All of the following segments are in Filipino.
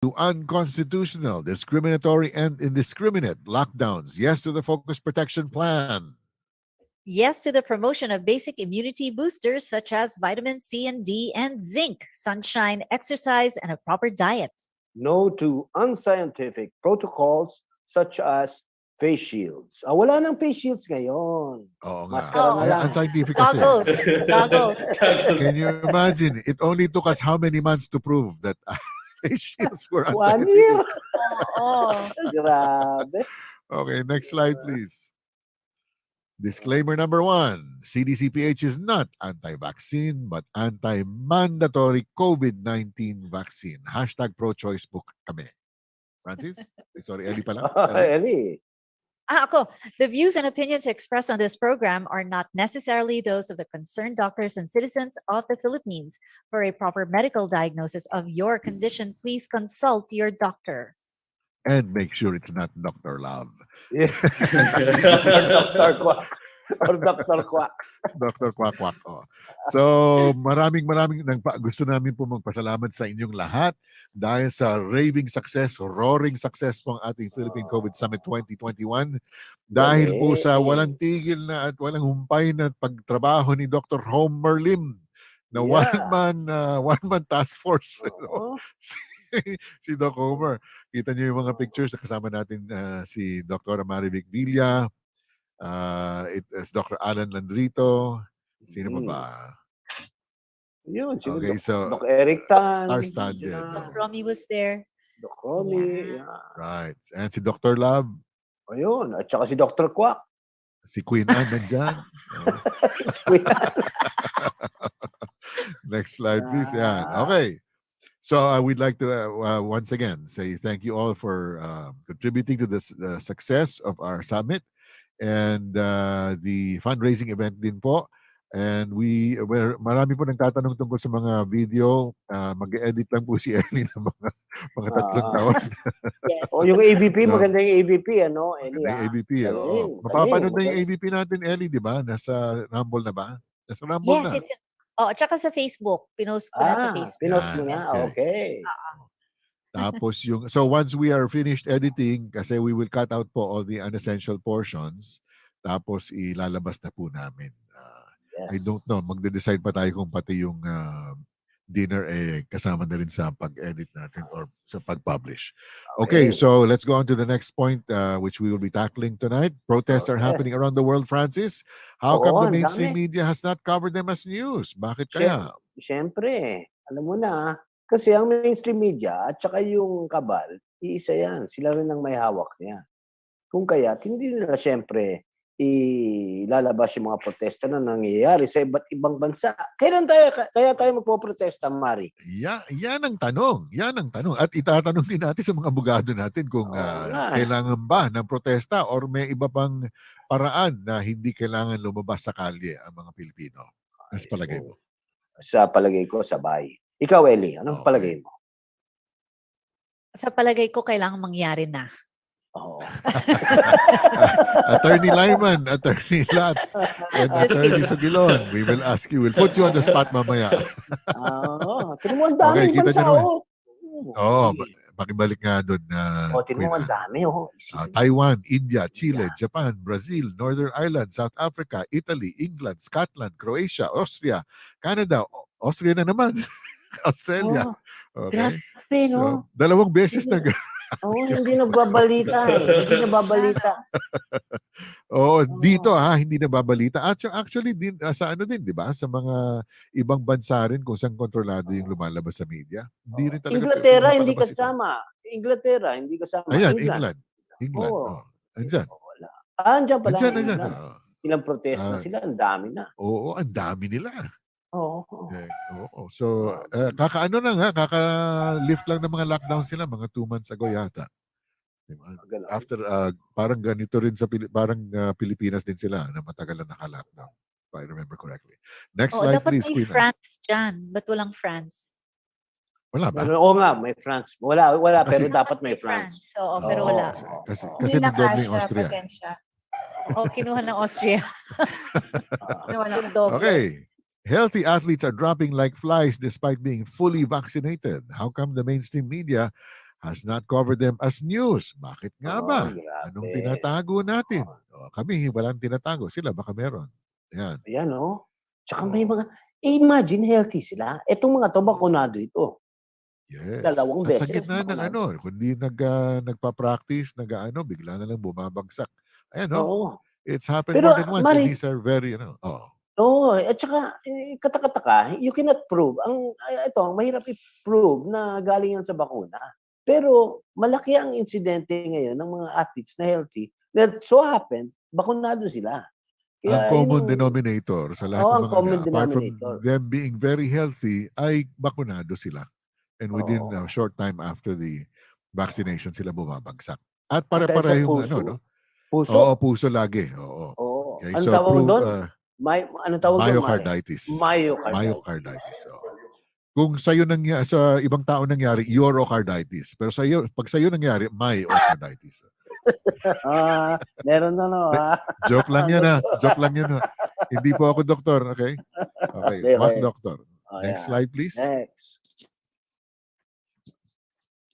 to unconstitutional, discriminatory, and indiscriminate lockdowns. Yes to the focus protection plan. Yes to the promotion of basic immunity boosters such as vitamin C and D and zinc, sunshine, exercise, and a proper diet. No to unscientific protocols such as face shields. Wala nang face shields ngayon. Oo nga. Maskara na lang. Unscientific kasi. Goggles. Goggles. Can you imagine? It only took us how many months to prove that face shields were 1 unscientific? year. Oo. Grabe. Okay, next slide, please. Disclaimer number 1. CDCPH is not anti-vaccine but anti-mandatory COVID-19 vaccine. Hashtag pro-choice po kami. Francis? Sorry, Ellie pala. Eli. Ako, the views and opinions expressed on this program are not necessarily those of the concerned doctors and citizens of the Philippines. For a proper medical diagnosis of your condition, please consult your doctor. And make sure it's not Dr. Love. Dr. Quack. Or Dr. Quack. Dr. Quack Quack. Oh. So, maraming gusto namin po magpasalamat sa inyong lahat dahil sa raving success, roaring success po ang ating Philippine COVID Summit 2021. Dahil po sa walang tigil na at walang humpay na pagtrabaho ni Dr. Homer Lim na one-man task force. Si Doc Homer. Kita niyo yung mga pictures na kasama natin si Dr. Marivic Villa, Dr. Alan Landrito. Sino pa ba? Yun, okay, so Doc Eric Tan. star-studded. Doc Romy was there. Doc Romy. Yeah. Right. And si Dr. Love. Ayun. At saka si Dr. Quack. Si Queen Anne nandyan. Next slide, please. Yan. Okay. So we'd like to once again say thank you all for contributing to this success of our summit and the fundraising event din po. And marami po nagtatanong tungkol sa mga video. Mag-edit lang po si Ellie ng mga 3 taon. Yes. Yung ABP, maganda yung ABP, ano? Ellie, yung ABP, mapapanood na yung ABP natin, Ellie, di ba? Nasa Rumble na ba? Nasa Rumble na. Yes, it's tsaka sa Facebook. Pinost ko na sa Facebook. Pinost mo na? Okay. Tapos so once we are finished editing, kasi we will cut out po all the unessential portions, tapos ilalabas na po namin. Yes. I don't know, magde-decide pa tayo kung pati yung dinner kasama na rin sa pag-edit natin or sa pag-publish. Okay, so let's go on to the next point which we will be tackling tonight. Protests are happening around the world, Francis. How come the mainstream media has not covered them as news? Bakit kaya? Siyempre, alam mo na, kasi ang mainstream media at saka yung kabal, iisa yan. Sila rin ang may hawak niya. Kung kaya, hindi nila siyempre ilalabas yung mga protesta na nangyayari sa iba't ibang bansa. Kaya tayo magpo-protesta, Mari? Yan ang tanong. At itatanong din natin sa mga abogado natin kung kailangan ba ng protesta or may iba pang paraan na hindi kailangan lumabas sa kalye ang mga Pilipino. Sa palagay mo? Sa palagay ko, sabay. Ikaw, Ellie, anong palagay mo? Sa palagay ko, kailangan mangyari na. Oh. Attorney Lyman, Attorney Lat, and Attorney Sugilon, we will ask you. We'll put you on the spot mamaya. Okay, kita nyo naman. Pakibalik nga doon. Tinumang dami. Taiwan, India, Chile, Japan, Brazil, Northern Ireland, South Africa, Italy, England, Scotland, Croatia, Austria, Canada, Austria na naman, Australia. Okay. So, 2 beses na hindi nababalita. Hindi nababalita. Dito hindi nababalita. Actually din sa din, 'di ba? Sa mga ibang bansa rin kung saan kontrolado yung lumalabas sa media. Hindi rin talaga. Inglaterra hindi kasama. Inglaterra hindi kasama. Ayan, England. Andiyan. Andiyan pala. Andiyan. Ilang protesta sila, ang dami na. Oo, ang dami nila. Oo. So, kaka-lift lang ng mga lockdown sila mga 2 months ago yata. After, parang ganito rin sa Pilipinas din sila na matagal na naka-lockdown. If I remember correctly. Next slide, please. Dapat may France dyan. Ba't walang France? Wala ba? Oo nga, may France. Wala pero dapat may France. Oo, pero wala. Kasi nandun may Austria. Kinuha ng Austria. Kinuha ng doble. Okay. Healthy athletes are dropping like flies despite being fully vaccinated. How come the mainstream media has not covered them as news. Bakit nga ba? Anong grabe. tinatago natin? Kami, walang tinatago. Sila, baka meron. Yan. Ayan, Tsaka may mga, imagine healthy sila. Itong mga to, bakunado ito. Yes. Dalawang At sa beses, gitna ng bakunado. kundi nagpa-practice, bigla na lang bumabagsak. Ayan, Oo. It's happened Pero, more than once. And these are very, at saka, katakataka, you cannot prove. Ang mahirap i-prove na galing yan sa bakuna. Pero, malaki ang insidente ngayon ng mga athletes na healthy that so happen, bakunado sila. ang common denominator sa lahat ng ang mga common apart from denominator. them being very healthy, ay bakunado sila. And within a short time after the vaccination, sila bumabagsak. At pare-pareho yung puso. Oo, puso lagi. Oo. Oo. Okay, Anong so tawag prove doon? Anong tawag doon? myocarditis. Myocarditis. Myocarditis. Kung sa'yo sa ibang tao nangyari, urocarditis. Pero pag sa'yo nangyari, myocarditis. Meron Joke lang yan Joke lang yan Hindi po ako doktor, okay? Okay, what doctor? Next slide, please. Next.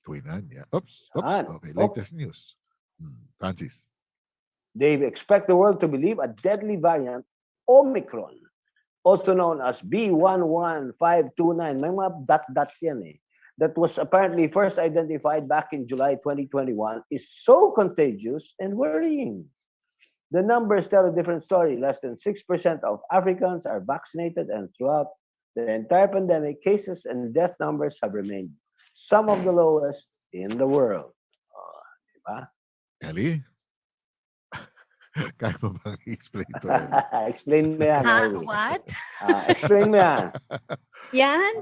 Kuinan, yeah. Oops. Okay, latest news. Francis. They expect the world to believe a deadly variant, Omicron, also known as B11529. May mga dot yan that was apparently first identified back in July 2021 is so contagious and worrying. The numbers tell a different story. Less than 6% of Africans are vaccinated, and throughout the entire pandemic, cases and death numbers have remained some of the lowest in the world. Diba? Ellie? Kaya mo bang i-explain ito? Explain mo yan. What? Explain mo yan. Yan?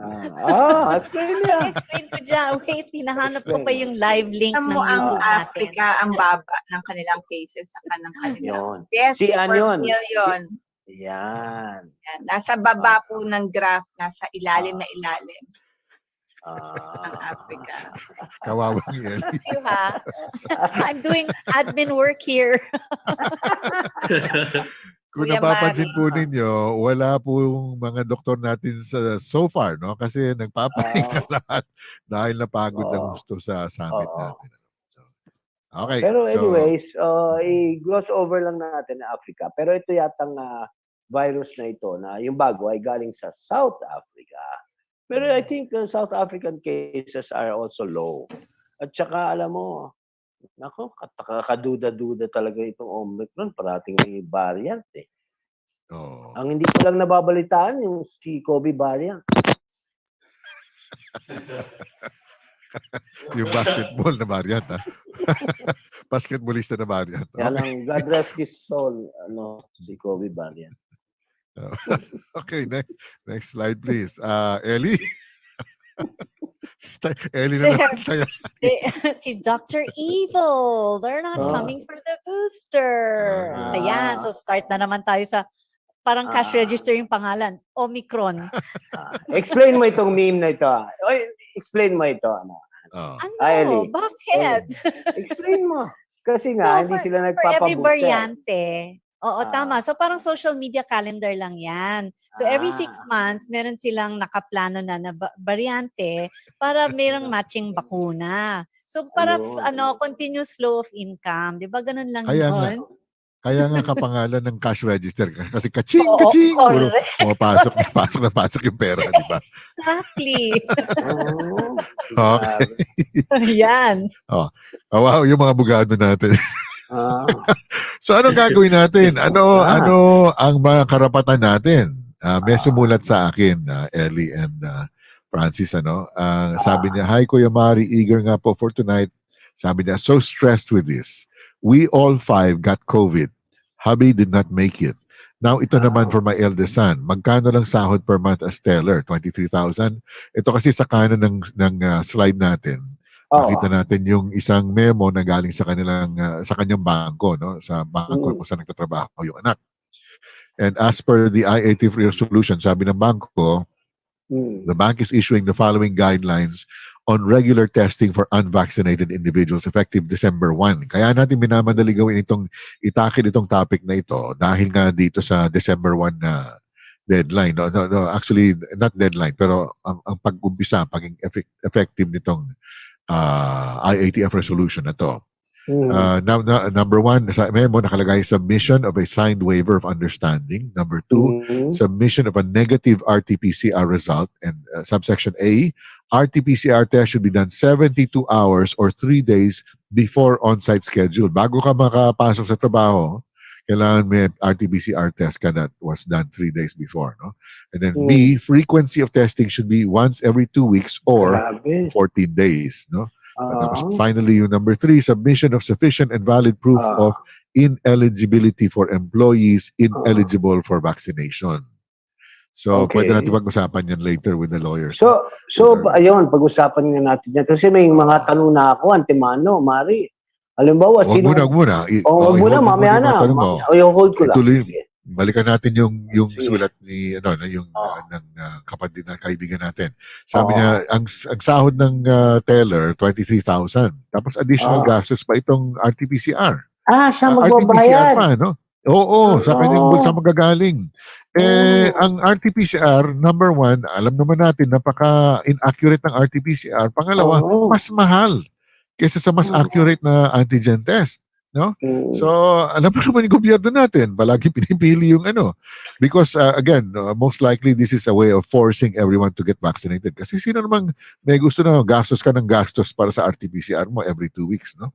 Explain mo yan. Explain ko dyan. Wait, hinahanap ko pa yung live link ng Alam mo, ang YouTube natin. Africa, ang baba ng kanilang cases sa ng kanilang deaths Si per Anyon. million. Yan. Yan. Nasa baba po ng graph, nasa ilalim na ilalim ng Africa. Kawawang Ellie. You I'm doing admin work here. Kung Kuya napapansin Mari. po ninyo, wala pong mga doktor natin so far, kasi nagpapahinga lahat dahil napagod na gusto sa summit natin. Okay. Pero anyways, i-gloss over lang natin na Africa. Pero ito yatang virus na ito na yung bago ay galing sa South Africa. Pero I think South African cases are also low. At saka alam mo, kaduda-duda talaga itong Omicron. Parating may variant Ang hindi ko lang nababalitaan yung si COVID variant. Yung basketball na variant, basketballista na variant. Kaya lang, God rest his soul, si COVID variant. Okay, next slide please. Ellie? Ellie na naman tayo. Si Dr. Evil. They're not coming for the booster. Ayan, so start na naman tayo sa parang cash register yung pangalan. Omicron. Explain mo itong meme na ito. Explain mo ito. Ano? Ellie. Bakit? Explain mo. Kasi nga, hindi sila For every nagpapabooster. variante. Oo, tama. So parang social media calendar lang yan. So every 6 months, meron silang nakaplano na variante para merong matching bakuna. So para continuous flow of income. Di ba ganun lang yun? Kaya nga kapangalan ng cash register kasi kaching. Puro pasok yung pera, di ba? Exactly. Okay. Yan. Wow, yung mga abogado natin. So anong gagawin natin? Ano ang mga karapatan natin? May sumulat sa akin, Ellie and Francis, sabi niya, "Hi Kuya Mari, eager nga po for tonight." Sabi niya, "So stressed with this. We all 5 got COVID. Hubby did not make it. Now ito naman for my eldest son. Magkano lang sahod per month as teller? 23,000. Ito kasi sa kanan ng slide natin. Makita natin yung isang memo na galing sa kanyang bangko, sa bangko kung saan nagtatrabaho yung anak. And as per the I-80 resolution, sabi ng bangko, the bank is issuing the following guidelines on regular testing for unvaccinated individuals effective December 1. Kaya natin minamadali gawin itakid itong topic na ito dahil nga dito sa December 1 na deadline. No, actually, not deadline, pero ang pag-umpisa, paging effective nitong IATF resolution na to. Mhm. Number one, sa memo nakalagay submission of a signed waiver of understanding. Number two, Mhm. submission of a negative RT-PCR result. And subsection A, RT-PCR test should be done 72 hours or 3 days before on-site schedule. Bago ka makapasok sa trabaho, kailangan may RT-PCR test ka that was done 3 days before. No? And then B, frequency of testing should be once every 2 weeks or Grabe. 14 days. No? Tapos Ah. finally, yung number 3, submission of sufficient and valid proof of ineligibility for employees ineligible for vaccination. So, Okay. pwede natin pag-usapan yan later with the lawyers. So ayun, pag-usapan nga natin yan. Kasi may mga tanong na ako, antemano, Mari. Halimbawa, Huwag muna. Wag muna, mamaya na. I-hold ko lang. Ituloy. Sige. Balikan natin yung Sige. sulat ni yung Oo. ng kapatid na kaibigan natin. Sabi niya ang sahod ng teller 23,000. Tapos additional gastos pa itong RT-PCR. Siya RT-PCR magbabayad. pa, no? Oo, sa kanyang bulsa magagaling. Ang RT-PCR, number one, alam naman natin, napaka-inaccurate ng RT-PCR. Pangalawa, mas mahal kaysa sa mas accurate na antigen test. No? So, alam mo naman yung gobyerno natin, palagi pinipili yung Because, again, most likely this is a way of forcing everyone to get vaccinated. Kasi sino namang may gusto na gastos ka ng gastos para sa RT-PCR mo every 2 weeks, no?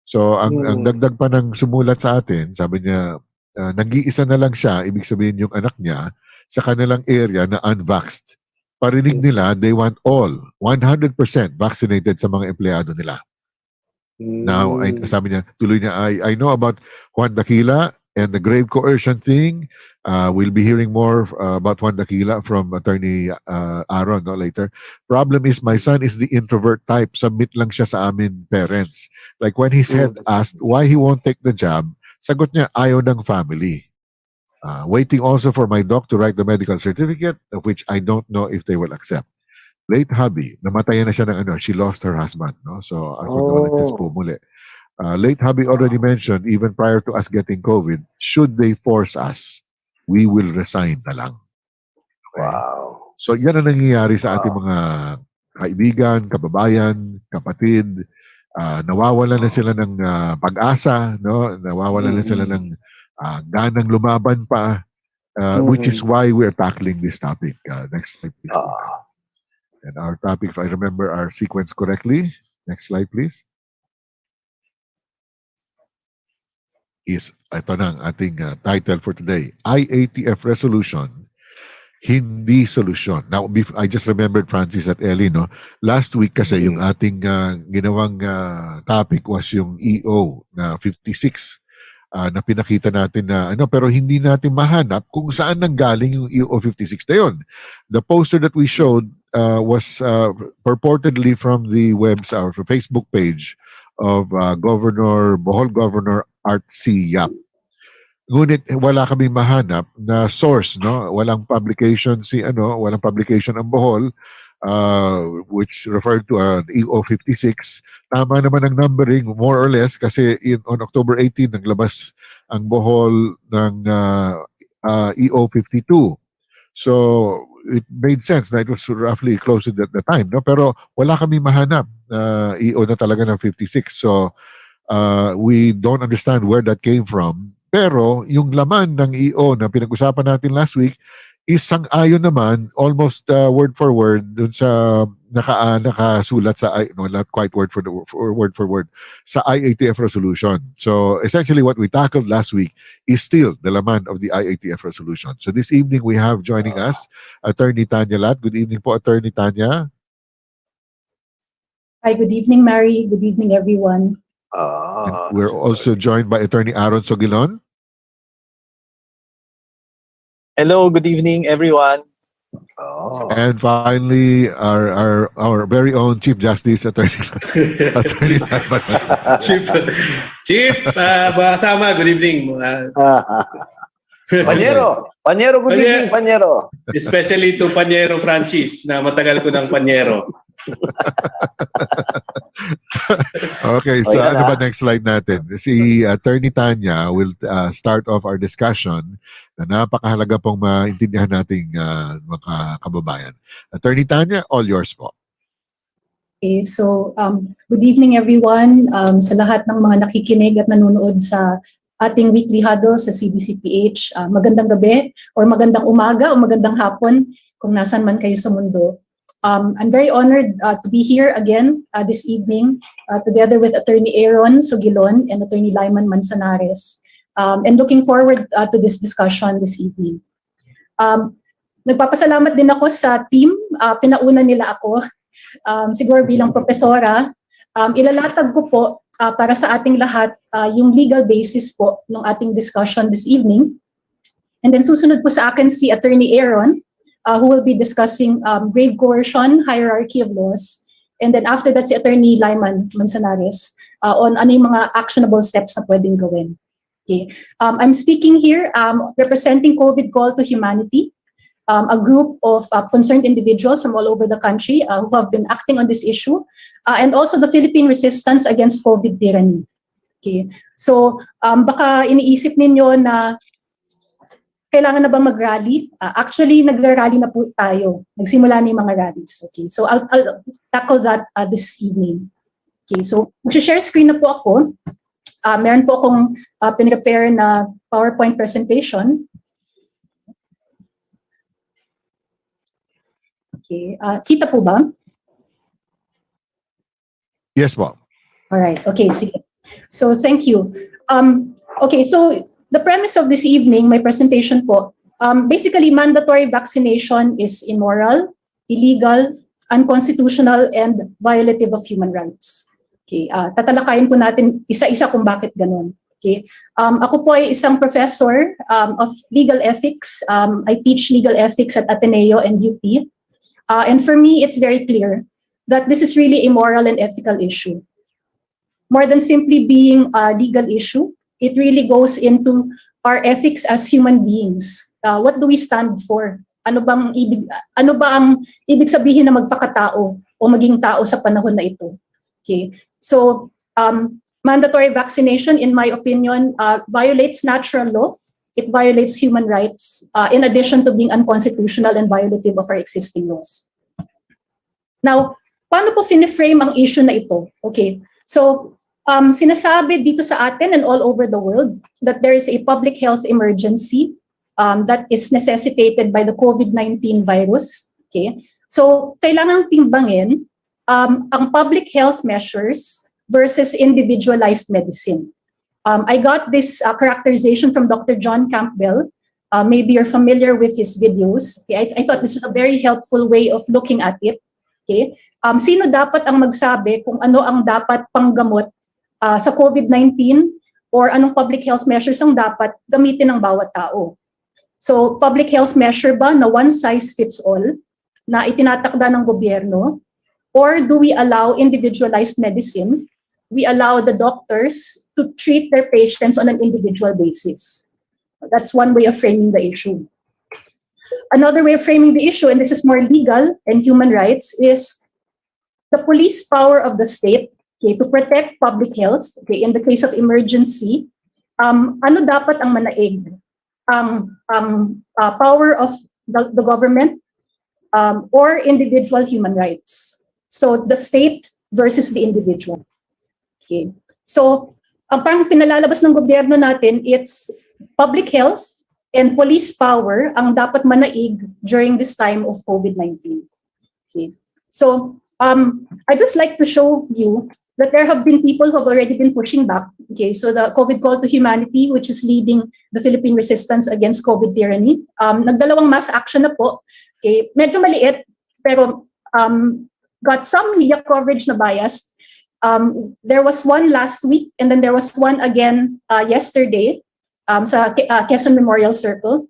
So, ang dagdag pa ng sumulat sa atin, sabi niya, nag-iisa na lang siya, ibig sabihin yung anak niya, sa kanilang area na unvaxxed. Parinig nila, they want all, 100% vaccinated sa mga empleyado nila. Now, sabi niya, tuloy niya, I know about Juan Daquila and the grave coercion thing. We'll be hearing more about Juan Daquila from Attorney Aaron later. Problem is, my son is the introvert type. Submit lang siya sa amin parents. Like when his head asked why he won't take the jab, sagot niya, ayaw ng family. Waiting also for my doc to write the medical certificate, of which I don't know if they will accept. Late hubby, namatayan na siya ng she lost her husband, no? So, our condolences po muli. Late hubby already mentioned, even prior to us getting COVID, should they force us, we will resign na lang. Okay? Wow. So, yan ang nangyayari sa ating mga kaibigan, kababayan, kapatid. Nawawalan na sila ng pag-asa, no? Nawawalan na sila ng ganang lumaban pa, which is why we're tackling this topic. Next slide, please. And our topic, if I remember our sequence correctly, next slide, please, is, ito na ang ating title for today, IATF Resolution, Hindi Solusyon. Now, I just remembered, Francis at Ellie, no? Last week kasi yung ating ginawang topic was yung EO na 56 na pinakita natin na pero hindi natin mahanap kung saan nanggaling yung EO 56 na yun. The poster that we showed was purportedly from the Facebook page of Bohol Governor Art C. Yap. Ngunit wala kaming mahanap na source, no? Walang publication walang publication ang Bohol, which referred to EO 56. Tama naman ang numbering, more or less, kasi on October 18, naglabas ang Bohol ng EO 52. So, it made sense na it was roughly close at the time, no? Pero wala kami mahanap EO na talaga ng 56. So, we don't understand where that came from. Pero yung laman ng EO na pinag-usapan natin last week is sang-ayon naman almost word for word dun sa nakasulat sa not quite word for word sa IATF resolution. So essentially what we tackled last week is still the laman of the IATF resolution. So this evening we have joining us Attorney Tanya Lat. Good evening po, Attorney Tanya. Hi, good evening, Mary. Good evening, everyone. And we're also joined by Attorney Aaron Sogilon. Hello, good evening, everyone. And finally, our very own Chief Justice, Attorney Chief, kasama, good evening. Panyero, good evening, Panyero. Especially to Panyero Francis, na matagal ko ng Panyero. Okay, so ano ba next slide natin? Si Attorney Tanya will start off our discussion na napakahalaga pong maintindihan nating mga kababayan. Attorney Tanya, all yours po. Okay, so good evening everyone, sa lahat ng mga nakikinig at nanonood sa ating weekly huddle sa CDCPH. Magandang gabi or magandang umaga o magandang hapon kung nasan man kayo sa mundo. I'm very honored to be here again this evening together with Attorney Aaron Sugilon and Attorney Lyman Manzanares, and looking forward to this discussion this evening. Nagpapasalamat din ako sa team, pinauna nila ako. Siguro bilang profesora, ilalatag ko po para sa ating lahat yung legal basis po ng ating discussion this evening. And then susunod po sa akin si Attorney Aaron, who will be discussing grave coercion, hierarchy of laws. And then after that si Attorney Lyman Manzanares on ano yung mga actionable steps na pwedeng gawin. Okay. I'm speaking here representing COVID Call to Humanity, a group of concerned individuals from all over the country who have been acting on this issue, and also the Philippine Resistance Against COVID Tyranny. Okay. So, baka iniisip ninyo na kailangan na ba mag-rally? Actually, nag-rally na po tayo. Nagsimula na yung mga rallies. Okay. So, I'll tackle that this evening. Okay. So, mag-share screen na po ako. Meron po akong pinrepare na PowerPoint presentation. Okay. Kita po ba? Yes, po. All right. Okay. Sige. So, thank you. Okay. So, the premise of this evening, my presentation po, basically, mandatory vaccination is immoral, illegal, unconstitutional, and violative of human rights. Okay. Tatalakayin po natin isa-isa kung bakit ganun. Okay. Ako po ay isang professor of legal ethics. I teach legal ethics at Ateneo and UP. And for me, it's very clear that this is really a moral and ethical issue. More than simply being a legal issue, it really goes into our ethics as human beings. What do we stand for? Ano ba ang ibig sabihin na magpakatao o maging tao sa panahon na ito? Okay. So, mandatory vaccination, in my opinion, violates natural law. It violates human rights, in addition to being unconstitutional and violative of our existing laws. Now, paano po finiframe ang issue na ito? Okay. So, sinasabi dito sa atin and all over the world that there is a public health emergency that is necessitated by the COVID-19 virus. Okay. So, kailangan timbangin ang public health measures versus individualized medicine. I got this characterization from Dr. John Campbell. Maybe you're familiar with his videos. Okay? I thought this was a very helpful way of looking at it. Okay? Sino dapat ang magsabi kung ano ang dapat panggamot sa COVID-19 or anong public health measures ang dapat gamitin ng bawat tao? So, public health measure ba na one size fits all na itinatakda ng gobyerno? Or do we allow individualized medicine? We allow the doctors to treat their patients on an individual basis. That's one way of framing the issue. Another way of framing the issue, and this is more legal and human rights, is the police power of the state, okay, to protect public health. Okay, in the case of emergency, ano dapat ang manaig? Power of the government or individual human rights? So the state versus the individual. Okay. So, parang pinalalabas ng gobyerno natin, it's public health and police power ang dapat manaig during this time of COVID-19. Okay. So, I'd just like to show you that there have been people who have already been pushing back. Okay. So, the COVID Call to Humanity, which is leading the Philippine Resistance Against COVID Tyranny, nagdalawang mass action na po. Okay. Medyo maliit, pero got some media coverage na biased. There was one last week, and then there was one again yesterday sa Quezon Memorial Circle.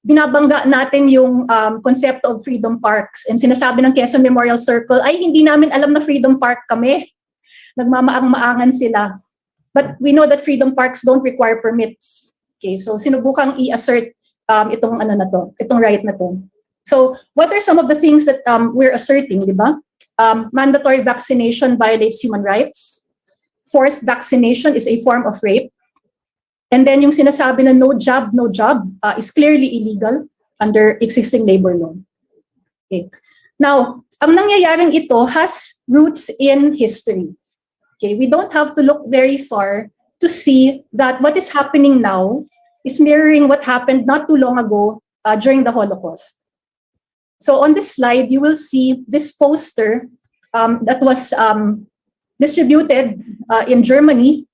Binabangga natin yung concept of freedom parks, and sinasabi ng Quezon Memorial Circle, ay hindi namin alam na freedom park kami. Nagmamaang-maangan sila. But we know that freedom parks don't require permits. Okay, so sinubukang i-assert itong right na to. So, what are some of the things that we're asserting, di ba? Mandatory vaccination violates human rights. Forced vaccination is a form of rape. And then yung sinasabi na no job is clearly illegal under existing labor law. Okay. Now, ang nangyayaring ito has roots in history. Okay, we don't have to look very far to see that what is happening now is mirroring what happened not too long ago during the Holocaust. So on this slide, you will see this poster that was distributed in Germany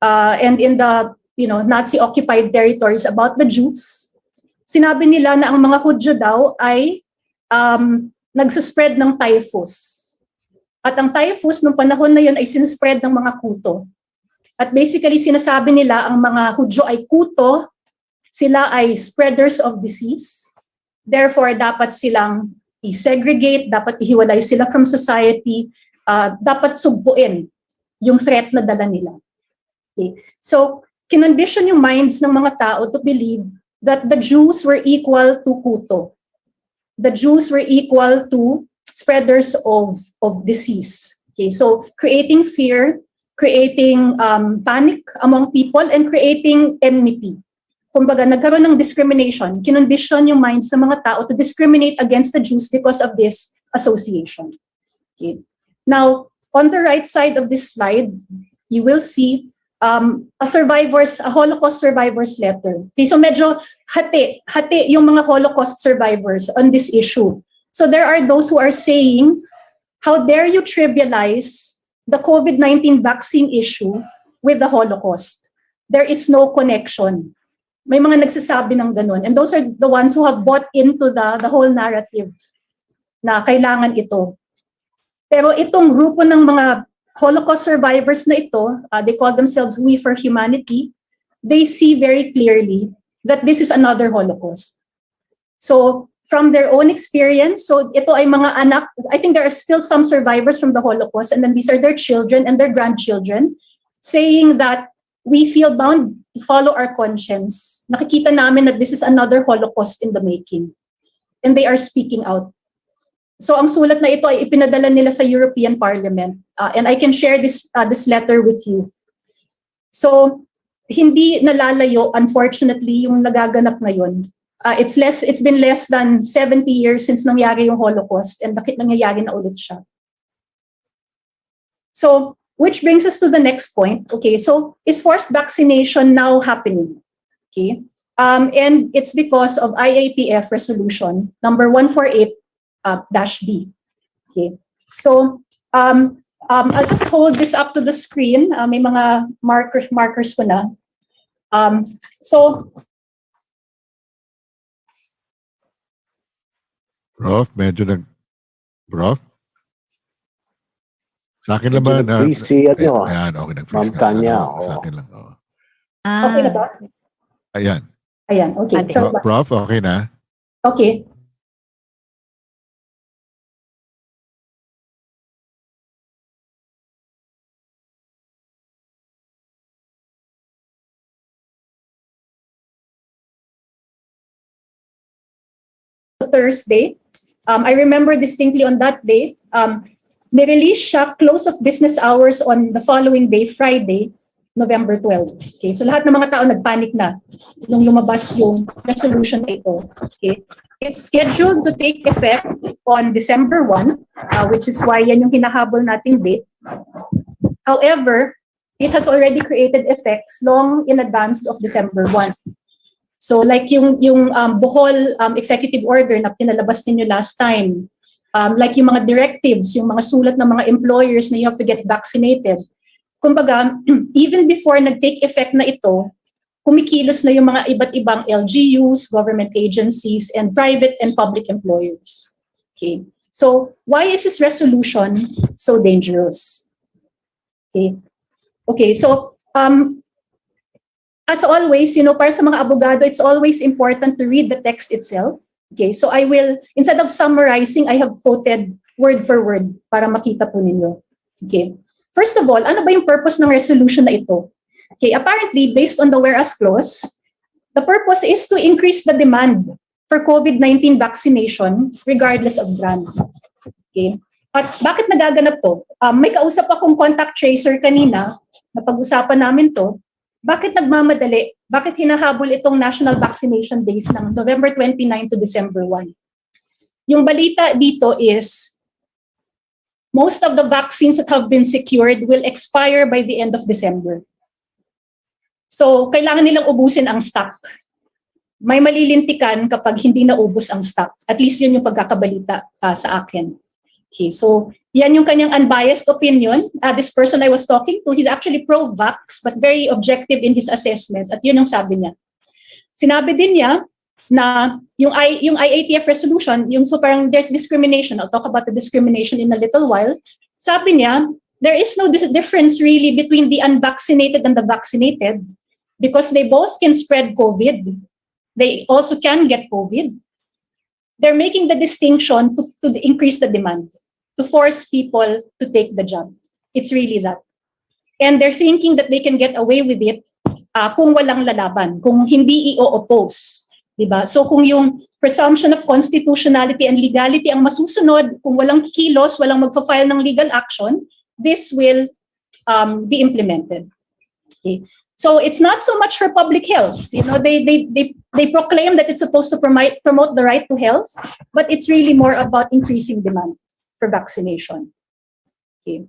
and in the Nazi-occupied territories about the Jews. Sinabi nila na ang mga Hudyo daw ay nagsaspread ng typhus. At ang typhus nung panahon na yun ay sinespread ng mga kuto. At basically sinasabi nila ang mga Hudyo ay kuto, sila ay spreaders of disease. Therefore, dapat silang i-segregate, dapat ihiwalay sila from society, dapat sugpuin yung threat na dala nila. Okay. So, kinondition yung minds ng mga tao to believe that the Jews were equal to kuto. The Jews were equal to spreaders of disease. Okay, so creating fear, creating panic among people, and creating enmity. Kumbaga, nagkaroon ng discrimination, kinondisyon yung minds ng mga tao to discriminate against the Jews because of this association. Okay. Now, on the right side of this slide, you will see a Holocaust survivors letter. Okay, so medyo hati yung mga Holocaust survivors on this issue. So there are those who are saying, how dare you trivialize the COVID-19 vaccine issue with the Holocaust? There is no connection. May mga nagsasabi ng ganun. And those are the ones who have bought into the whole narrative na kailangan ito. Pero itong grupo ng mga Holocaust survivors na ito, they call themselves We for Humanity, they see very clearly that this is another Holocaust. So, from their own experience, so ito ay mga anak, I think there are still some survivors from the Holocaust, and then these are their children and their grandchildren, saying that we feel bound to follow our conscience. Nakikita namin that this is another Holocaust in the making. And they are speaking out. So ang sulat na ito ay ipinadala nila sa European Parliament. And I can share this letter with you. So, hindi nalalayo, unfortunately, yung nagaganap ngayon. It's been less than 70 years since nangyari yung Holocaust, and bakit nangyayari na ulit siya. So, which brings us to the next point. Okay, so is forced vaccination now happening? Okay, and it's because of IATF resolution number 148-B. Okay, so I'll just hold this up to the screen. May mga markers ko na. So. Prof, Prof? Sa akin lang ba? Freeze si ano. Ayan, okay, nag-freeze Ma'am Tanya, Sa oo. akin lang. Oh. Okay na ba? Ayan. Ayan, okay. Ate. So, Prof, okay na? okay. Thursday. I remember distinctly on that day, nirelease siya close of business hours on the following day, Friday, November 12. Okay, so lahat ng mga tao nagpanic na nung lumabas yung resolution na ito. Okay, it's scheduled to take effect on December 1, which is why yan yung hinahabol nating date. However, it has already created effects long in advance of December 1. So like yung Bohol executive order na pinalabas ninyo last time, like yung mga directives, yung mga sulat ng mga employers na you have to get vaccinated. Kumbaga, even before nag-take effect na ito, kumikilos na yung mga iba't ibang LGUs, government agencies, and private and public employers. Okay. So why is this resolution so dangerous? Okay. Okay, so as always, para sa mga abogado, it's always important to read the text itself. Okay, so I will, instead of summarizing, I have quoted word for word para makita po ninyo. Okay, first of all, ano ba yung purpose ng resolution na ito? Okay, apparently, based on the whereas clause, the purpose is to increase the demand for COVID-19 vaccination regardless of brand. Okay, at bakit nagaganap to? May kausap akong contact tracer kanina, napag-usapan namin to. Bakit nagmamadali? Bakit hinahabol itong National Vaccination Days ng November 29 to December 1? yung balita dito is most of the vaccines that have been secured will expire by the end of December. So, kailangan nilang ubusin ang stock. May malilintikan kapag hindi naubos ang stock. At least yun yung pagkakabalita sa akin. Okay, so yan yung kanyang unbiased opinion. This person I was talking to, he's actually pro-vax but very objective in his assessments. At yun yung sabi niya. Sinabi din niya na yung IATF resolution, yung so parang there's discrimination. I'll talk about the discrimination in a little while. Sabi niya, there is no difference really between the unvaccinated and the vaccinated because they both can spread COVID. They also can get COVID. They're making the distinction to increase the demand, to force people to take the job. It's really that. And they're thinking that they can get away with it kung walang lalaban, kung hindi i-oppose. Diba? So kung yung presumption of constitutionality and legality ang masusunod, kung walang kikilos, walang magpa-file ng legal action, this will be implemented. Okay. So it's not so much for public health. You know, they proclaim that it's supposed to promote the right to health, but it's really more about increasing demand for vaccination. Okay.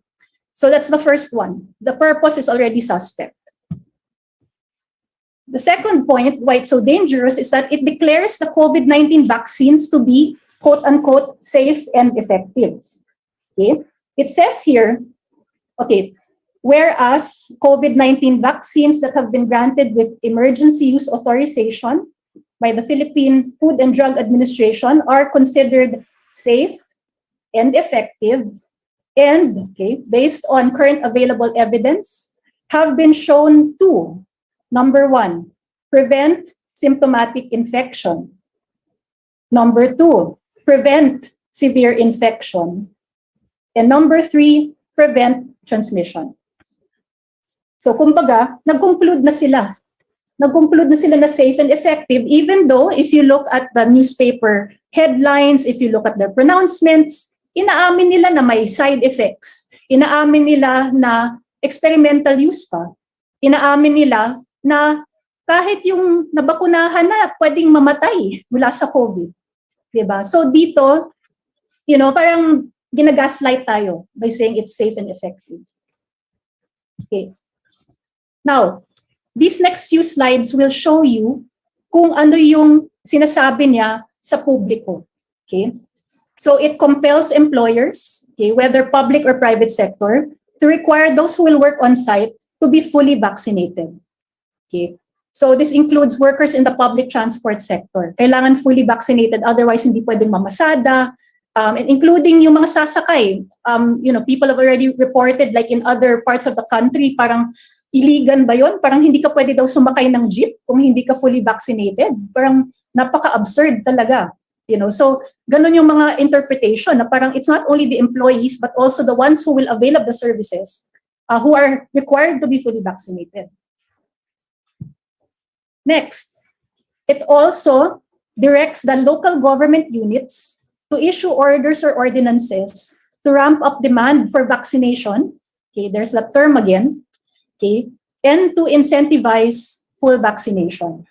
So that's the first one. The purpose is already suspect. The second point, why it's so dangerous, is that it declares the COVID-19 vaccines to be quote-unquote safe and effective. Okay. It says here, okay, whereas COVID-19 vaccines that have been granted with emergency use authorization by the Philippine Food and Drug Administration are considered safe and effective and, okay, based on current available evidence, have been shown to, number one, prevent symptomatic infection. Number two, prevent severe infection. And number three, prevent transmission. So kumbaga, nag-conclude na sila. Nag-conclude na sila na safe and effective, even though if you look at the newspaper headlines, if you look at their pronouncements, inaamin nila na may side effects. Inaamin nila na experimental use pa. Inaamin nila na kahit yung nabakunahan na pwedeng mamatay mula sa COVID. Diba? So dito, you know, parang ginagaslight tayo by saying it's safe and effective. Okay. Now, these next few slides will show you kung ano yung sinasabi niya sa publiko. Okay? So it compels employers, okay, whether public or private sector, to require those who will work on site to be fully vaccinated. Okay? So this includes workers in the public transport sector. Kailangan fully vaccinated, otherwise hindi pwedeng mamasada, and including yung mga sasakay. You know, people have already reported, like in other parts of the country, parang iligan ba yun? Parang hindi ka pwede daw sumakay ng jeep kung hindi ka fully vaccinated. Parang napaka-absurd talaga. You know, so ganun yung mga interpretation na parang it's not only the employees but also the ones who will avail of the services who are required to be fully vaccinated. Next, it also directs the local government units to issue orders or ordinances to ramp up demand for vaccination. Okay, there's that term again. Okay, and to incentivize full vaccination.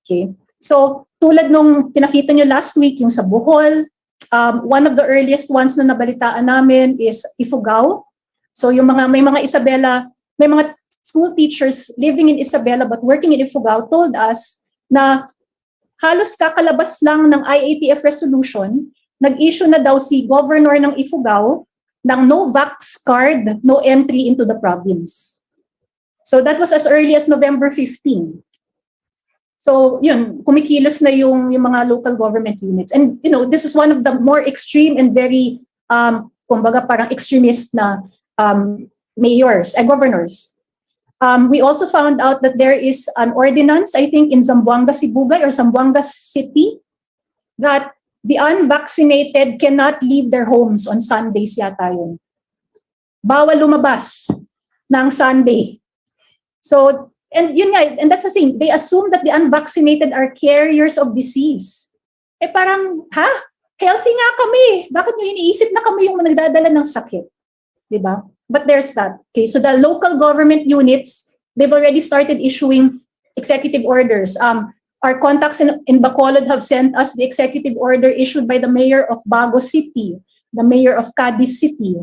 Okay, so tulad nung pinakita nyo last week, yung sa Bohol, one of the earliest ones na nabalitaan namin is Ifugao. So yung may mga Isabela, may mga school teachers living in Isabela but working in Ifugao told us na halos kakalabas lang ng IATF resolution, nag-issue na daw si governor ng Ifugao ng no vax card, no entry into the province. So that was as early as November 15. So yun, kumikilos na yung mga local government units. And you know, this is one of the more extreme and very, kumbaga parang extremist na governors. We also found out that there is an ordinance, I think in Zamboanga, Sibugay or Zamboanga City, that the unvaccinated cannot leave their homes on Sundays yata yun. Bawal lumabas ng Sunday. So, and yun nga, and that's the thing, they assume that the unvaccinated are carriers of disease. Eh parang, healthy nga kami. Bakit nyo iniisip na kami yung nagdadala ng sakit? Diba? But there's that. Okay, so the local government units, they've already started issuing executive orders. Our contacts in Bacolod have sent us the executive order issued by the mayor of Bago City, the mayor of Cadiz City,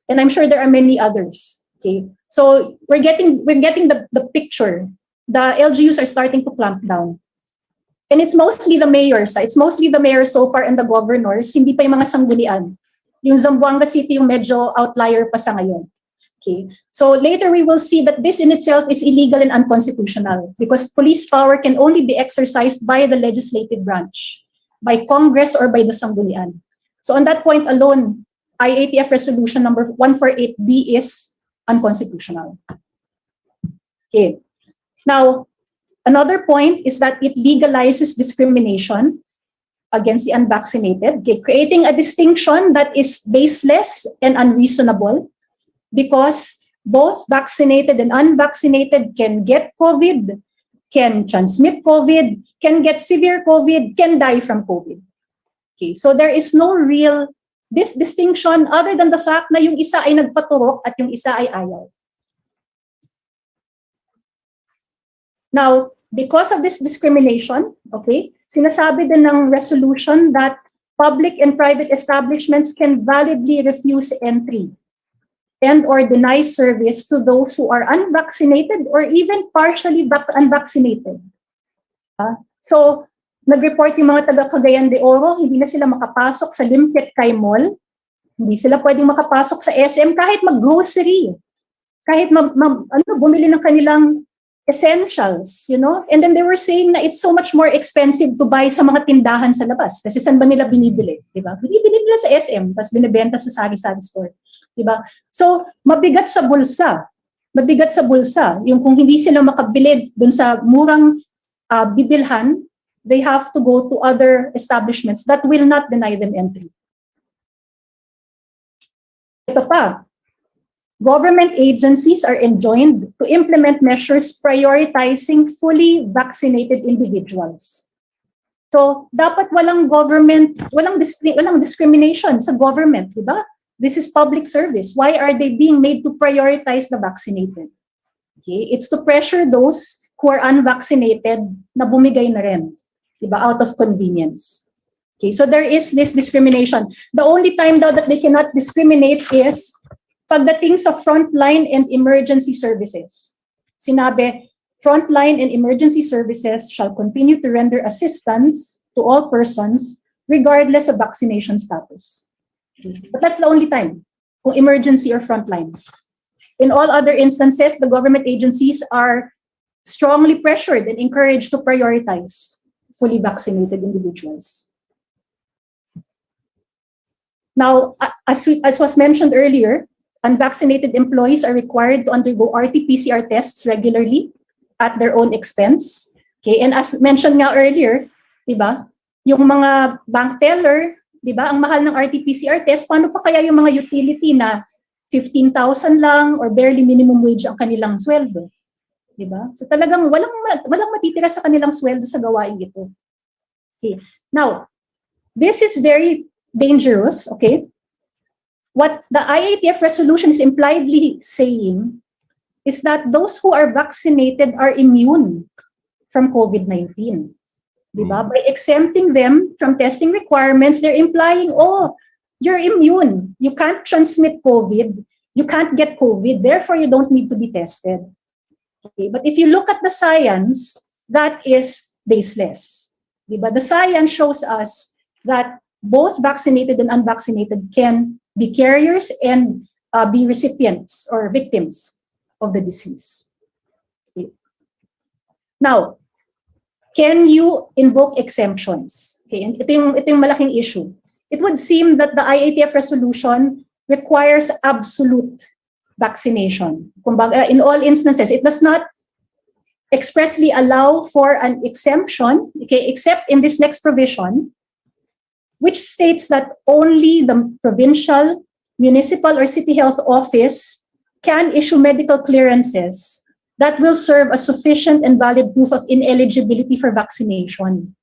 and I'm sure there are many others. Okay, so we're getting the picture. The LGUs are starting to clamp down. And it's mostly the mayors. It's mostly the mayors so far and the governors, hindi pa yung mga sanggunian. Yung Zamboanga City yung medyo outlier pa sa ngayon. Okay. So later we will see that this in itself is illegal and unconstitutional because police power can only be exercised by the legislative branch, by Congress or by the sanggunian. So on that point alone, IATF resolution number 148B is unconstitutional. Okay. Now, another point is that it legalizes discrimination against the unvaccinated, okay, creating a distinction that is baseless and unreasonable because both vaccinated and unvaccinated can get COVID, can transmit COVID, can get severe COVID, can die from COVID. Okay, so there is no real this distinction other than the fact na yung isa ay nagpaturok at yung isa ay ayaw. Now, because of this discrimination, okay, sinasabi din ng resolution that public and private establishments can validly refuse entry and or deny service to those who are unvaccinated or even partially unvaccinated. So, nag-report yung mga taga Cagayan de Oro, hindi na sila makapasok sa Limpet Kay Mall, hindi sila pwedeng makapasok sa SM kahit mag-grocery, kahit bumili ng kanilang essentials, you know? And then they were saying na it's so much more expensive to buy sa mga tindahan sa labas. Kasi saan ba nila binibili? Diba? Binibili nila sa SM, tapos binibenta sa sari-sari store. Diba? So, mabigat sa bulsa. Mabigat sa bulsa. Yung kung hindi sila makabili dun sa murang bibilhan, they have to go to other establishments that will not deny them entry. Ito pa. Government agencies are enjoined to implement measures prioritizing fully vaccinated individuals. So, dapat walang discrimination sa government, di ba? This is public service. Why are they being made to prioritize the vaccinated? Okay, it's to pressure those who are unvaccinated na bumigay na rin, di ba? Out of convenience. Okay, so there is this discrimination. The only time though that they cannot discriminate is pagdating sa frontline and emergency services. Sinabi, frontline and emergency services shall continue to render assistance to all persons regardless of vaccination status. But that's the only time, kung emergency or frontline. In all other instances, the government agencies are strongly pressured and encouraged to prioritize fully vaccinated individuals. Now, as was mentioned earlier, unvaccinated employees are required to undergo RT-PCR tests regularly at their own expense. Okay, and as mentioned nga earlier, di ba, yung mga bank teller, di ba, ang mahal ng RT-PCR test, paano pa kaya yung mga utility na 15,000 lang or barely minimum wage ang kanilang sweldo? Di ba? So talagang walang matitira sa kanilang sweldo sa gawain ito. Okay. Now, this is very dangerous, okay? What the IATF resolution is impliedly saying is that those who are vaccinated are immune from COVID-19. Diba? By exempting them from testing requirements, they're implying, oh, you're immune. You can't transmit COVID. You can't get COVID. Therefore, you don't need to be tested. Okay? But if you look at the science, that is baseless. Diba? The science shows us that both vaccinated and unvaccinated can be carriers and be recipients or victims of the disease. Okay. Now, can you invoke exemptions? Okay, and ito yung malaking issue. It would seem that the IATF resolution requires absolute vaccination. Kumbaga, in all instances, it does not expressly allow for an exemption, okay, except in this next provision, which states that only the provincial, municipal, or city health office can issue medical clearances that will serve as sufficient and valid proof of ineligibility for vaccination.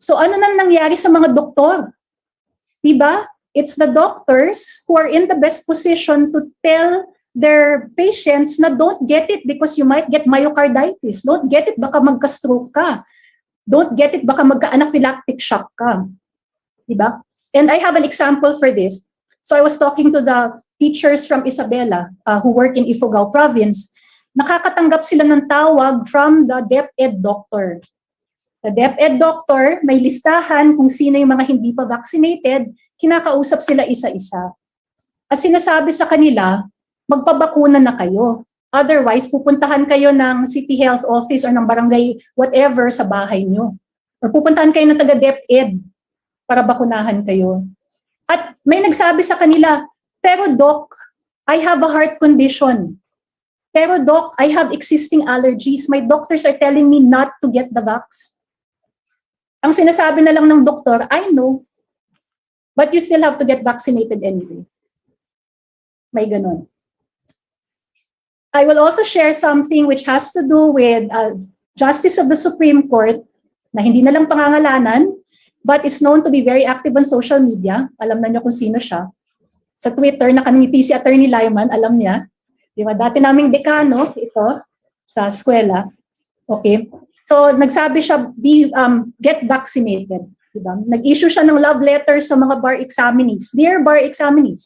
So ano nang nangyari sa mga doktor? Diba? It's the doctors who are in the best position to tell their patients na don't get it because you might get myocarditis. Don't get it, baka magka-stroke ka. Don't get it, baka magka-anaphylactic shock ka. Diba? And I have an example for this. So I was talking to the teachers from Isabela who work in Ifugao province. Nakakatanggap sila ng tawag from the DepEd doctor. The DepEd doctor, may listahan kung sino yung mga hindi pa vaccinated, kinakausap sila isa-isa. At sinasabi sa kanila, magpabakuna na kayo. Otherwise, pupuntahan kayo ng city health office or ng barangay whatever sa bahay nyo. Or pupuntahan kayo ng taga-DepEd para bakunahan kayo. At may nagsabi sa kanila, pero Doc, I have a heart condition. Pero Doc, I have existing allergies. My doctors are telling me not to get the vax. Ang sinasabi na lang ng doktor, I know, but you still have to get vaccinated anyway. May ganon. I will also share something which has to do with Justice of the Supreme Court na hindi na lang pangangalanan, but is known to be very active on social media. Alam na niyo kung sino siya. Sa Twitter, nakangiti si Attorney Lyman, alam niya. Diba? Dati naming dekano, ito, sa eskwela. Okay. So, nagsabi siya, get vaccinated. Diba? Nag-issue siya ng love letters sa mga bar examinees. Dear bar examinees,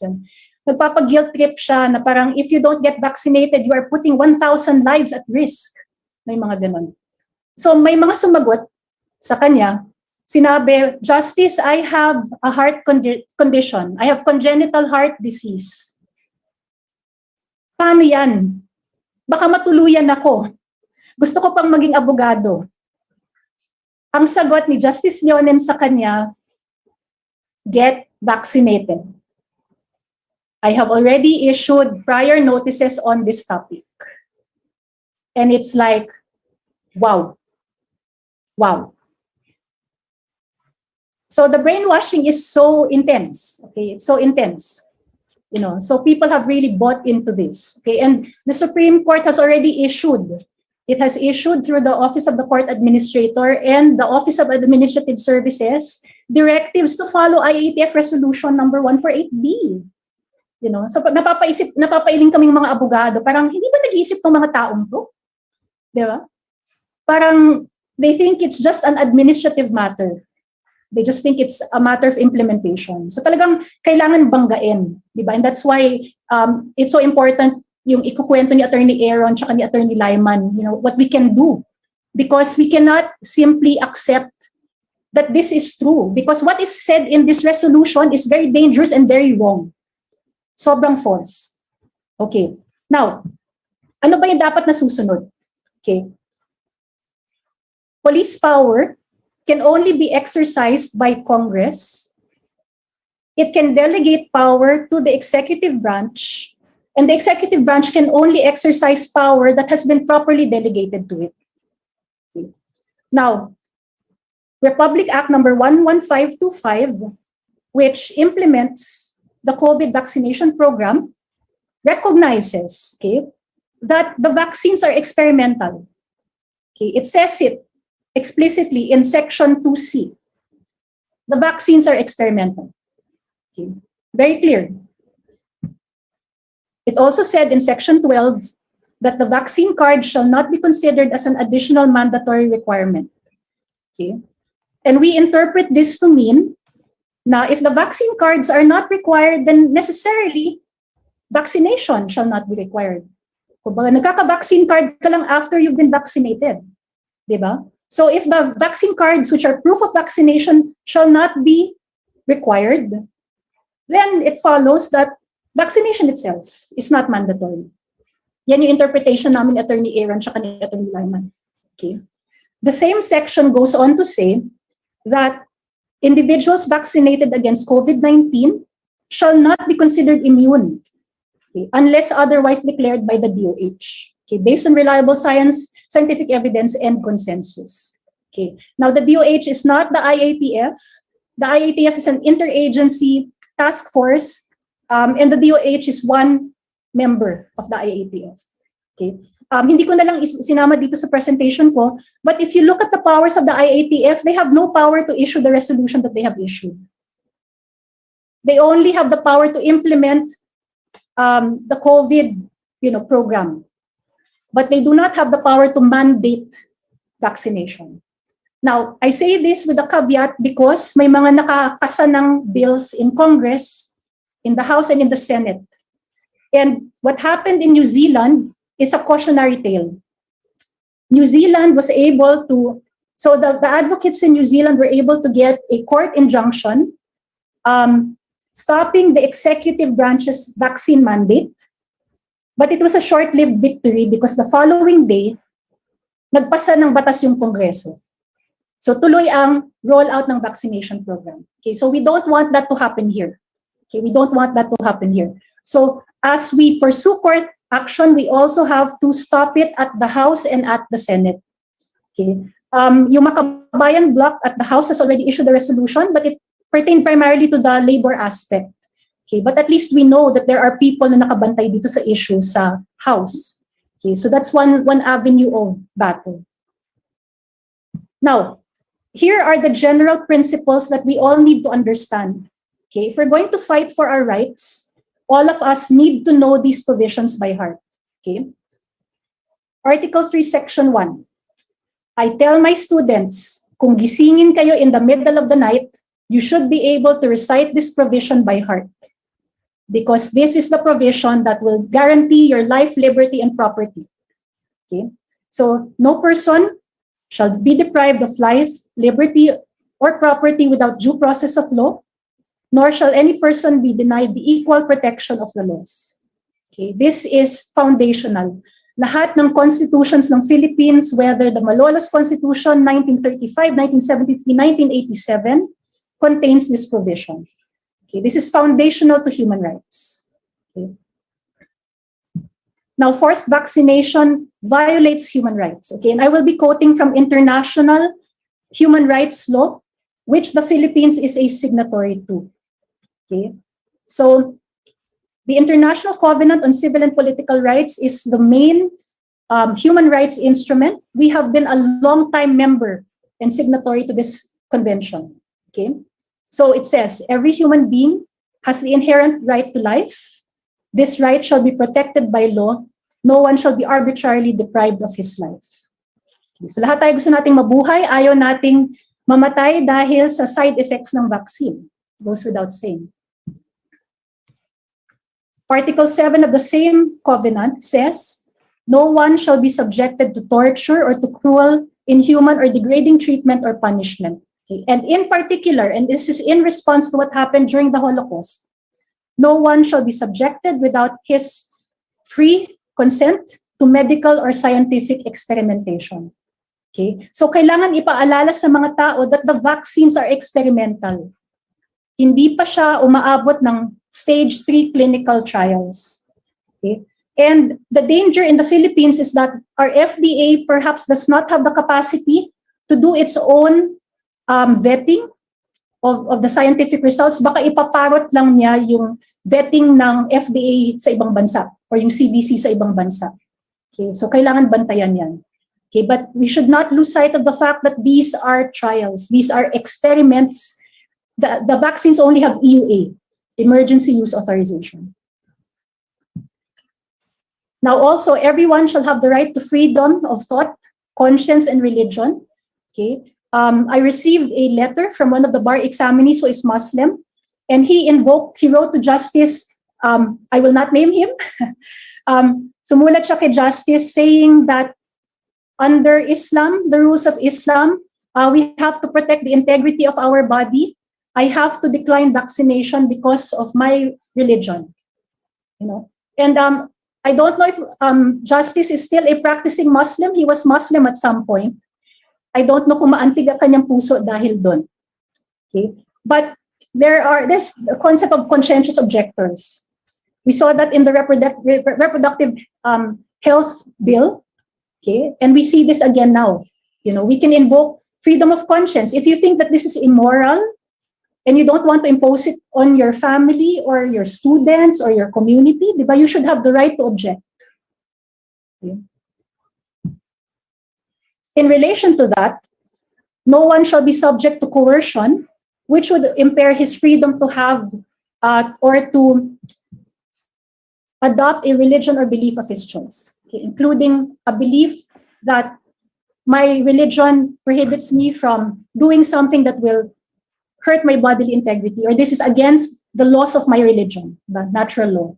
nagpapag-guilt trip siya na parang if you don't get vaccinated, you are putting 1,000 lives at risk. May mga ganon. So, may mga sumagot sa kanya. Sinabi, Justice, I have a heart condition. I have congenital heart disease. Paano yan? Baka matuluyan ako. Gusto ko pang maging abogado. Ang sagot ni Justice Leonen sa kanya, get vaccinated. I have already issued prior notices on this topic. And it's like, wow. Wow. So the brainwashing is so intense. Okay, it's so intense. You know, so people have really bought into this. Okay, and the Supreme Court has already issued. It has issued through the Office of the Court Administrator and the Office of Administrative Services directives to follow IATF Resolution number 148B. You know, so napapailing kaming mga abogado, parang hindi ba nag-iisip ng mga taong to? Di ba? Parang they think it's just an administrative matter. They just think it's a matter of implementation. So talagang kailangan banggain, di ba? And that's why it's so important yung ikukwento ni Attorney Aaron tsaka ni Attorney Lyman, you know, what we can do. Because we cannot simply accept that this is true. Because what is said in this resolution is very dangerous and very wrong. Sobrang false. Okay. Now, ano ba yung dapat na susunod? Okay. Police power can only be exercised by Congress. It can delegate power to the executive branch, and the executive branch can only exercise power that has been properly delegated to it. Okay. Now, Republic Act number 11525, which implements the COVID vaccination program, recognizes, okay, that the vaccines are experimental. Okay, it says it explicitly in Section 2C. The vaccines are experimental. Okay, very clear. It also said in Section 12 that the vaccine card shall not be considered as an additional mandatory requirement. Okay, and we interpret this to mean now, if the vaccine cards are not required, then necessarily vaccination shall not be required. Kung baga, nagkaka-vaccine card ka lang after you've been vaccinated. Diba? So if the vaccine cards, which are proof of vaccination, shall not be required, then it follows that vaccination itself is not mandatory. Yan yung interpretation namin ni Attorney Aaron at ni Attorney Lyman. Okay. The same section goes on to say that individuals vaccinated against COVID-19 shall not be considered immune, okay, unless otherwise declared by the DOH, okay, based on reliable scientific evidence and consensus. Okay. Now, the DOH is not the IATF. The IATF is an interagency task force, and the DOH is one member of the IATF. Okay. Hindi ko na lang sinama dito sa presentation ko, but if you look at the powers of the IATF, they have no power to issue the resolution that they have issued. They only have the power to implement the COVID program. But they do not have the power to mandate vaccination. Now, I say this with a caveat because may mga nakakasa ng bills in Congress, in the House and in the Senate. And what happened in New Zealand is a cautionary tale. New Zealand was able to, so the advocates in New Zealand were able to get a court injunction stopping the executive branch's vaccine mandate. But it was a short-lived victory because the following day, nagpasa ng batas yung Kongreso. So tuloy ang rollout ng vaccination program. Okay, so we don't want that to happen here. Okay, we don't want that to happen here. So as we pursue court action, we also have to stop it at the House and at the Senate. Okay, yung Makabayan bloc at the House has already issued a resolution, but it pertained primarily to the labor aspect. Okay, but at least we know that there are people na nakabantay dito sa issue sa House. Okay, so that's one avenue of battle. Now, here are the general principles that we all need to understand. Okay, if we're going to fight for our rights, all of us need to know these provisions by heart. Okay, Article 3, Section 1. I tell my students, kung gisingin kayo in the middle of the night, you should be able to recite this provision by heart. Because this is the provision that will guarantee your life, liberty, and property. Okay, so no person shall be deprived of life, liberty, or property without due process of law, nor shall any person be denied the equal protection of the laws. Okay, this is foundational. Lahat ng constitutions ng Philippines, whether the Malolos Constitution, 1935, 1973, 1987, contains this provision. Okay, this is foundational to human rights. Okay. Now, forced vaccination violates human rights. Okay, and I will be quoting from international human rights law, which the Philippines is a signatory to. Okay, so the International Covenant on Civil and Political Rights is the main human rights instrument. We have been a long-time member and signatory to this convention. Okay, so it says every human being has the inherent right to life. This right shall be protected by law. No one shall be arbitrarily deprived of his life. Okay, so lahat tayo gusto nating mabuhay, ayaw nating mamatay dahil sa side effects ng vaccine. Goes without saying. Article 7 of the same covenant says, no one shall be subjected to torture or to cruel, inhuman, or degrading treatment or punishment. Okay. And in particular, and this is in response to what happened during the Holocaust, no one shall be subjected without his free consent to medical or scientific experimentation. Okay? So kailangan ipaalala sa mga tao that the vaccines are experimental. Hindi pa siya umaabot ng stage 3 clinical trials. Okay? And the danger in the Philippines is that our FDA perhaps does not have the capacity to do its own vetting of the scientific results. Baka ipaparot lang niya yung vetting ng FDA sa ibang bansa or yung CDC sa ibang bansa. Okay, so kailangan bantayan yan. Okay, but we should not lose sight of the fact that these are trials. These are experiments. The vaccines only have EUA, Emergency Use Authorization. Now also, everyone shall have the right to freedom of thought, conscience, and religion. Okay. I received a letter from one of the bar examinees who is Muslim, and he wrote to Justice, I will not name him, sumulat siya kay Justice saying that under Islam, the rules of Islam, we have to protect the integrity of our body. I have to decline vaccination because of my religion. You know, and I don't know if Justice is still a practicing Muslim. He was Muslim at some point. I don't know kung maantig ang kanyang puso dahil doon. Okay? But there's the concept of conscientious objectors. We saw that in the reproductive health bill. Okay? And we see this again now. You know, we can invoke freedom of conscience. If you think that this is immoral and you don't want to impose it on your family or your students or your community, diba, you should have the right to object. Okay? In relation to that, no one shall be subject to coercion, which would impair his freedom to have or to adopt a religion or belief of his choice, okay, including a belief that my religion prohibits me from doing something that will hurt my bodily integrity, or this is against the laws of my religion, the natural law.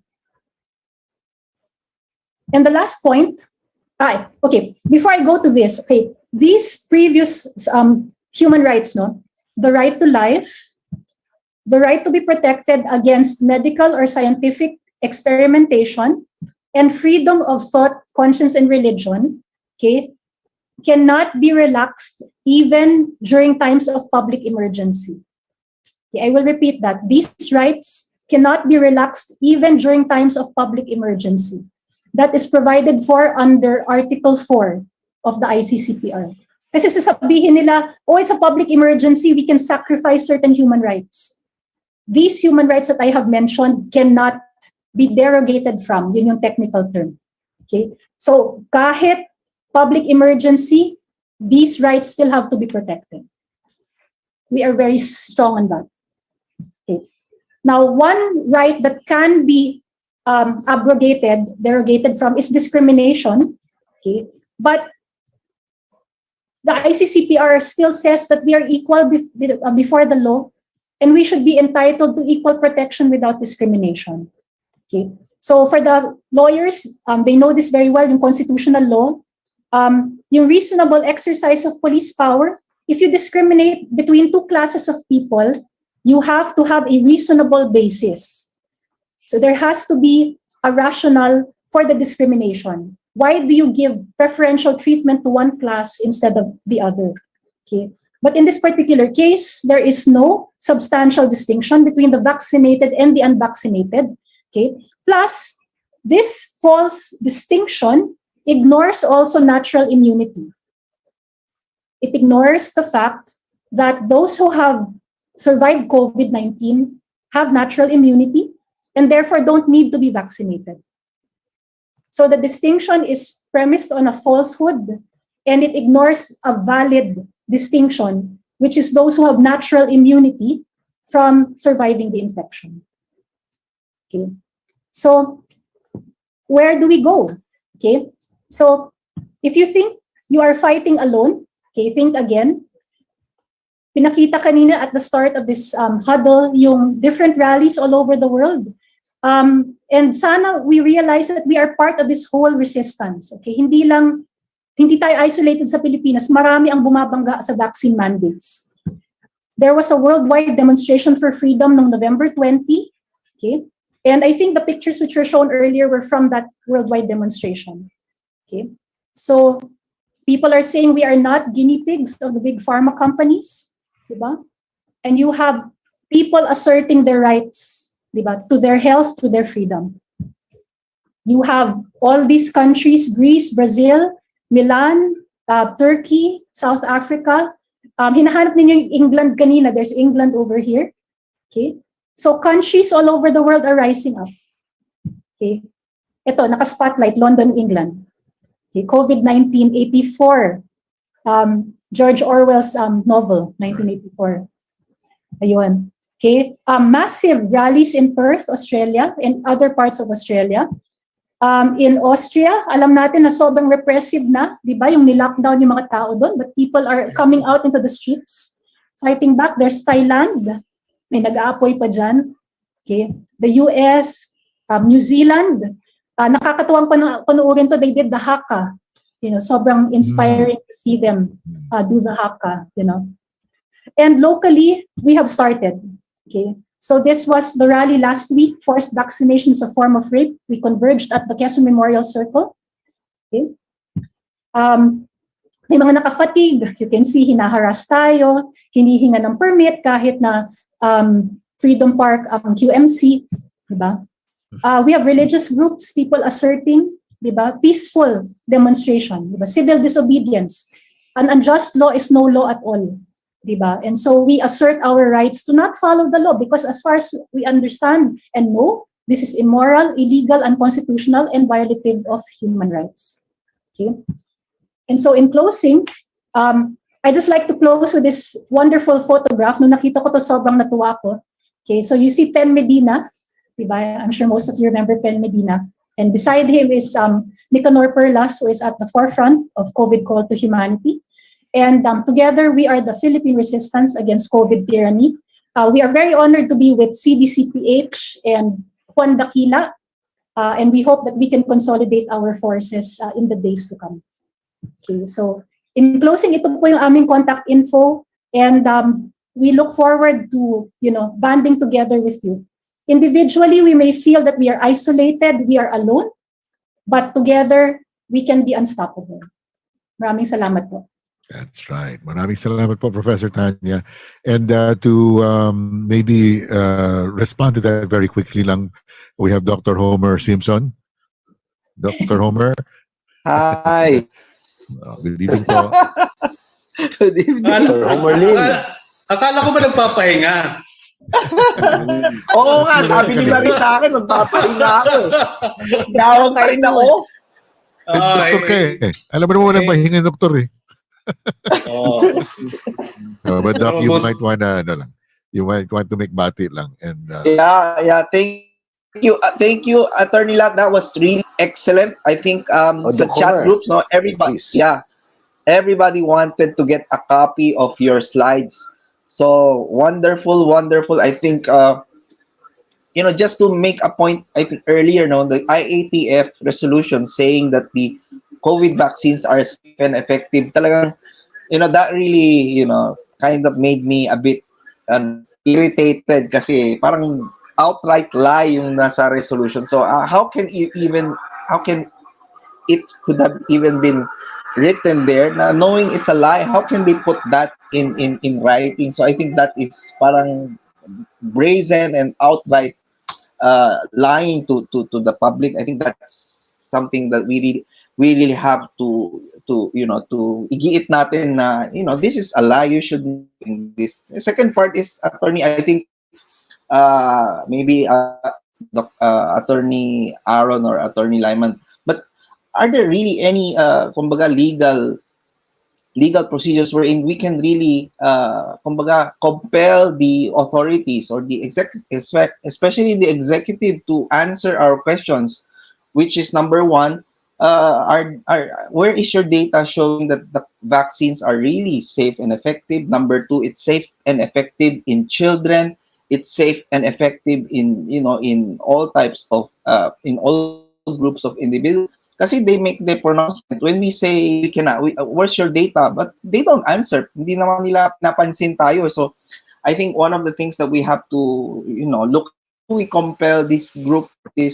And the last point, okay, before I go to this, okay, these previous human rights, no, the right to life, the right to be protected against medical or scientific experimentation, and freedom of thought, conscience, and religion, okay, cannot be relaxed even during times of public emergency. Okay, I will repeat that. These rights cannot be relaxed even during times of public emergency. That is provided for under Article 4 of the ICCPR. Kasi sasabihin nila, oh, it's a public emergency, we can sacrifice certain human rights. These human rights that I have mentioned cannot be derogated from. Yun yung technical term. Okay? So kahit public emergency, these rights still have to be protected. We are very strong on that. Okay. Now, one right that can be derogated from is discrimination. Okay. But the ICCPR still says that we are equal before the law, and we should be entitled to equal protection without discrimination. Okay. So for the lawyers, they know this very well in constitutional law. Yung reasonable exercise of police power, if you discriminate between two classes of people, you have to have a reasonable basis. So there has to be a rationale for the discrimination. Why do you give preferential treatment to one class instead of the other? Okay. But in this particular case, there is no substantial distinction between the vaccinated and the unvaccinated. Okay. Plus, this false distinction ignores also natural immunity. It ignores the fact that those who have survived COVID-19 have natural immunity and therefore don't need to be vaccinated. So the distinction is premised on a falsehood, and it ignores a valid distinction, which is those who have natural immunity from surviving the infection. Okay. So where do we go? Okay. So if you think you are fighting alone, okay, think again. Pinakita kanina at the start of this huddle yung different rallies all over the world. And sana we realize that we are part of this whole resistance. Okay, hindi tayo isolated sa Pilipinas. Marami ang bumabangga sa vaccine mandates. There was a worldwide demonstration for freedom noong November 20. Okay, and I think the pictures which were shown earlier were from that worldwide demonstration. Okay, so people are saying we are not guinea pigs of the big pharma companies, diba? And you have people asserting their rights, diba, to their health, to their freedom. You have all these countries, Greece, Brazil, Milan, Turkey, South Africa. Hinahanap ninyo yung England kanina. There's England over here. Okay, so countries all over the world are rising up. Okay, ito naka-spotlight, London, England. Okay, COVID-19, 84. George Orwell's novel, 1984. Ayun. Okay, massive rallies in Perth, Australia, and other parts of Australia. In Austria, alam natin na sobrang repressive na, di ba? Yung nilockdown yung mga tao doon, but people are coming out into the streets, fighting back. There's Thailand, may nag-aapoy pa dyan. Okay, the US, New Zealand, nakakatuwang panuorin to, they did the haka. You know, sobrang inspiring to see them do the haka, you know. And locally, we have started. Okay, so this was the rally last week. Forced vaccination is a form of rape. We converged at the Quezon Memorial Circle. Okay, may mga naka-fatigue. You can see, hinaharas tayo, hinihinga ng permit kahit na Freedom Park, QMC, diba? We have religious groups, people asserting, diba, peaceful demonstration, diba, civil disobedience. An unjust law is no law at all, diba? And so we assert our rights to not follow the law because as far as we understand and know, this is immoral, illegal, unconstitutional, and violative of human rights. Okay. And so in closing, I just like to close with this wonderful photograph. Nung nakita ko to, sobrang natuwa ko. Okay, so you see Pen Medina, diba? I'm sure most of you remember Pen Medina. And beside him is Nicanor Perlas, who is at the forefront of COVID Call to Humanity. And together, we are the Philippine Resistance Against COVID Tyranny. We are very honored to be with CDCPH and Juan Daquila, and we hope that we can consolidate our forces in the days to come. Okay, so in closing, ito po yung aming contact info, and we look forward to, banding together with you. Individually, we may feel that we are isolated, we are alone, but together, we can be unstoppable. Maraming salamat po. That's right. Maraming salamat po, Professor Tanya. And to maybe respond to that very quickly lang, we have Dr. Homer Simpson. Dr. Homer. Hi. Good evening po. Good evening. Akala ko ba nagpapahinga? Oo nga, sabi nila rin sa akin, magpapahinga ako. Tawag pa rin ako. Doktor ka eh. Alam mo naman walang mahinga doktor eh. Oh. But Doc, you might wanna, you might want to make bati lang. And Yeah. Thank you, Attorney Lat. That was really excellent. I think the chat groups, everybody, everybody wanted to get a copy of your slides. So wonderful. I think just to make a point, I think earlier, the IATF resolution saying that the COVID vaccines are safe and effective. Talagang, that really, kind of made me a bit irritated kasi parang outright lie yung nasa resolution. So how can it could have even been written there na knowing it's a lie? How can they put that in writing? So I think that is parang brazen and outright lying to the public. I think that's something that we really have to igiit natin na, this is a lie, you should know this. The second part is, Attorney, I think maybe Attorney Aaron or Attorney Lyman, but are there really any kumbaga legal procedures wherein we can really kumbaga compel the authorities or the especially the executive to answer our questions, which is number one, where is your data showing that the vaccines are really safe and effective? Number two, it's safe and effective in children. It's safe and effective in in all types of in all groups of individuals. Kasi they make the pronouncement when we say where's your data, but they don't answer. Hindi naman nila napansin tayo. So I think one of the things that we have to look, we compel this group, the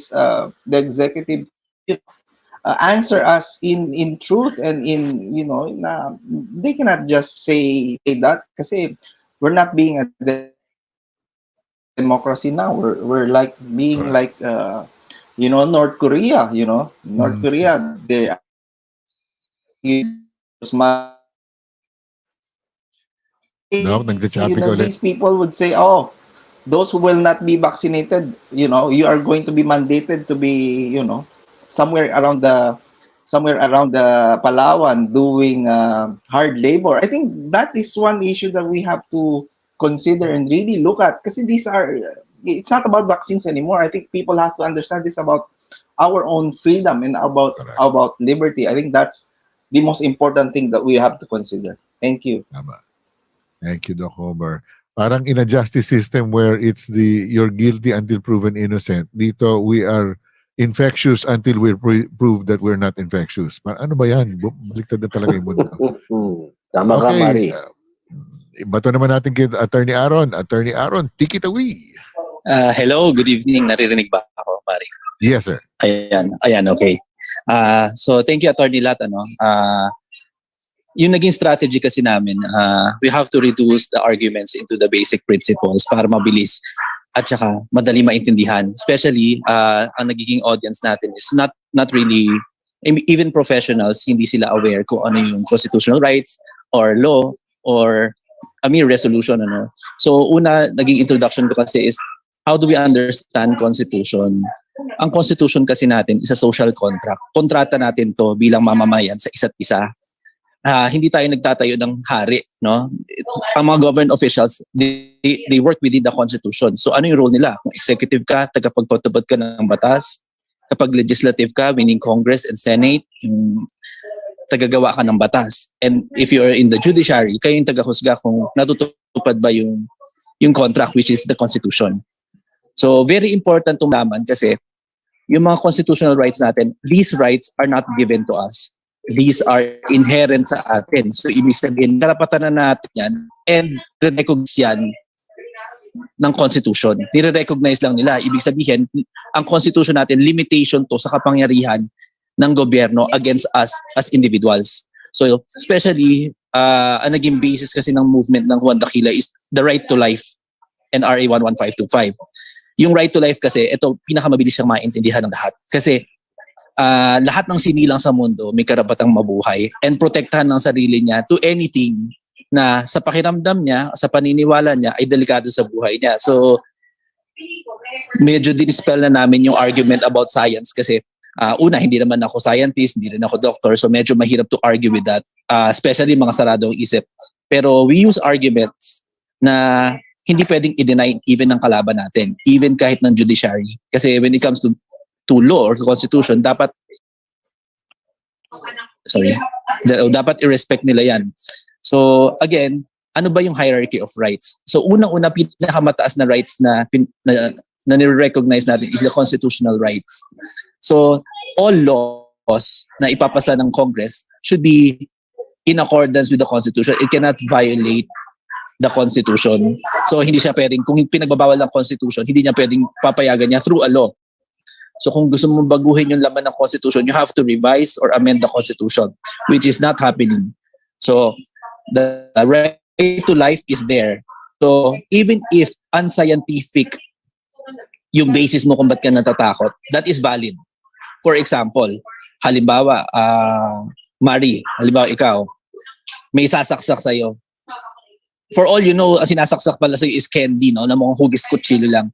executive, answer us in truth and in they cannot just say that kasi we're not being a democracy now. We're like being like North Korea. North Korea, they these people would say, oh, those who will not be vaccinated, you are going to be mandated to be somewhere around the Palawan doing hard labor. I think that is one issue that we have to consider and really look at, because it's not about vaccines anymore. I think people have to understand this about our own freedom and about liberty. I think that's the most important thing that we have to consider. Thank you. Thank you, Doc Homer. Parang in a justice system where it's you're guilty until proven innocent. Dito, we are infectious until we're proved that we're not infectious. Ano ba yan? Baliktad na talaga yung mundo. Tama ka, Mari. Bato naman natin kay Attorney Aaron. Attorney Aaron, take it away. Hello, good evening. Naririnig ba ako, Mari? Yes, sir. Ayan, okay. So thank you, Attorney Lat. Yung naging strategy kasi namin, we have to reduce the arguments into the basic principles para mabilis at saka madali maintindihan. Especially, ang nagiging audience natin is not really, even professionals, hindi sila aware kung ano yung constitutional rights or law or resolution. So una, naging introduction ko kasi is, how do we understand Constitution? Ang Constitution kasi natin is a social contract. Kontrata natin to bilang mamamayan sa isa't isa. Hindi tayo nagtatayo ng hari, no? Ang mga government officials, they work within the Constitution. So ano yung role nila? Kung executive ka, tagapagpatupad ka ng batas, kapag legislative ka, meaning Congress and Senate, yung tagagawa ka ng batas. And if you're in the judiciary, kayo yung tagahusga kung natutupad ba yung contract, which is the Constitution. So very important to malaman kasi yung mga constitutional rights natin, these rights are not given to us. These are inherent sa atin. So ibig sabihin, karapatan na natin yan and recognize yan ng Constitution. Nire-recognize lang nila. Ibig sabihin, ang Constitution natin, limitation to sa kapangyarihan ng gobyerno against us as individuals. So especially, ang naging basis kasi ng movement ng Juan Daquila is the right to life and RA 11525. Yung right to life kasi, ito pinakamabilis siyang maintindihan ng lahat. Kasi lahat ng sinilang sa mundo may karapatang mabuhay and protektahan ng sarili niya to anything na sa pakiramdam niya, sa paniniwala niya ay delikado sa buhay niya. So medyo dinispel na namin yung argument about science kasi una, hindi naman ako scientist, hindi rin ako doctor, so medyo mahirap to argue with that, especially mga saradong isip. Pero we use arguments na hindi pwedeng i-deny even ng kalaban natin, even kahit ng judiciary. Kasi when it comes to law or to constitution, dapat i-respect nila yan. So again, ano ba yung hierarchy of rights? So unang-una, pinakamataas na rights na nire-recognize natin is the constitutional rights. So all laws na ipapasa ng Congress should be in accordance with the Constitution. It cannot violate the Constitution. So hindi siya pwedeng, kung pinagbabawal ng Constitution, hindi niya pwedeng papayagan niya through a law. So kung gusto mong baguhin yung laman ng Constitution, you have to revise or amend the Constitution, which is not happening. So the right to life is there. So even if unscientific yung basis mo kung ba't ka natatakot, that is valid. For example, halimbawa, Mari, halimbawa ikaw, may sasaksak sa'yo. For all you know, sinasaksak pala sa'yo is candy, no? Na mga hugis kutsilo lang.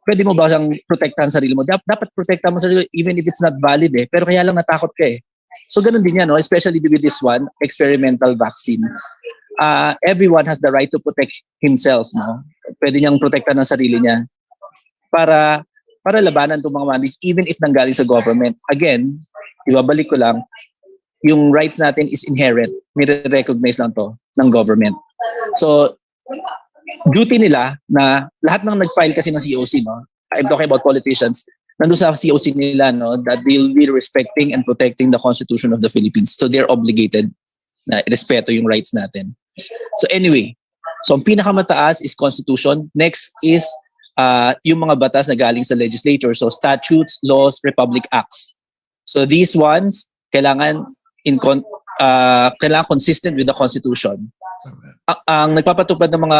Pwede mo ba siyang protektahan sarili mo? Dapat protektahan mo sarili even if it's not valid eh. Pero kaya lang natakot ka eh. So ganun din yan, no? Especially with this one, experimental vaccine. Everyone has the right to protect himself, no? Pwede niyang protektahan ng sarili niya para labanan itong mga mandates even if nanggaling sa government. Again, ibabalik ko lang, yung rights natin is inherent. Nire-recognize lang to ng government. So, duty nila na lahat ng nag-file kasi ng COC, no? I'm talking about politicians, nandun sa COC nila, no, that they'll be respecting and protecting the Constitution of the Philippines. So they're obligated na irespeto yung rights natin. So anyway, so ang pinakamataas is Constitution. Next is yung mga batas na galing sa legislature. So statutes, laws, republic acts. So these ones, kailangan consistent with the Constitution. Ang nagpapatupad ng mga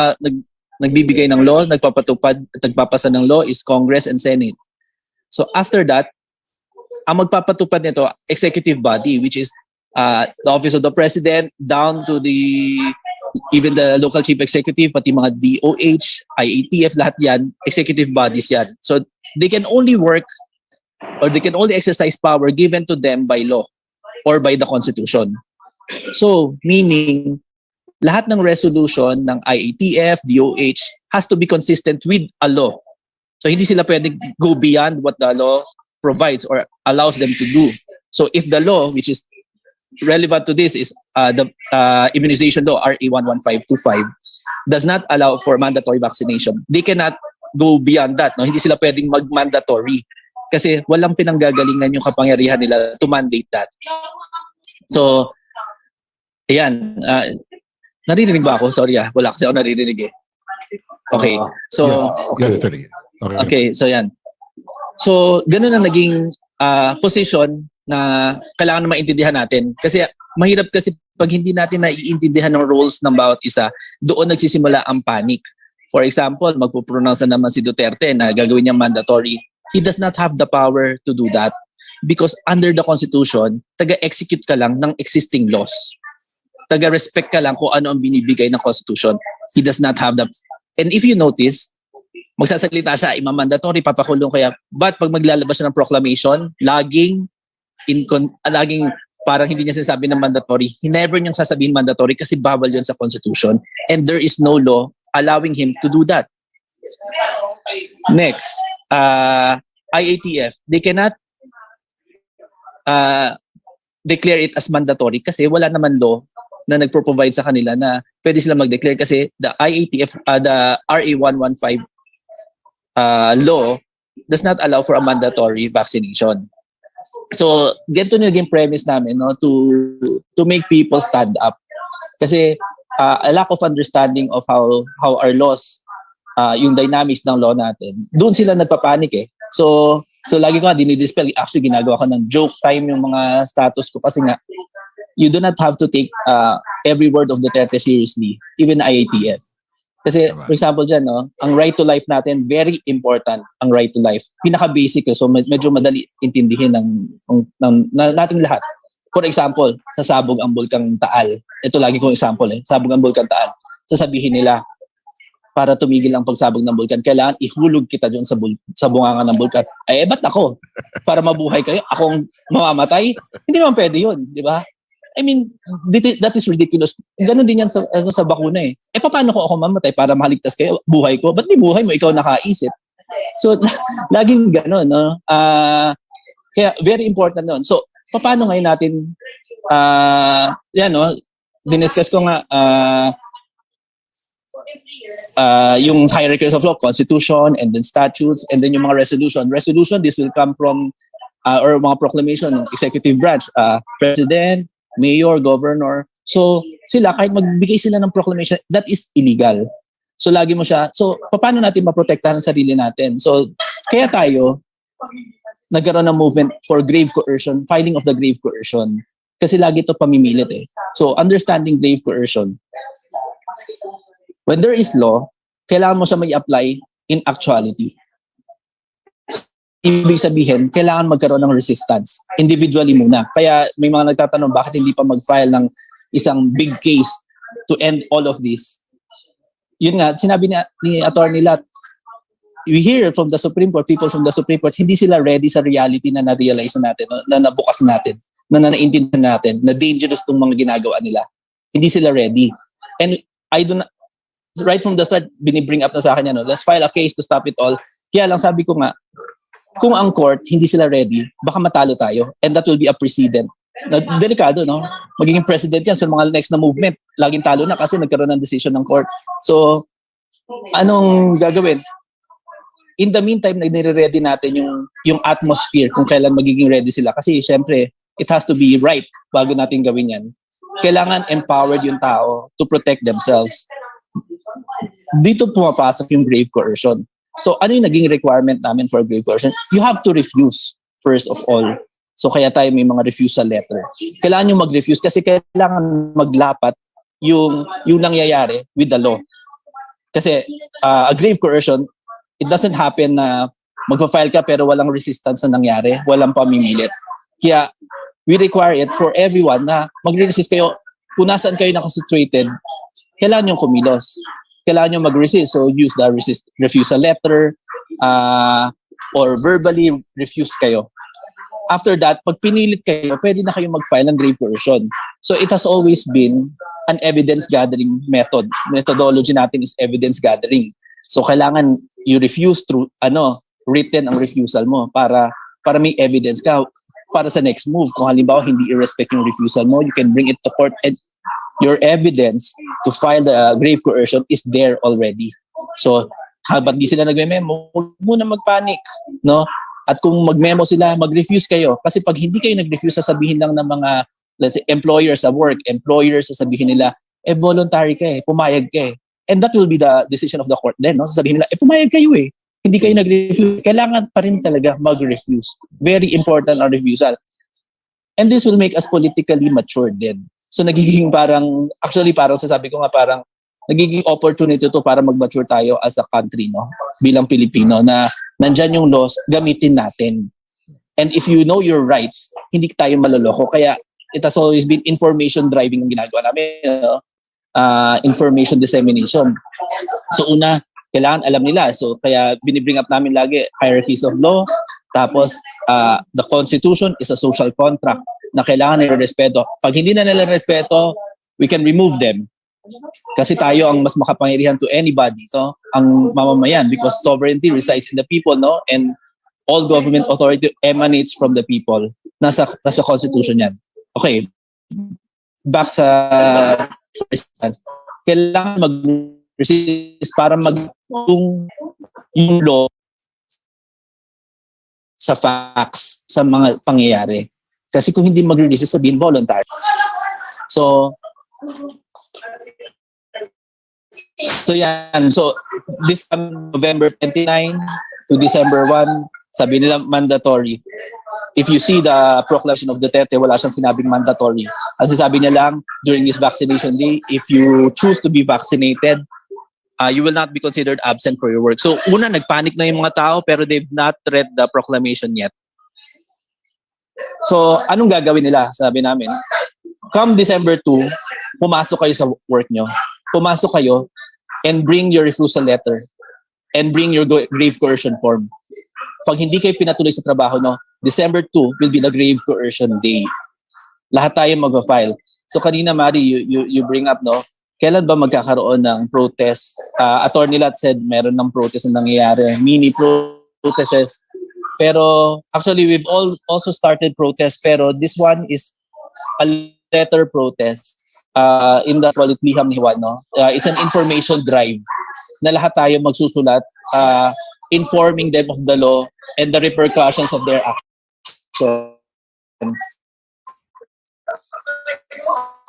nagbibigay ng law, nagpapatupad at nagpapasa ng law is Congress and Senate. So after that, ang magpapatupad nito, executive body, which is the office of the president down to even the local chief executive, pati mga DOH, IATF, lahat yan, executive bodies yan. So they can only work or they can only exercise power given to them by law or by the Constitution. So meaning, lahat ng resolution ng IATF, DOH has to be consistent with a law. So hindi sila pwedeng go beyond what the law provides or allows them to do. So if the law, which is relevant to this, is the immunization law, RA 11525, does not allow for mandatory vaccination, they cannot go beyond that. No? Hindi sila pwedeng mag-mandatory kasi walang pinanggagalingan yung kapangyarihan nila to mandate that. So, ayan. Naririnig ba ako? Sorry wala kasi ako naririnig eh. Okay. So, Yesterday. Okay, so yan. So, ganun ang naging position na kailangan na maintindihan natin. Kasi mahirap kasi pag hindi natin naiintindihan ng roles ng bawat isa, doon nagsisimula ang panic. For example, magpupronounce na naman si Duterte na gagawin niya mandatory. He does not have the power to do that because under the Constitution, taga-execute ka lang ng existing laws. Taga-respect ka lang kung ano ang binibigay ng Constitution. He does not have that. And if you notice, magsasalita siya, imamandatory, papakulong kaya. But pag maglalabas siya ng proclamation, laging parang hindi niya sinasabi ng mandatory. He never niyang sasabihin mandatory kasi bawal yun sa Constitution. And there is no law allowing him to do that. Next, IATF, they cannot declare it as mandatory kasi wala naman law na nagpro-provide sa kanila na pwede sila mag-declare kasi the IATF, the RA 115 law does not allow for a mandatory vaccination. So, ganito na naging premise namin, no, to make people stand up. Kasi a lack of understanding of how our laws, yung dynamics ng law natin, doon sila nagpapanik eh. So lagi ko nga dinidispel, actually ginagawa ko ng joke time yung mga status ko kasi nga, you do not have to take every word of Duterte seriously, even IATF. Kasi, for example dyan, no, ang right to life natin, very important ang right to life. Pinaka-basic, so medyo madali intindihin nating lahat. For example, sasabog ang bulkang Taal. Ito lagi kong example sabog ang bulkang Taal. Sasabihin nila, para tumigil ang pagsabog ng bulkan, kailangan ihulog kita dyan sa bungangan ng bulkan. Ay, ba't ako? Para mabuhay kayo? Akong mamamatay? Hindi naman pwede yun, di ba? I mean, that is ridiculous. Ganon din yan sa bakuna eh. Paano ko ako mamatay para maligtas kayo? Buhay ko? Ba't di buhay mo? Ikaw nakaisip. So, laging ganon, no? Kaya, very important nun. So, paano ngayon natin, yan, no? Diniscuss ko nga, yung hierarchies of law, constitution, and then statutes, and then yung mga resolution. Resolution, this will come from, or mga proclamation, executive branch, president, mayor, governor. So, sila, kahit magbigay sila ng proclamation, that is illegal. So, lagi mo siya. So, paano natin maprotektahan ang sarili natin? So, kaya tayo, nagkaroon ng movement for grave coercion, filing of the grave coercion. Kasi lagi ito pamimilit eh. So, understanding grave coercion. When there is law, kailangan mo siya may apply in actuality. Ibig sabihin, kailangan magkaroon ng resistance. Individually muna. Kaya may mga nagtatanong, bakit hindi pa mag-file ng isang big case to end all of this? Yun nga, sinabi ni Attorney Lat, we hear from the Supreme Court, people from the Supreme Court, hindi sila ready sa reality na na-realize natin, na nabukas natin, na naintindihan natin, na dangerous itong mga ginagawa nila. Hindi sila ready. And I do not, right from the start, binibring up na sa akin yan, no? Let's file a case to stop it all. Kaya lang sabi ko nga, kung ang court hindi sila ready, baka matalo tayo. And that will be a precedent. Delikado, no? Magiging president yan sa mga next na movement. Laging talo na kasi nagkaroon ng decision ng court. So, anong gagawin? In the meantime, nire-ready natin yung atmosphere kung kailan magiging ready sila. Kasi, syempre, it has to be right bago natin gawin yan. Kailangan empowered yung tao to protect themselves. Dito pumapasok yung grave coercion. So, ano yung naging requirement namin for grave coercion? You have to refuse, first of all. So, kaya tayo may mga refusal letter. Kailangan yung mag-refuse kasi kailangan maglapat yung nangyayari with the law. Kasi, a grave coercion, it doesn't happen na magpa-file ka pero walang resistance na nangyari, walang pamimilit. Kaya, we require it for everyone na mag-resist kayo. Kung nasaan kayo nakasituated, kailangan yung kumilos. Kailangan yung mag-resist. So, use the refusal letter or verbally refuse kayo. After that, pag pinilit kayo, pwede na kayo mag-file ng grave coercion. So, it has always been an evidence-gathering method. Methodology natin is evidence gathering. So, kailangan you refuse through, written ang refusal mo para may evidence ka para sa next move. Kung halimbawa, hindi i-respect yung refusal mo, you can bring it to court and your evidence to file the grave coercion is there already. So, habang di sila nagme-memo, huwag muna mag-panic, no? At kung mag-memo sila, mag-refuse kayo. Kasi pag hindi kayo nag-refuse, sasabihin lang ng mga, let's say, employers sa work, employers, sasabihin nila, voluntary ka pumayag ka And that will be the decision of the court then, no? Sasabihin nila, pumayag kayo Hindi kayo nag-refuse. Kailangan pa rin talaga mag-refuse. Very important ang refusal. And this will make us politically mature then. So nagiging parang sasabi ko nga parang nagiging opportunity to para mag-mature tayo as a country, no? Bilang Pilipino na nandyan yung laws, gamitin natin. And if you know your rights, hindi tayo maloloko. Kaya it has always been information driving ang ginagawa namin, no? Information dissemination. So una, kailangan alam nila. So kaya binibring up namin lagi hierarchies of law. Tapos the Constitution is a social contract na kailangan nila respeto. Pag hindi na nila respeto, we can remove them. Kasi tayo ang mas makapangyarihan to anybody, so ang mamamayan, because sovereignty resides in the people, no? And all government authority emanates from the people. Nasa constitution yan. Okay. Back sa resistance. Kailangan mag-resist para yung law sa facts, sa mga pangyayari. Kasi kung hindi mag-resist, sabihin voluntary. So yan. So this November 29 to December 1, sabi nila mandatory. If you see the proclamation of Duterte, wala siyang sinabing mandatory. Ang sabi niya lang, during this vaccination day, if you choose to be vaccinated, you will not be considered absent for your work. So una, nagpanic na yung mga tao pero they've not read the proclamation yet. So anong gagawin nila? Sabi namin, come December 2, pumasok kayo sa work nyo. Pumasok kayo and bring your refusal letter and bring your grave coercion form. Pag hindi kayo pinatuloy sa trabaho, no, December 2 will be the grave coercion day. Lahat tayo mag-file. So kanina, Mari, you bring up, no, kailan ba magkakaroon ng protest? Attorney Lat said meron ng protest na nangyayari, mini protests. Pero actually, we've also started protests, pero this one is a letter protest. In the liham ni Juan, no? It's an information drive na lahat tayo magsusulat, informing them of the law and the repercussions of their actions.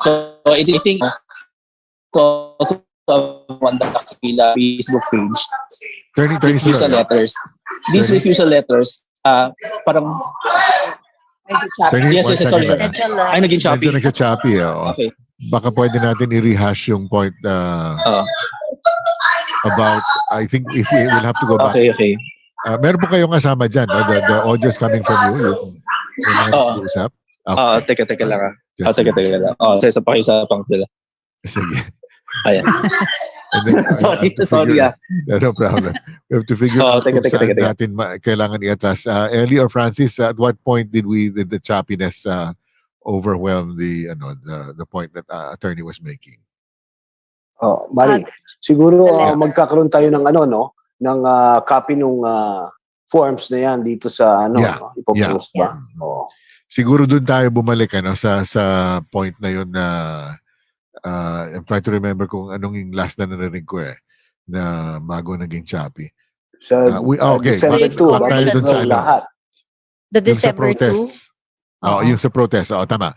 So I think so on the Kakila Facebook page, refusal letters. These refusal letters, parang Attorney, yes, one sorry. second. Ay, naging choppy. Medyo nagka-choppy. Okay. Baka pwede natin i-rehash yung point about, I think if we will have to go back. Okay. Meron po kayong kasama dyan, no? The audio is coming from you. Yung mga nag-uusap. Teka lang. Just Teka lang. Sa pakiusapang sila. Sige. Ayan. And then, sorry. No problem. We have to figure out kung Teka. saan natin kailangan i-atras. Ellie or Francis, at what point did the choppiness overwhelm the point that attorney was making? Mari, siguro magkakaroon tayo ng ng copy ng forms na yan dito sa ipopost ba? Siguro doon tayo bumalik sa point na yun na I'm trying to remember kung anong yung last na narinig ko na bago naging choppy. December 2, tayo dun sa lahat. The December 2? Yung sa protest. Tama.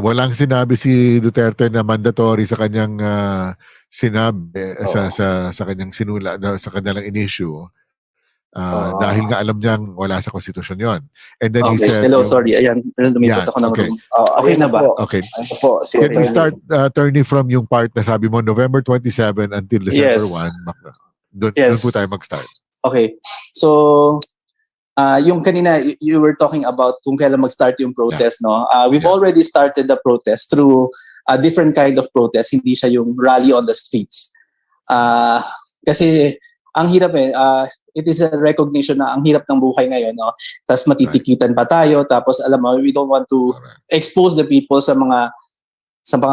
Walang sinabi si Duterte na mandatory sa kanyang sinabi sa kanyang sinula, sa kanyang in-issue. Dahil nga alam niyang wala sa konstitusyon yon. And then he said, hello, sorry. Ayan, lumipat ako ng room. Okay na ba? Okay. Can we start, attorney, from yung part na sabi mo, November 27 until December 1? Doon po tayo mag-start. Okay. So, yung kanina, you were talking about kung kailan mag-start yung protest, no? We've already started the protest through a different kind of protest. Hindi siya yung rally on the streets. Kasi, ang hirap it is a recognition na ang hirap ng buhay ngayon, no? Tapos matitikitan pa tayo, tapos alam mo, we don't want to expose the people sa mga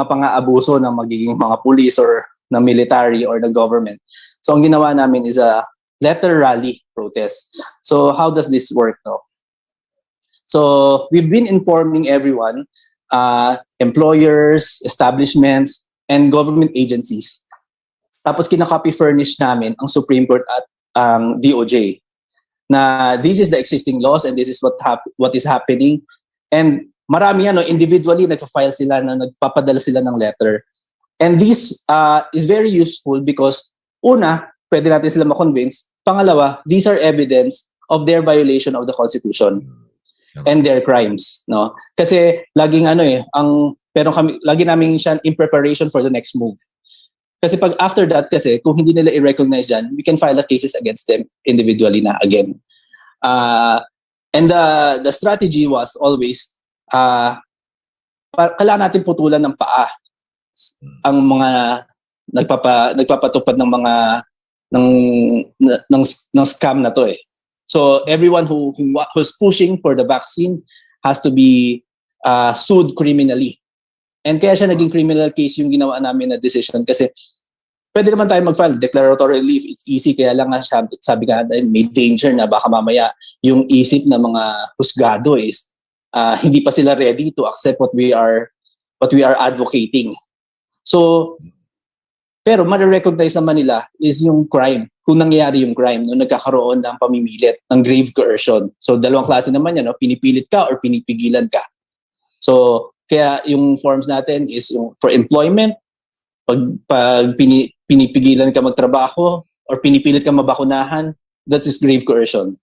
pang-aabuso ng magiging mga police or ng military or the government. So ang ginawa namin is a letter rally protest. So how does this work, no? So we've been informing everyone, employers, establishments, and government agencies. Tapos kinaka-copy furnish namin ang Supreme Court at DOJ na this is the existing laws and this is what is happening. And marami individually nagpa-file sila na nagpapadala sila ng letter. And this is very useful because una, pwede natin sila ma-convince. Pangalawa, these are evidence of their violation of the Constitution and their crimes, no? Kasi laging pero lagi namin siya in preparation for the next move. Kasi pag after that kasi, kung hindi nila i-recognize dyan, we can file the cases against them individually na again. And the strategy was always, kailangan natin putulan ng paa ang mga nagpapatupad ng mga ng scam na to . So everyone who's pushing for the vaccine has to be sued criminally. And kaya siya naging criminal case yung ginawa namin na decision kasi pwede naman tayo mag-file declaratory relief. It's easy, kaya lang nga sabi ka dahil may danger na baka mamaya yung isip ng mga husgado is hindi pa sila ready to accept what we are advocating. So, pero ma-recognize naman nila is yung crime. Kung nangyayari yung crime, no, nagkakaroon ng pamimilit, ng grave coercion. So, dalawang klase naman yan, no? Pinipilit ka or pinipigilan ka. So, kaya yung forms natin is yung for employment, pag pinipigilan ka magtrabaho or pinipilit ka mabakunahan, that is grave coercion.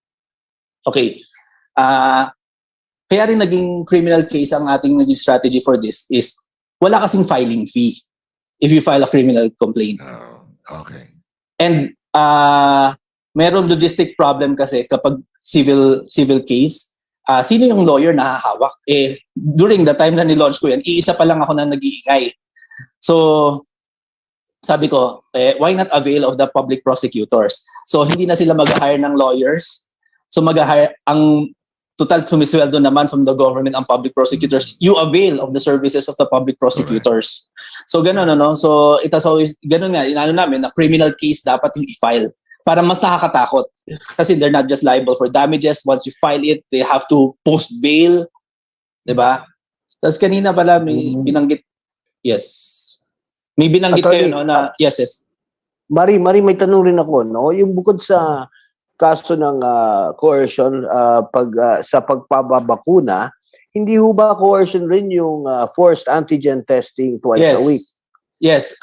Okay. Kaya rin naging criminal case ang ating naging strategy for this is wala kasing filing fee if you file a criminal complaint. Okay. And meron logistic problem kasi kapag civil case, sino yung lawyer na hahawak? During the time na ni-launch ko yan, iisa pa lang ako na nag-iingay. So, sabi ko, why not avail of the public prosecutors? So, hindi na sila mag-hire ng lawyers. So, mag-hire, ang total sumisweldo naman from the government ang public prosecutors. You avail of the services of the public prosecutors. So, ganun, ano? So, it has always, ganun nga, inano namin, na criminal case dapat yung i-file. Para mas nakakatakot. Kasi they're not just liable for damages. Once you file it, they have to post bail. Diba? Tapos kanina pala may binanggit. Yes. May binanggit kayo, no, na, yes. Mari, may tanong rin ako, no? Yung bukod sa kaso ng coercion sa pagpababakuna, hindi ho ba coercion rin yung forced antigen testing twice a week? Yes,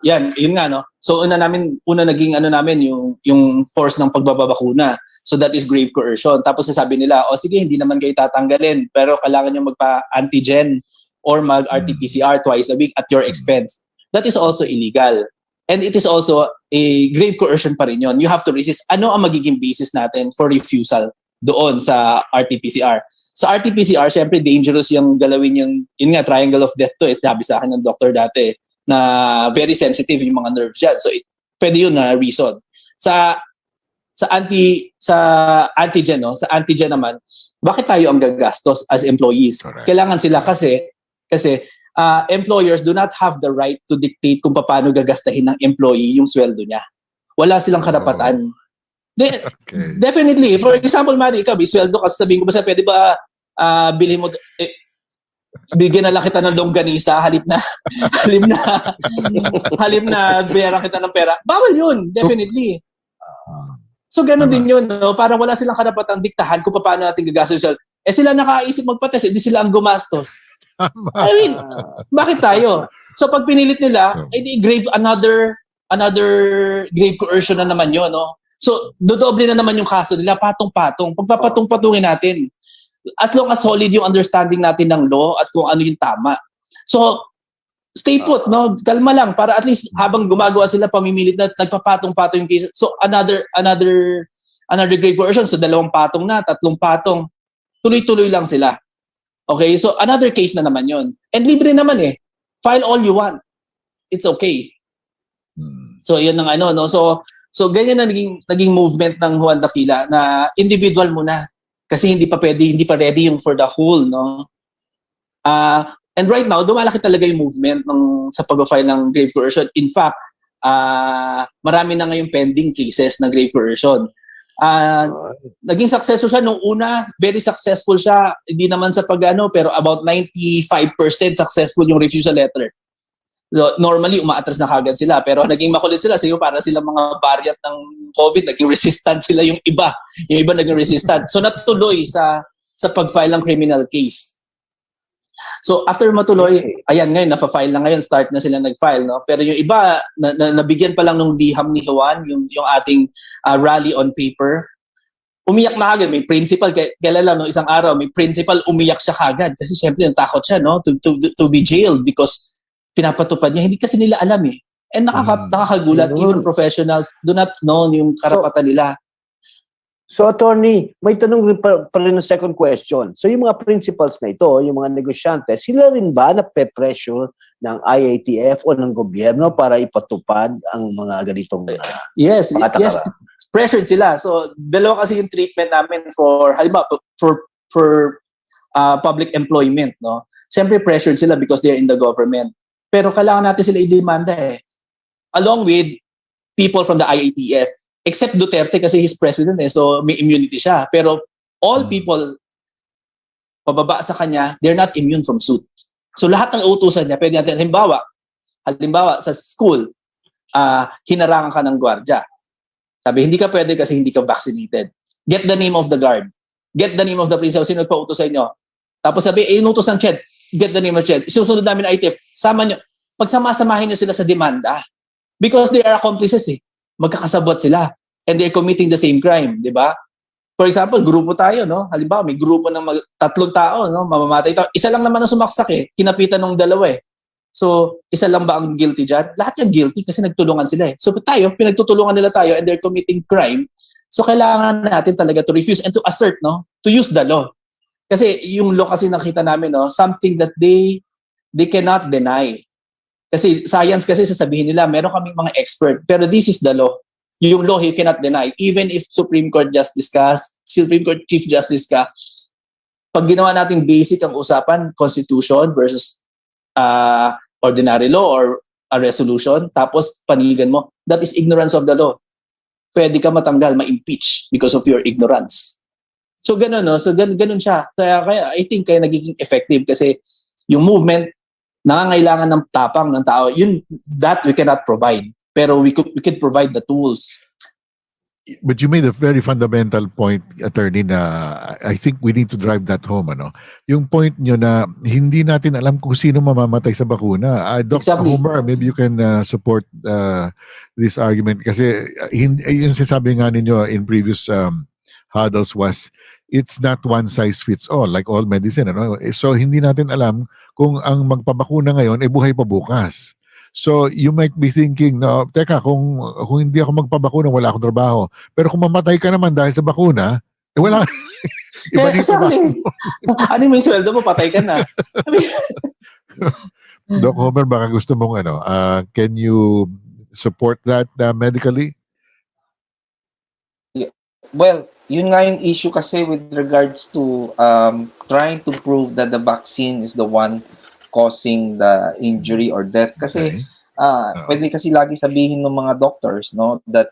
yun nga, no. So una naging ano namin yung force ng pagbabakuna. So that is grave coercion. Tapos sasabi nila, sige, hindi naman kayo tatanggalin, pero kailangan niyo magpa-antigen or mag-RT-PCR twice a week at your expense. That is also illegal. And it is also a grave coercion pa rin yun. You have to resist. Ano ang magiging basis natin for refusal doon sa RT-PCR? Sa RT-PCR, syempre dangerous yung galawin yun nga, triangle of death to. Sabi sa akin ng doctor dati na very sensitive yung mga nerves yan. So pwede yun na reason. Sa antigen, no? Sa antigen naman, bakit tayo ang gagastos as employees? Correct. Kailangan sila kasi employers do not have the right to dictate kung paano gagastahin ng employee yung sweldo niya. Wala silang karapatan. Okay. Definitely. For example, Manny, ikaw, may sweldo kasi sabihin ko ba pwede ba bilhin mo, bigyan na lang kita ng longganisa halip na bayaran kita ng pera. Bawal yun, definitely. So gano'n din yun, no? Parang wala silang karapatang diktahan kung paano natin gagastos. Sila nakaisip magpates, hindi sila ang gumastos. I mean, bakit tayo? So pag pinilit nila, grave another grave coercion na naman yun, no? So dodoble na naman yung kaso nila, patong-patong. Pagpapatong-patungin natin. As long as solid yung understanding natin ng law at kung ano yung tama. So stay put, no? Kalma lang para at least habang gumagawa sila pamimilit na nagpapatong-patong yung case. So another grave coercion. So 2 patong na, 3 patong. Tuloy-tuloy lang sila. Okay, so another case na naman yon. And libre naman File all you want. It's okay. So yun ang no. So ganyan na naging movement ng Juan Daquila na individual muna kasi hindi pa ready yung for the whole, no. And right now dumalaki talaga yung movement sa pag-file ng grave coercion. In fact, marami na ngayong pending cases na grave coercion. Naging successful siya nung una, very successful siya, hindi naman sa pero about 95% successful yung refusal letter. So, normally umaatras na kagad sila, pero naging makulit sila siguro para sila mga variant ng COVID, naging resistant sila yung iba naging resistant. So natuloy sa pag-file ng criminal case. So after matuloy, ayan ngayon, na-file na ngayon, start na sila nag-file, no? Pero yung iba, nabigyan pa lang nung diham ni Juan, yung ating rally on paper, umiyak na agad. May principal, kailan lang, no, isang araw, may principal, umiyak siya kagad. Kasi syempre, natakot siya, no, to be jailed because pinapatupad niya. Hindi kasi nila alam And nakakagulat, even professionals do not know yung karapatan nila. So, attorney, may tanong rin pa rin na second question. So, yung mga principals na ito, yung mga negosyante, sila rin ba nape-pressure ng IATF o ng gobyerno para ipatupad ang mga ganitong Yes, pressured sila. So, dalawa kasi yung treatment namin for public employment, no? Siyempre pressured sila because they're in the government. Pero kailangan natin sila i-demanda along with people from the IATF. Except Duterte kasi he's president so may immunity siya. Pero all people pababa sa kanya, they're not immune from suit. So lahat ng utusan niya, pwede natin, halimbawa sa school, hinarangan ka ng gwardiya. Sabi, hindi ka pwede kasi hindi ka vaccinated. Get the name of the guard. Get the name of the principal. Sino nagpautos sa inyo? Tapos sabi, inutos ng CHED. Get the name of CHED. Isusunod namin ng ITF. Sama nyo. Pagsama-samahin nyo sila sa demanda. Because they are accomplices magkakasabot sila. And they're committing the same crime. Di ba? For example, grupo tayo, no? Halimbawa, may grupo ng 3 tao, no? Mamamatay tao. Isa lang naman ang sumaksak Kinapitan ng 2 So, isa lang ba ang guilty dyan? Lahat yan guilty kasi nagtulungan sila So, tayo, pinagtutulungan nila tayo and they're committing crime. So, kailangan natin talaga to refuse and to assert, no? To use the law. Kasi yung law kasi nakita namin, no? Something that they cannot deny. Kasi science kasi sasabihin nila, meron kaming mga expert, pero this is the law. Yung law, you cannot deny. Even if Supreme Court Justice ka, Supreme Court Chief Justice ka, pag ginawa natin basic ang usapan, Constitution versus ordinary law or a resolution, tapos panigan mo, that is ignorance of the law. Pwede ka matanggal, ma-impeach because of your ignorance. So ganun, no? So ganun siya. Kaya I think kaya nagiging effective kasi yung movement, nangangailangan ng tapang ng tao. That we cannot provide. Pero we could provide the tools. But you made a very fundamental point, attorney, na I think we need to drive that home. Yung point nyo na hindi natin alam kung sino mamamatay sa bakuna. Dr. Exactly. Homer, maybe you can support this argument. Kasi yung sinasabi nga ninyo in previous huddles was, it's not one size fits all, like all medicine. So hindi natin alam kung ang magpabakuna ngayon, buhay pa bukas. So, you might be thinking, no, teka, kung hindi ako magpabakuna, wala akong trabaho. Pero kung mamatay ka naman dahil sa bakuna, wala. Iba din trabaho mo. Ano mo yung sweldo mo, patay ka na. Doc Homer, baka gusto mong can you support that medically? Well, yun nga yung issue kasi with regards to trying to prove that the vaccine is the one causing the injury or death. Kasi pwede kasi lagi sabihin ng mga doctors, no, that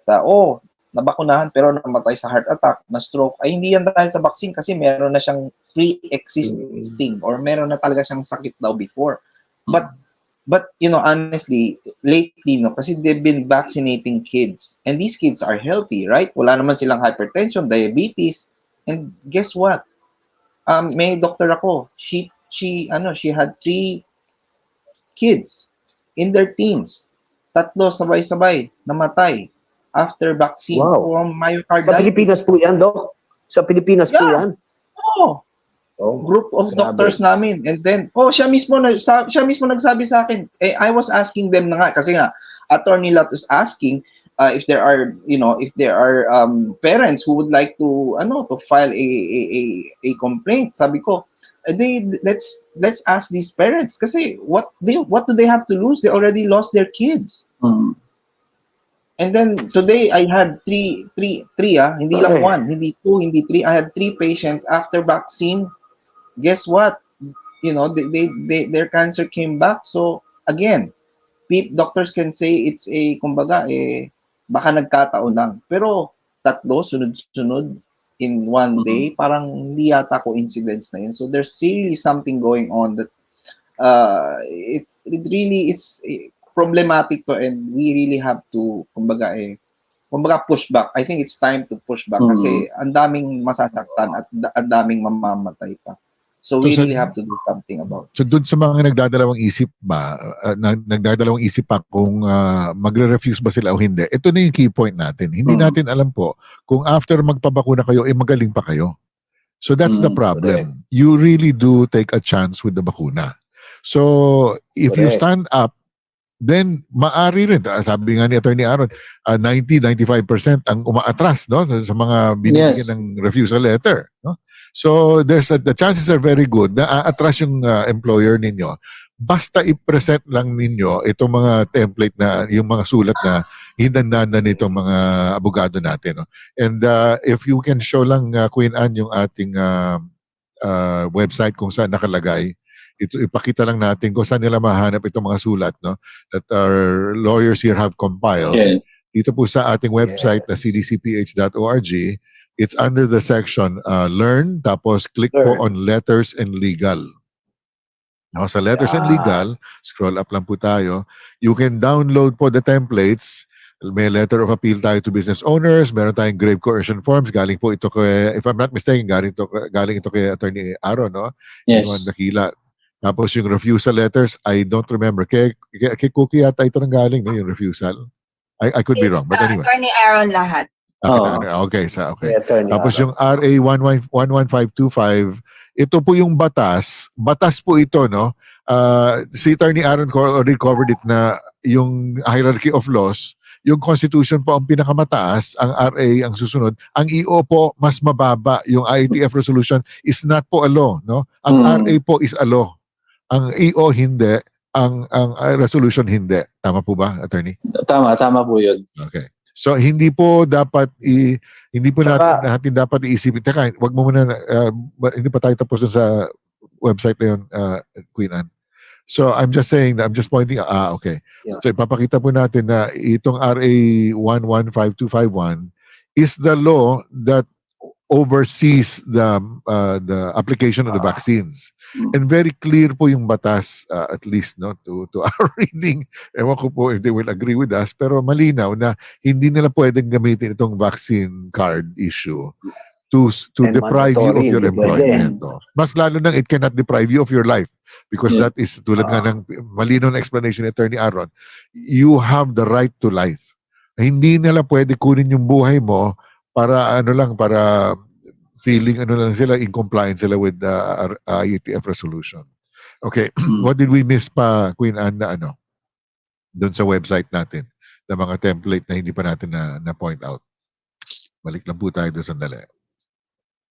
nabakunahan pero namatay sa heart attack, na stroke, ay hindi yan dahil sa vaccine kasi meron na siyang pre-existing or meron na talaga siyang sakit daw before. But honestly, lately, no, kasi they've been vaccinating kids and these kids are healthy, right? Wala naman silang hypertension, diabetes, and guess what? May doctor ako, she had 3 kids in their teens. 3 sabay-sabay namatay after vaccine from myocarditis. Sa Pilipinas po yan, Doc? Sa Pilipinas po yan? Oo. Group of doctors namin. And then, siya mismo nagsabi sa akin. I was asking them na nga, kasi nga, Attorney Lot was asking if there are parents who would like to file a complaint. Sabi ko, let's ask these parents kasi what do they have to lose? They already lost their kids. And then today I had three hindi lang 1, hindi 2, hindi 3. I had 3 patients after vaccine. Guess what? Their cancer came back. So again, doctors can say it's baka nagkataon lang. Pero 3 sunod-sunod in one day, parang hindi yata coincidence na yun. So there's really something going on that it really is problematic to, and we really have to kumbaga push back. I think it's time to push back kasi ang daming masasaktan at ang daming mamamatay pa. So we really have to do something about it. So doon sa mga nagdadalawang isip pa kung magre-refuse ba sila o hindi, ito na yung key point natin. Hindi natin alam po kung after magpabakuna kayo, magaling pa kayo. So that's the problem. You really do take a chance with the bakuna. So if you stand up, then maari rin. Sabi nga ni Attorney Aaron, 90-95% ang umaatras, no, sa mga binibigyan ng refusal letter, no? So the chances are very good na aatras yung employer ninyo. Basta i-present lang ninyo itong mga template na yung mga sulat na hinanda nitong mga abogado natin, no? And if you can show lang Queen Anne yung ating website kung saan nakalagay ito ipakita lang natin kung saan nila mahanap itong mga sulat, no, that our lawyers here have compiled. Yeah. Dito po sa ating website na cdcph.org, it's under the section Learn, tapos click po on Letters and Legal. Now, sa Letters and Legal, scroll up lang po tayo. You can download po the templates. May letter of appeal tayo to business owners. Meron tayong grave coercion forms. Galing po ito kay, if I'm not mistaken, galing ito kay Attorney Aaron, no? Yes. Yung Dakila. Tapos yung refusal letters, I don't remember. Kay Cookie yata ito nang galing, no? Yung refusal. I could be wrong, but anyway. Attorney Aaron lahat. Okay. Attorney Tapos Aaron. yung RA 11525, ito po yung batas po ito, no? Si Attorney Aaron already covered it na yung hierarchy of laws, yung Constitution po ang pinakamataas, ang RA ang susunod, ang EO po mas mababa, yung IATF resolution is not po a law, no? Ang RA po is a law. Ang EO hindi, ang resolution hindi. Tama po ba, Attorney? Tama po yun. Okay. So hindi po dapat natin dapat iisipin. Teka, wag mo muna hindi pa tayo tapos dun sa website na yun, Queen Anne. So I'm just saying that I'm just pointing okay. Yeah. So ipapakita po natin na itong RA 115251 is the law that oversees the application of the vaccines. And very clear po yung batas, at least, no, to our reading. Ewan ko po if they will agree with us, pero malinaw na hindi nila pwedeng gamitin itong vaccine card issue to deprive you of your employment. No? Mas lalo nang it cannot deprive you of your life, because that is, tulad nga ng malinaw na explanation ni Attorney Aaron, you have the right to life. Hindi nila pwede kunin yung buhay mo para para feeling lang sila, in compliance sila with the IATF resolution. Okay, what did we miss pa, Queen Anne, na doon sa website natin, na mga template na hindi pa natin na point out? Balik lang po tayo doon sandali.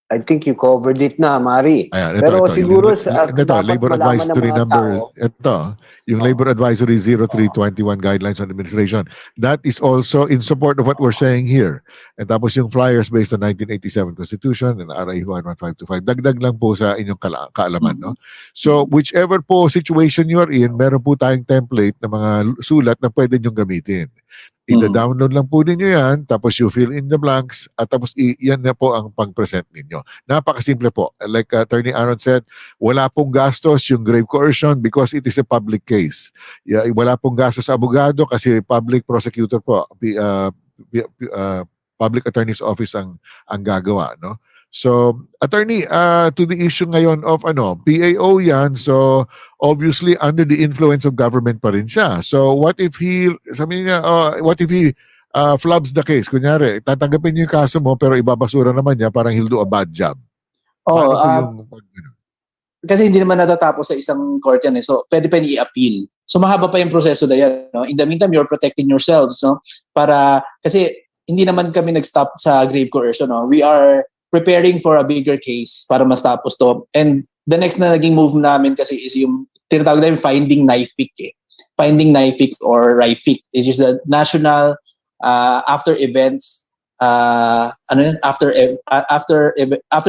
I think you covered it na, Mari. Ayan, Pero siguro dapat Labor malaman ng Advisory mga number, tao. yung Labor Advisory 0321 Guidelines on Administration. That is also in support of what we're saying here. And tapos yung flyers based on 1987 Constitution and RA 11525. Dagdag lang po sa inyong kaalaman, no? So, whichever po situation you are in, meron po tayong template na mga sulat na pwede nyong gamitin. Ida-download lang po ninyo yan, tapos you fill in the blanks, at tapos yan na po ang pang-present ninyo. Napakasimple po. Like Attorney Aaron said, wala pong gastos yung grave coercion because it is a public case. Wala pong gastos sa abogado kasi public prosecutor po, public attorney's office ang gagawa, no? So, Attorney, to the issue ngayon of PAO yan, so obviously under the influence of government pa rin siya. So, what if he flubs the case? Kunyari, tatanggapin niyo yung kaso mo pero ibabasura naman niya, parang he'll do a bad job. Paano po yung Kasi hindi naman natatapos sa isang court yan, so pwede pa i-appeal. So mahaba pa yung proseso na yan, no? In the meantime, you're protecting yourselves, no? Kasi hindi naman kami nag-stop sa grave coercion, no? We are preparing for a bigger case para mas tapos to. And the next na naging move namin kasi is yung tinatawag namin finding NIFIC. Finding NIFIC or RIFIC is just the National after events after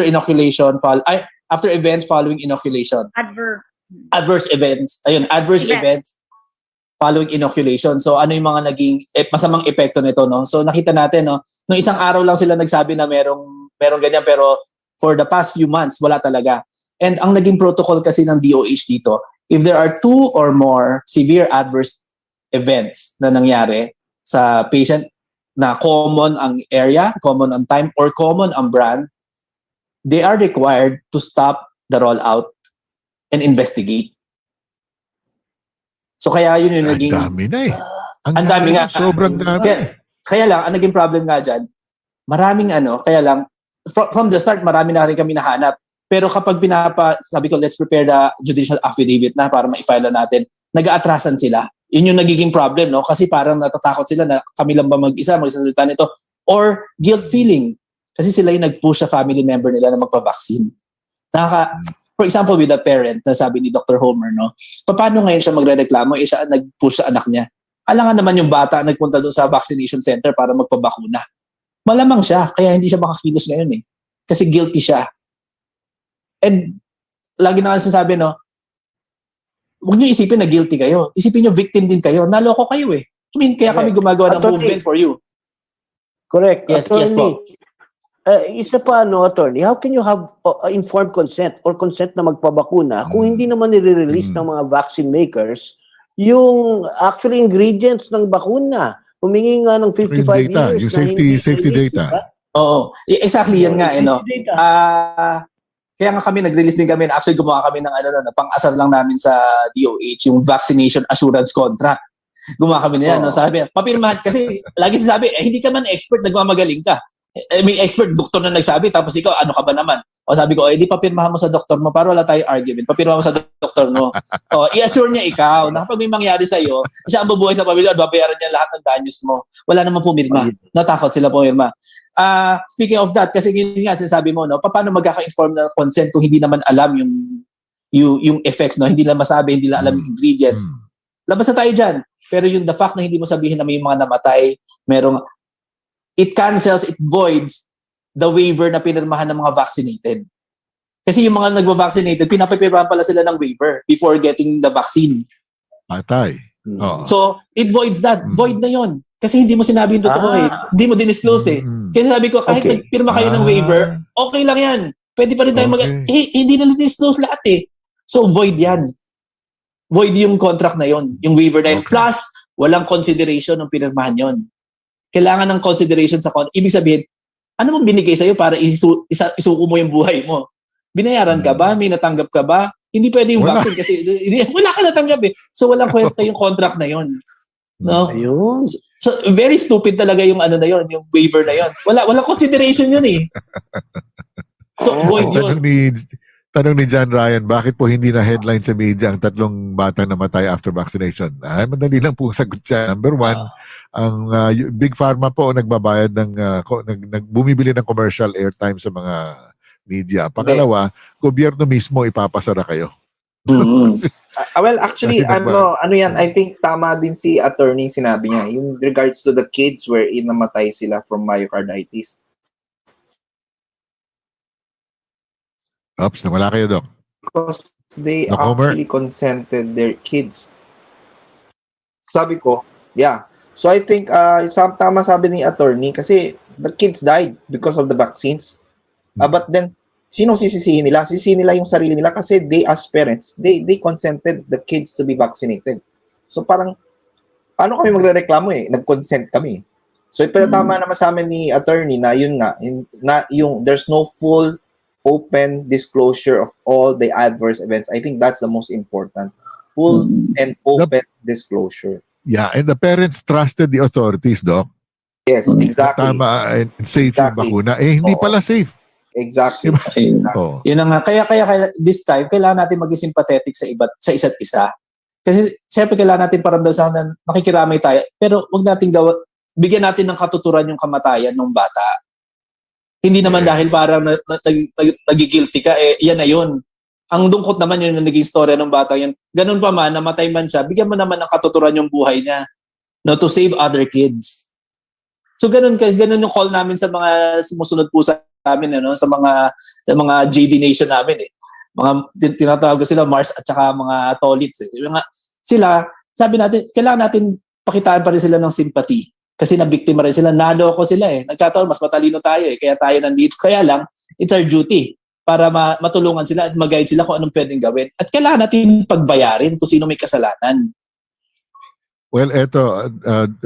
inoculation after events following inoculation. Adverse events. Ayun, adverse events following inoculation. So ano yung mga naging masamang epekto nito, no? So nakita natin, no, nung isang araw lang sila nagsabi na merong ganyan, pero for the past few months wala talaga. And ang naging protocol kasi ng DOH dito, if there are 2 or more severe adverse events na nangyari sa patient na common ang area, common ang time, or common ang brand, they are required to stop the rollout and investigate. So kaya yun yung naging... Ang dami na eh. Ang dami nga. Sobrang dami. Kaya lang, ang naging problem nga dyan, maraming kaya lang, from the start, marami na rin kami nahanap. Pero kapag sabi ko, let's prepare the judicial affidavit na para ma-file na natin, nag-aatrasan sila. Yun yung nagiging problem, no? Kasi parang natatakot sila na kami lang ba mag-isa, magsasalita nito. Or guilt feeling. Kasi sila yung nag-push sa family member nila na magpa-vaccine. For example, with a parent, na sabi ni Dr. Homer, no? Paano ngayon siya magre-reklamo? Siya nag-push sa anak niya. Alangan naman yung bata nagpunta doon sa vaccination center para magpabakuna. Malamang siya, kaya hindi siya makakilos ngayon eh. Kasi guilty siya. And lagi na kasi sabi, no, huwag niyo isipin na guilty kayo. Isipin niyo victim din kayo. Naloko kayo eh. I mean, kaya kami gumagawa ng movement for you. Correct. Yes, Attorney, yes po. Isa pa, attorney, how can you have informed consent or consent na magpabakuna kung hindi naman nire-release ng mga vaccine makers yung actually ingredients ng bakuna? Humingi nga ng 55 data, years yung na hindi safety release, data. diba? Oo. Exactly yan nga, no? Safety data. Kaya nga kami, nag-release din kami. Actually, gumawa kami ng pang-asar lang namin sa DOH, yung Vaccination Assurance Contract. Gumawa kami na yan. No? Sabi, papirmahan. Kasi lagi sinasabi, hindi ka man expert, nagmamagaling ka. May expert, doktor na nagsabi, tapos ikaw, ano ka ba naman? O sabi ko, di papirmahan mo sa doktor mo para wala tayong argument. Papirmahan mo sa doktor mo. O, i-assure niya ikaw na kapag may mangyari sa'yo, siya ang bubuhay sa pamilya at babayaran niya lahat ng danyos mo. Wala naman pumirma. Natakot sila pumirma. Speaking of that, kasi yun nga sinasabi mo, no, paano magkaka-inform ng consent kung hindi naman alam yung effects, no? Hindi lang masabi, hindi lang alam yung ingredients. Labas na tayo dyan. Pero yung the fact na hindi mo sabihin na may mga namatay, it cancels, it voids the waiver na pinirmahan ng mga vaccinated. Kasi yung mga nagva-vaccinated, pinapapirmahan pala sila ng waiver before getting the vaccine. Patay. So, it voids that. Void na yon. Kasi hindi mo sinabi yung totoo eh. Hindi mo dinisclose eh. Kasi sabi ko, kahit nagpirma kayo ng waiver, okay lang yan. Pwede pa rin tayo hindi na disclose lahat eh. So, void yan. Void yung contract na yon, yung waiver na yun. Plus, walang consideration ng pinirmahan yon. Kailangan ng consideration sa contract. Ibig sabihin, ano mong binigay sa'yo para isuko mo yung buhay mo? Binayaran ka ba? May natanggap ka ba? Hindi pwede yung vaccine kasi wala ka natanggap eh. So, walang kwenta yung contract na yon. No? Ayun. So, very stupid talaga yung na yon, yung waiver na yon. Walang consideration yun eh. So, void yun. Tanong ni John Ryan, bakit po hindi na headline sa media ang 3 batang namatay after vaccination? Madali lang po sagot siya. Number 1, ang Big Pharma po nagbabayad bumibili ng commercial airtime sa mga media. Pangalawa, gobyerno mismo ipapasara kayo. Well, actually, Kasi yan, I think tama din si attorney sinabi niya, yung regards to the kids wherein namatay sila from myocarditis. Oops, nawala kayo, Doc. Because they Doc Homer? actually consented their kids. Sabi ko, yeah. So I think, tama sabi ni attorney, kasi the kids died because of the vaccines. But then, sino sisisihin nila? Sisisihin nila yung sarili nila kasi they as parents, they consented the kids to be vaccinated. So parang, paano kami magrereklamo eh? Nag-consent kami. So pero tama naman sa amin ni attorney na yun nga, yung there's no full open disclosure of all the adverse events. I think that's the most important. Full and open disclosure. Yeah, and the parents trusted the authorities, Doc. Yes, exactly. Tama, and safe yung bakuna. Hindi pala safe. Exactly. Oh. Yun nga. Kaya this time, kailangan natin maging sympathetic sa isa't isa. Kasi siyempre kailangan natin paramdam sa na makikiramay tayo. Pero wag natin bigyan natin ng katuturan yung kamatayan ng bata. Hindi naman dahil parang nagigilty ka, yan na yun. Ang dungkot naman yun yung naging storya ng bata yun. Ganun pa man, namatay man siya, bigyan mo naman ng katuturan yung buhay niya. No, to save other kids. So ganun yung call namin sa mga sumusunod po sa amin, sa mga JD Nation namin eh. Mga tinatawag sila Mars at saka mga Tolits eh. Sila, sabi natin, kailangan natin pakitaan pa rin sila ng sympathy. Kasi nabiktima rin sila, naloko sila eh. Nagkataon, mas matalino tayo eh. Kaya tayo nandito. Kaya lang, it's our duty para matulungan sila at mag-guide sila kung anong pwedeng gawin. At kailangan natin pagbayarin kung sino may kasalanan. Well, eto,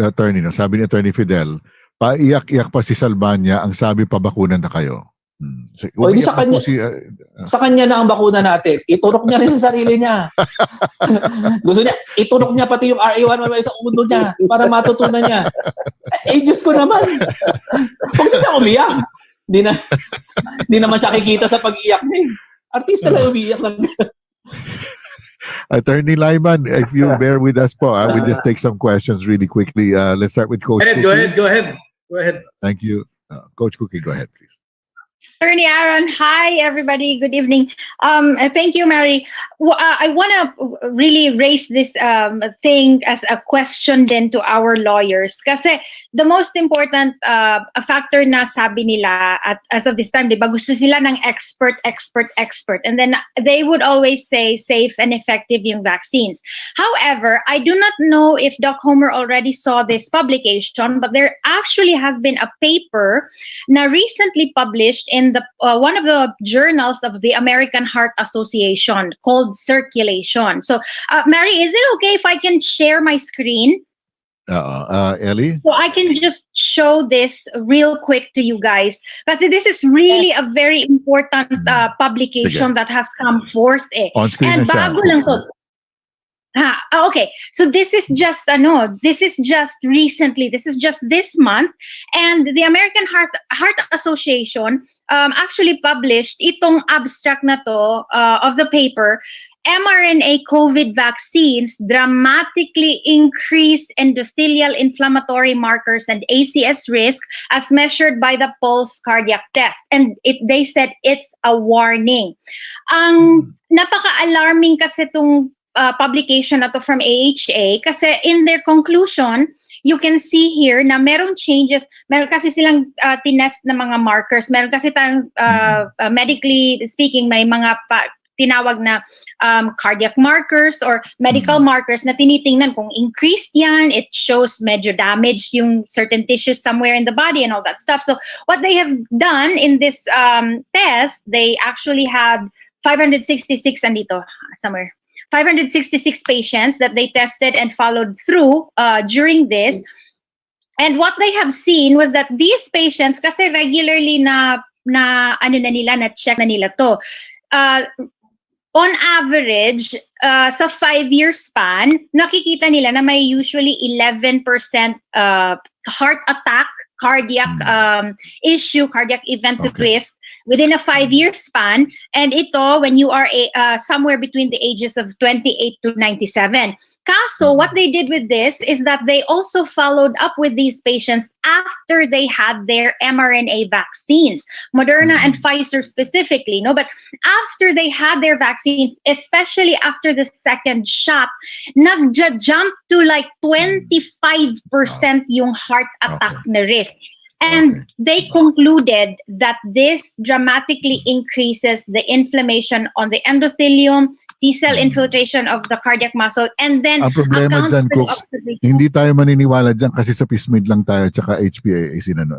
attorney, sabi ni Attorney Fidel, paiyak-iyak pa si Salbanya ang sabi pa bakunan na kayo. So, hindi sa kanya, sa kanya na ang bakuna natin. Iturok niya rin sa sarili niya. Gusto niya, iturok niya pati yung RA111 sa ulo niya para matutunan niya. Diyos ko naman. Huwag na siya umiyak. Hindi naman siya kikita sa pag-iyak niya. Artista lang umiyak lang. Attorney Lyman, if you bear with us po, we'll just take some questions really quickly. Let's start with Coach Cookie. Go ahead. Thank you. Coach Cookie, go ahead, please. Attorney Aaron, hi everybody. Good evening. Thank you, Mary. I want to really raise this thing as a question then to our lawyers. Kasi the most important factor na sabi nila as of this time, di ba, gusto sila ng expert. And then they would always say safe and effective yung vaccines. However, I do not know if Doc Homer already saw this publication, but there actually has been a paper na recently published in the one of the journals of the American Heart Association called Circulation. So, Mary, is it okay if I can share my screen? Ellie? So I can just show this real quick to you guys. Because this is really a very important publication Sige. that has come forth. On screen And na siya. bago lang to. Okay. So this is just recently. This is just this month, and the American Heart Association actually published itong abstract na to of the paper. mRNA COVID vaccines dramatically increase endothelial inflammatory markers and ACS risk as measured by the pulse cardiac test. And they said it's a warning. Ang napaka-alarming kasi itong publication na to from AHA kasi in their conclusion, you can see here na merong changes, meron kasi silang tinest na mga markers, meron kasi tayong medically speaking, may mga tinawag na cardiac markers or medical markers na tinitingnan kung increased yan, it shows medyo damaged yung certain tissues somewhere in the body and all that stuff. So what they have done in this test, they actually had 566 andito somewhere. 566 patients that they tested and followed through during this. And what they have seen was that these patients, kasi regularly na check na nila to, on average, sa 5-year span, nakikita nila na may usually 11% heart attack, cardiac issue, cardiac event risk within a 5-year span. And ito, when you are somewhere between the ages of 28 to 97. Kaso, what they did with this is that they also followed up with these patients after they had their mRNA vaccines, Moderna and Pfizer specifically, no? But after they had their vaccines, especially after the second shot, nag-jump to like 25% yung heart attack na risk. And they concluded that this dramatically increases the inflammation on the endothelium, T-cell infiltration of the cardiac muscle, and then Ang problema dyan, Cooks, hindi tayo maniniwala dyan kasi sa PISMID lang tayo tsaka HPA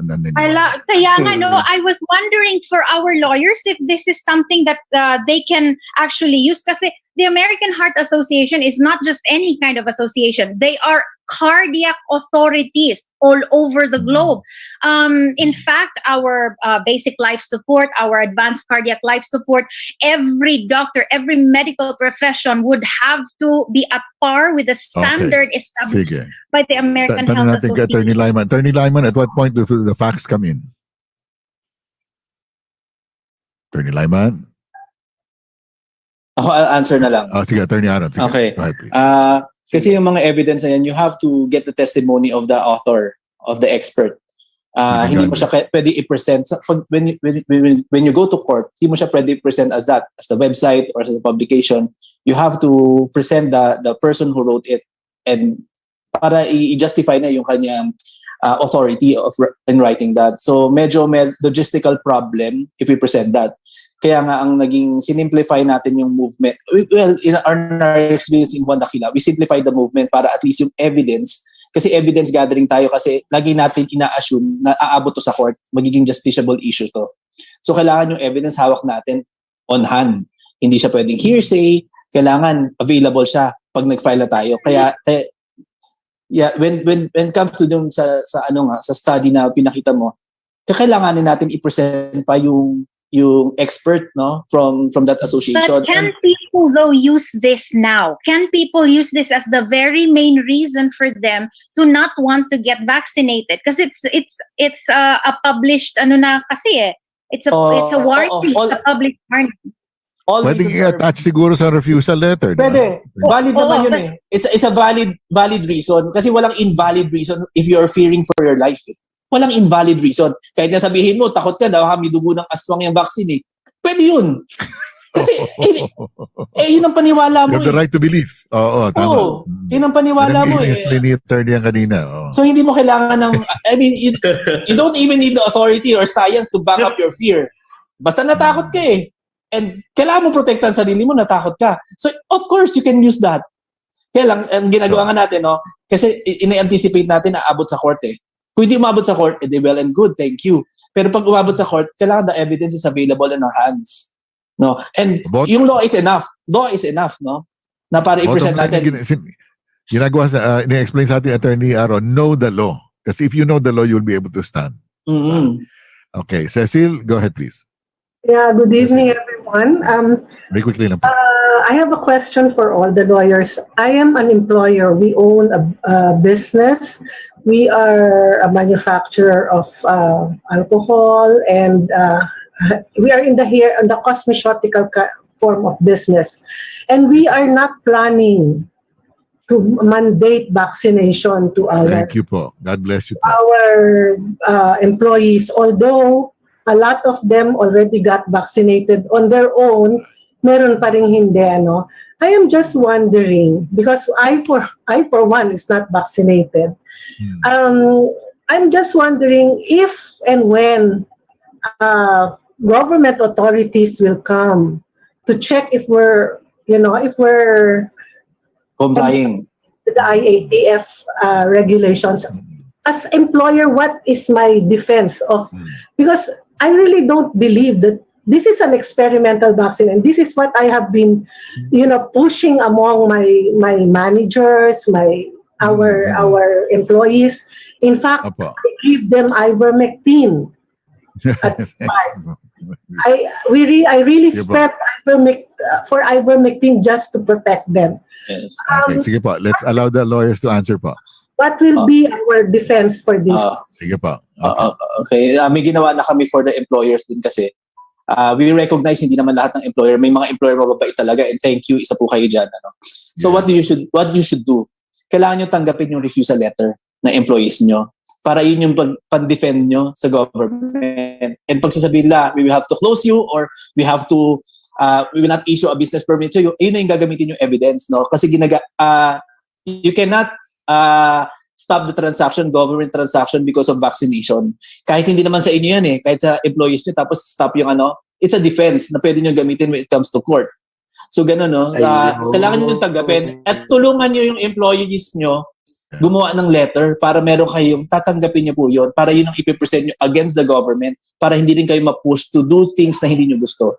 naniniwala. Kaya nga, no, I was wondering for our lawyers if this is something that they can actually use kasi the American Heart Association is not just any kind of association. They are cardiac authorities all over the globe. In fact, our basic life support, our advanced cardiac life support, every doctor, every medical profession would have to be at par with the standard established by the American Heart Association. Attorney Lyman. Attorney Lyman, at what point do the facts come in? Attorney Lyman? Ako, I'll answer na lang. Sige, Attorney Aaron. Sige. Okay. Go ahead, please. Kasi yung mga evidence na yan, you have to get the testimony of the author, of the expert. Hindi mo siya pwede i-present. When you go to court, hindi mo siya pwede i-present as that, as the website or as the publication. You have to present the person who wrote it and para i-justify na yung kanyang authority in writing that. So medyo may logistical problem if we present that. Kaya nga ang naging sinimplify natin yung movement. Well, in our experience in Juan Dakila, we simplified the movement para at least yung evidence, kasi evidence gathering tayo kasi lagi natin ina-assume na aabot to sa court, magiging justiciable issue to. So kailangan yung evidence hawak natin on hand. Hindi siya pwedeng hearsay, kailangan available siya pag nag-file na tayo. Kaya yeah, when it comes to dun sa study na pinakita mo, kailanganin natin i-present pa yung expert, no, from that association. But can people though use this now? Can people use this as the very main reason for them to not want to get vaccinated? Because it's a published it's a warning, it's a public warning. Pwede i-attach siguro sa refusal letter. Pwede. Valid naman yun eh. It's a valid reason kasi walang invalid reason if you're fearing for your life. Walang invalid reason. Kahit na sabihin mo, takot ka daw, may dugo ng aswang yung vaccine eh. Pwede yun. Kasi, yun ang paniwala You mo have the right to believe. Oo, tama. Oo, yun ang paniwala mo eh. I-explain ni attorney yan kanina. Oo. So hindi mo kailangan ng, I mean, you don't even need the authority or science to back up your fear. Basta natakot ka eh. And kailangan mo protektahan sarili mo, natakot ka. So of course, you can use that. Kaya lang, ang ginagawa nga natin, no? Kasi ina-anticipate natin na abot sa court eh. Kung hindi umabot sa court, edi well and good, thank you. Pero pag umabot sa court, kailangan the evidence is available in our hands. No? And yung law is enough. Law is enough, no? Na para i-present natin. Ginagawa sa, ina-explain sa ating attorney Aaron, know the law. Kasi if you know the law, you'll be able to stand. Okay, Cecil, go ahead please. Yeah, good evening everyone. Very quickly lang po. I have a question for all the lawyers. I am an employer. We own a business. We are a manufacturer of alcohol, and we are in the cosmeceutical form of business. And we are not planning to mandate vaccination to our Thank you po. God bless you po. our employees, although a lot of them already got vaccinated on their own, meron pa ring hindi, ano. I am just wondering, because I for one is not vaccinated. I'm just wondering if and when government authorities will come to check if we're Complying. with the IATF regulations. As employer, what is my defense of? Because I really don't believe that this is an experimental vaccine, and this is what I have been, pushing among my managers, our employees. In fact, Opo. I give them ivermectin. I really Sige po. spent ivermectin just to protect them. Yes. Okay, sige po. Let's allow the lawyers to answer po. What will be our defense for this? Sige po. Okay, may ginawa na kami for the employers din kasi. We recognize hindi naman lahat ng employer, may mga employer mababait talaga, and thank you, isa po kayo dyan. Ano? So what you should do, kailangan nyo tanggapin yung refusal letter ng employees nyo para yun yung pag-defend nyo sa government. And pag sasabihin nila, we will have to close you or we will not issue a business permit to you, yun na yung gagamitin yung evidence, no? Kasi you cannot stop the transaction, government transaction, because of vaccination. Kahit hindi naman sa inyo yan eh, kahit sa employees nyo, tapos stop yung it's a defense na pwede nyo gamitin when it comes to court. So gano'n, no? Kailangan nyo yung tanggapin at tulungan nyo yung employees nyo gumawa ng letter para meron kayong tatanggapin nyo po yun, para yun ang ipipresent nyo against the government, para hindi rin kayo ma-push to do things na hindi nyo gusto.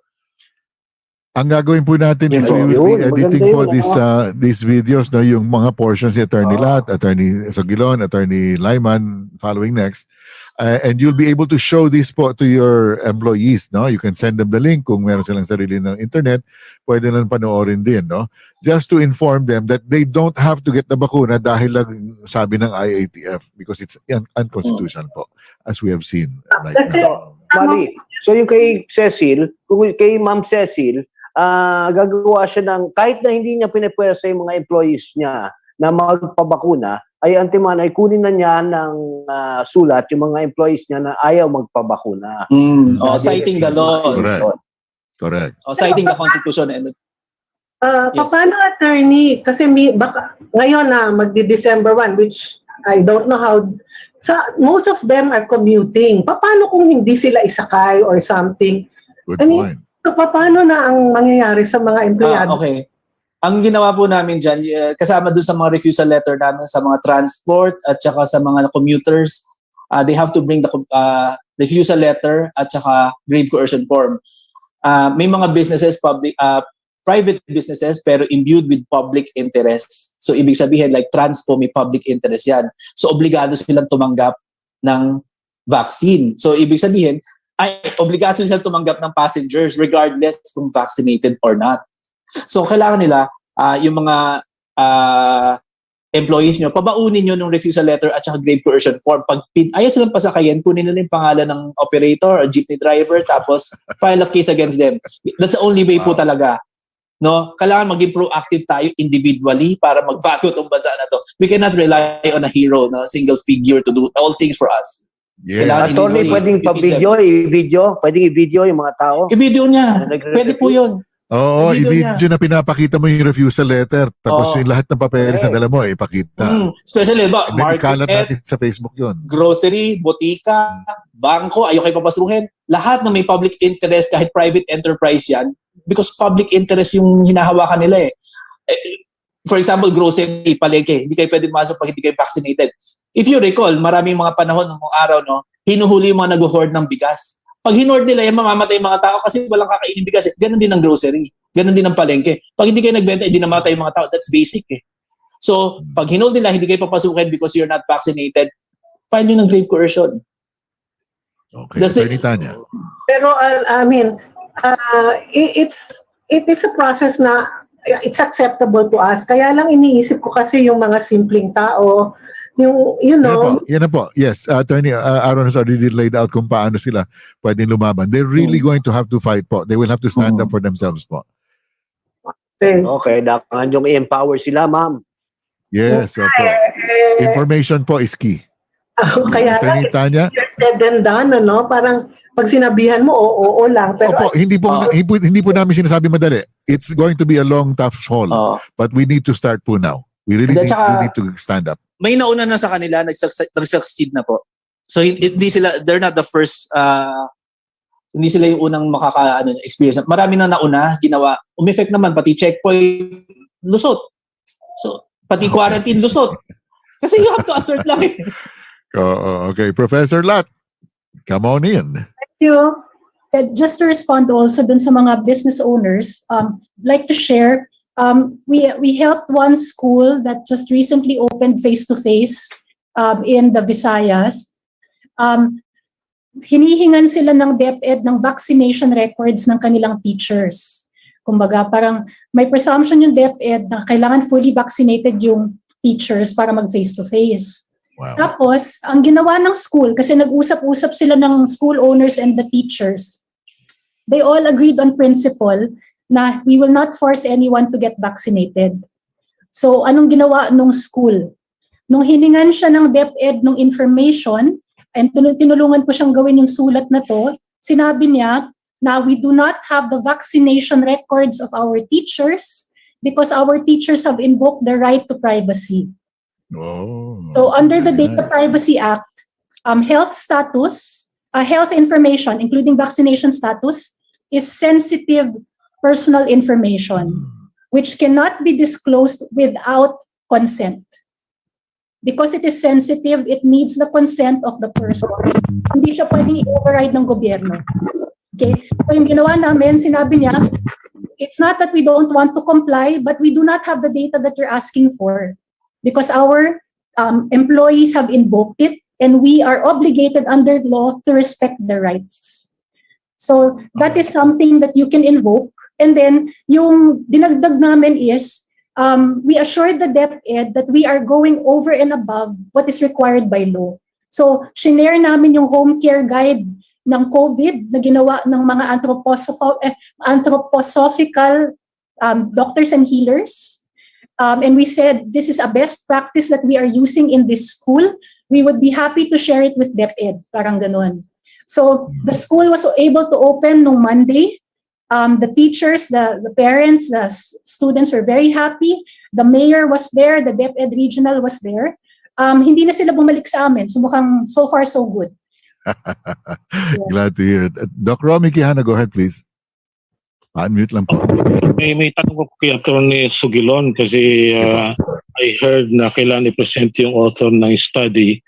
Ang gagawin po natin is we will be editing po these videos, no, yung mga portions ni Attorney Lat, Attorney Sogilon, Attorney Lyman following next. And you'll be able to show this po to your employees, no? You can send them the link kung meron silang sarili ng internet, pwede lang panoorin din, no? Just to inform them that they don't have to get the bakuna dahil lang sabi ng IATF, because it's unconstitutional po, as we have seen right now. Mali. So yung kay Cecil, kay Ma'am Cecil, gagawa siya ng, kahit na hindi niya pinipwersa yung mga employees niya na magpabakuna, ay antiman ay kunin na niya ng sulat yung mga employees niya na ayaw magpabakuna. Citing the law. Correct. Citing the Constitution. And yes. Paano, attorney? Kasi baka, ngayon na magdi-December 1, which I don't know how, most of them are commuting. Paano kung hindi sila isakay or something? Good point. So, paano na ang mangyayari sa mga empleyado? Okay. Ang ginawa po namin dyan, kasama doon sa mga refusal letter namin sa mga transport at saka sa mga commuters, they have to bring the refusal letter at saka grave coercion form. May mga businesses, private businesses, pero imbued with public interest. So, ibig sabihin, like Transpo, may public interest yan. So, obligado silang tumanggap ng vaccine. So, ibig sabihin, obligado silang tumanggap ng passengers regardless kung vaccinated or not. So, kailangan nila, yung mga employees nyo, pabaunin nyo ng refusal letter at saka grave coercion form. Pag ayaw silang pasakayin, kunin nila yung pangalan ng operator or jeepney driver, tapos file a case against them. That's the only way po talaga. No? Kailangan maging proactive tayo individually para magbago itong bansa na to. We cannot rely on a hero, no? Single figure to do all things for us. Yeah. Kailangan Attorney, illegally. pwedeng pa-video, pwedeng i-video yung mga tao. I-video niya. Ano, nagre-review? Pwede po yun. Oo, Video i-video na pinapakita mo yung refusal letter. Tapos Oo. yung lahat ng papeles na Correct. dala mo, ipakita. Especially, ba, And then ikalat market, natin sa Facebook yun. grocery, botika, bangko, ayaw kayo papasukin. Lahat na may public interest, kahit private enterprise yan, because public interest yung hinahawakan nila eh. For example, grocery, palengke, hindi kayo pwede masok pag hindi kayo vaccinated. If you recall, maraming mga panahon ng mga araw, no, hinuhuli yung mga nag-hoard ng bigas. Pag hinord nila, yung mamamatay yung mga tao kasi walang kakainin bigas. Ganon din ang grocery. Ganon din ang palengke. Pag hindi kayo nagbenta, hindi namatay yung mga tao. That's basic eh. So, pag hinord nila, hindi kayo papasukin because you're not vaccinated, fine yun ng grave coercion. Okay, Does it- Attorney Tanya. Pero I mean, it is a process na it's acceptable to us. Kaya lang iniisip ko kasi yung mga simpleng tao, yung, you know, Yan na po. Yes, Attorney Aaron has already laid out kung paano sila pwedeng lumaban. They're really going to have to fight po. They will have to stand up for themselves po. Okay, dapat yung i-empower sila, ma'am. Yes, opo. Information po is key. kaya lang, Attorney Tanya? it's said and done, ano? Parang pag sinabihan mo, oo lang. Pero Opo, hindi po namin sinasabi madali. It's going to be a long, tough haul. Oo. But we need to start po now. We really And then need to stand up. May nauna na sa kanila, nag-succeed na po. So hindi sila, they're not the first, hindi sila yung unang experience. Marami na nauna, ginawa. Umeffect naman, pati checkpoint, lusot. So, pati quarantine, lusot. Kasi you have to assert lang eh. Okay, Professor Lat, come on in. Thank you. Just to respond also dun sa mga business owners, like to share, we helped one school that just recently opened face-to-face in the Visayas. Hinihingan sila ng DepEd ng vaccination records ng kanilang teachers. Kumbaga, parang may presumption yung DepEd na kailangan fully vaccinated yung teachers para mag-face-to-face. Wow. Tapos, ang ginawa ng school, kasi nag-usap-usap sila ng school owners and the teachers, they all agreed on principle na we will not force anyone to get vaccinated. So, anong ginawa nung school? Nung hiningan siya ng DepEd ng information, and tinulungan ko siyang gawin yung sulat na to, sinabi niya na we do not have the vaccination records of our teachers because our teachers have invoked the right to privacy. Oh, So under the very Data nice. Privacy Act, health status, health information, including vaccination status, is sensitive personal information, which cannot be disclosed without consent. Because it is sensitive, it needs the consent of the person. Hindi siya pwedeng i-override ng gobyerno. Okay? So yung ginawa namin, sinabi niya, it's not that we don't want to comply, but we do not have the data that you're asking for. Because our employees have invoked it, and we are obligated under law to respect their rights. So that is something that you can invoke. And then, yung dinagdag namin is, we assured the DepEd that we are going over and above what is required by law. So, shinare namin yung home care guide ng COVID na ginawa ng mga anthroposophical doctors and healers. And we said, this is a best practice that we are using in this school. We would be happy to share it with DepEd. Parang ganun. So, the school was able to open no Monday. The teachers, the parents, the students were very happy. The mayor was there. The DepEd regional was there. Hindi na sila bumalik sa amin. So, mukhang so far so good. Glad to hear it. Doc Romy Quijano, go ahead, please. Unmute lang po. May tanong ko kay Atty. Sugilon kasi I heard na kailangan i-present yung author ng study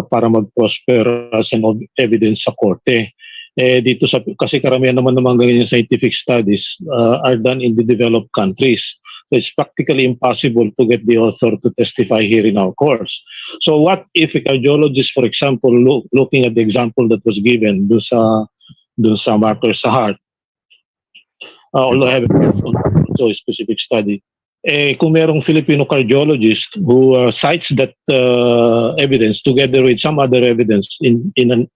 para mag-prosper as an evidence sa korte. Dito kasi karamihan naman ng mga ganyan scientific studies are done in the developed countries. So it's practically impossible to get the author to testify here in our courts. So what if a cardiologist, for example, looking at the example that was given dun sa markers sa heart, although I haven't also a specific study, kung merong Filipino cardiologist who cites that evidence together with some other evidence in an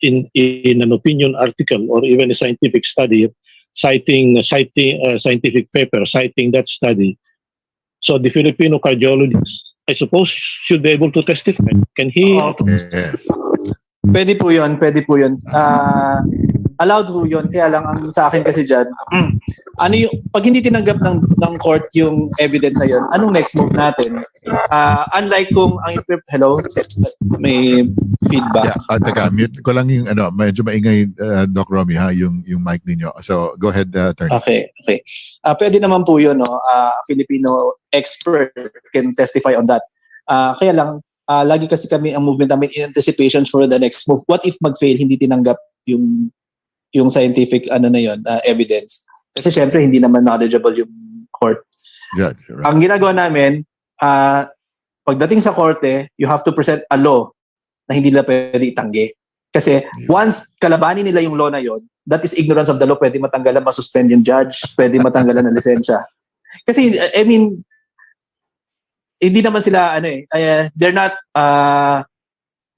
opinion article or even a scientific study, citing scientific paper citing that study, so the Filipino cardiologist, I suppose, should be able to testify. Can he? Yes. Pwede po yun, pwede po yun. Allowed po yun, kaya lang ang sa akin kasi dyan, ano yung, pag hindi tinanggap ng court yung evidence na yun, anong next move natin? Unlike kung ang hello, may feedback. Yeah, teka, mute ko lang yung medyo maingay Doc Romy ha, yung mic ninyo. So go ahead, attorney. Okay. Pwede naman po yun, no? Filipino expert can testify on that. Kaya lang, lagi kasi kami ang movement namin in anticipation for the next move. What if mag-fail, hindi tinanggap yung scientific evidence? Kasi syempre hindi naman knowledgeable yung court. Yeah, right. Ang ginagawa namin, pagdating sa korte, you have to present a law na hindi nila pwede itanggi. Kasi once kalabanin nila yung law na yon, that is ignorance of the law, pwede matanggalan, masuspend yung judge, pwede matanggalan ng lisensya. Kasi, I mean, hindi naman sila, they're not,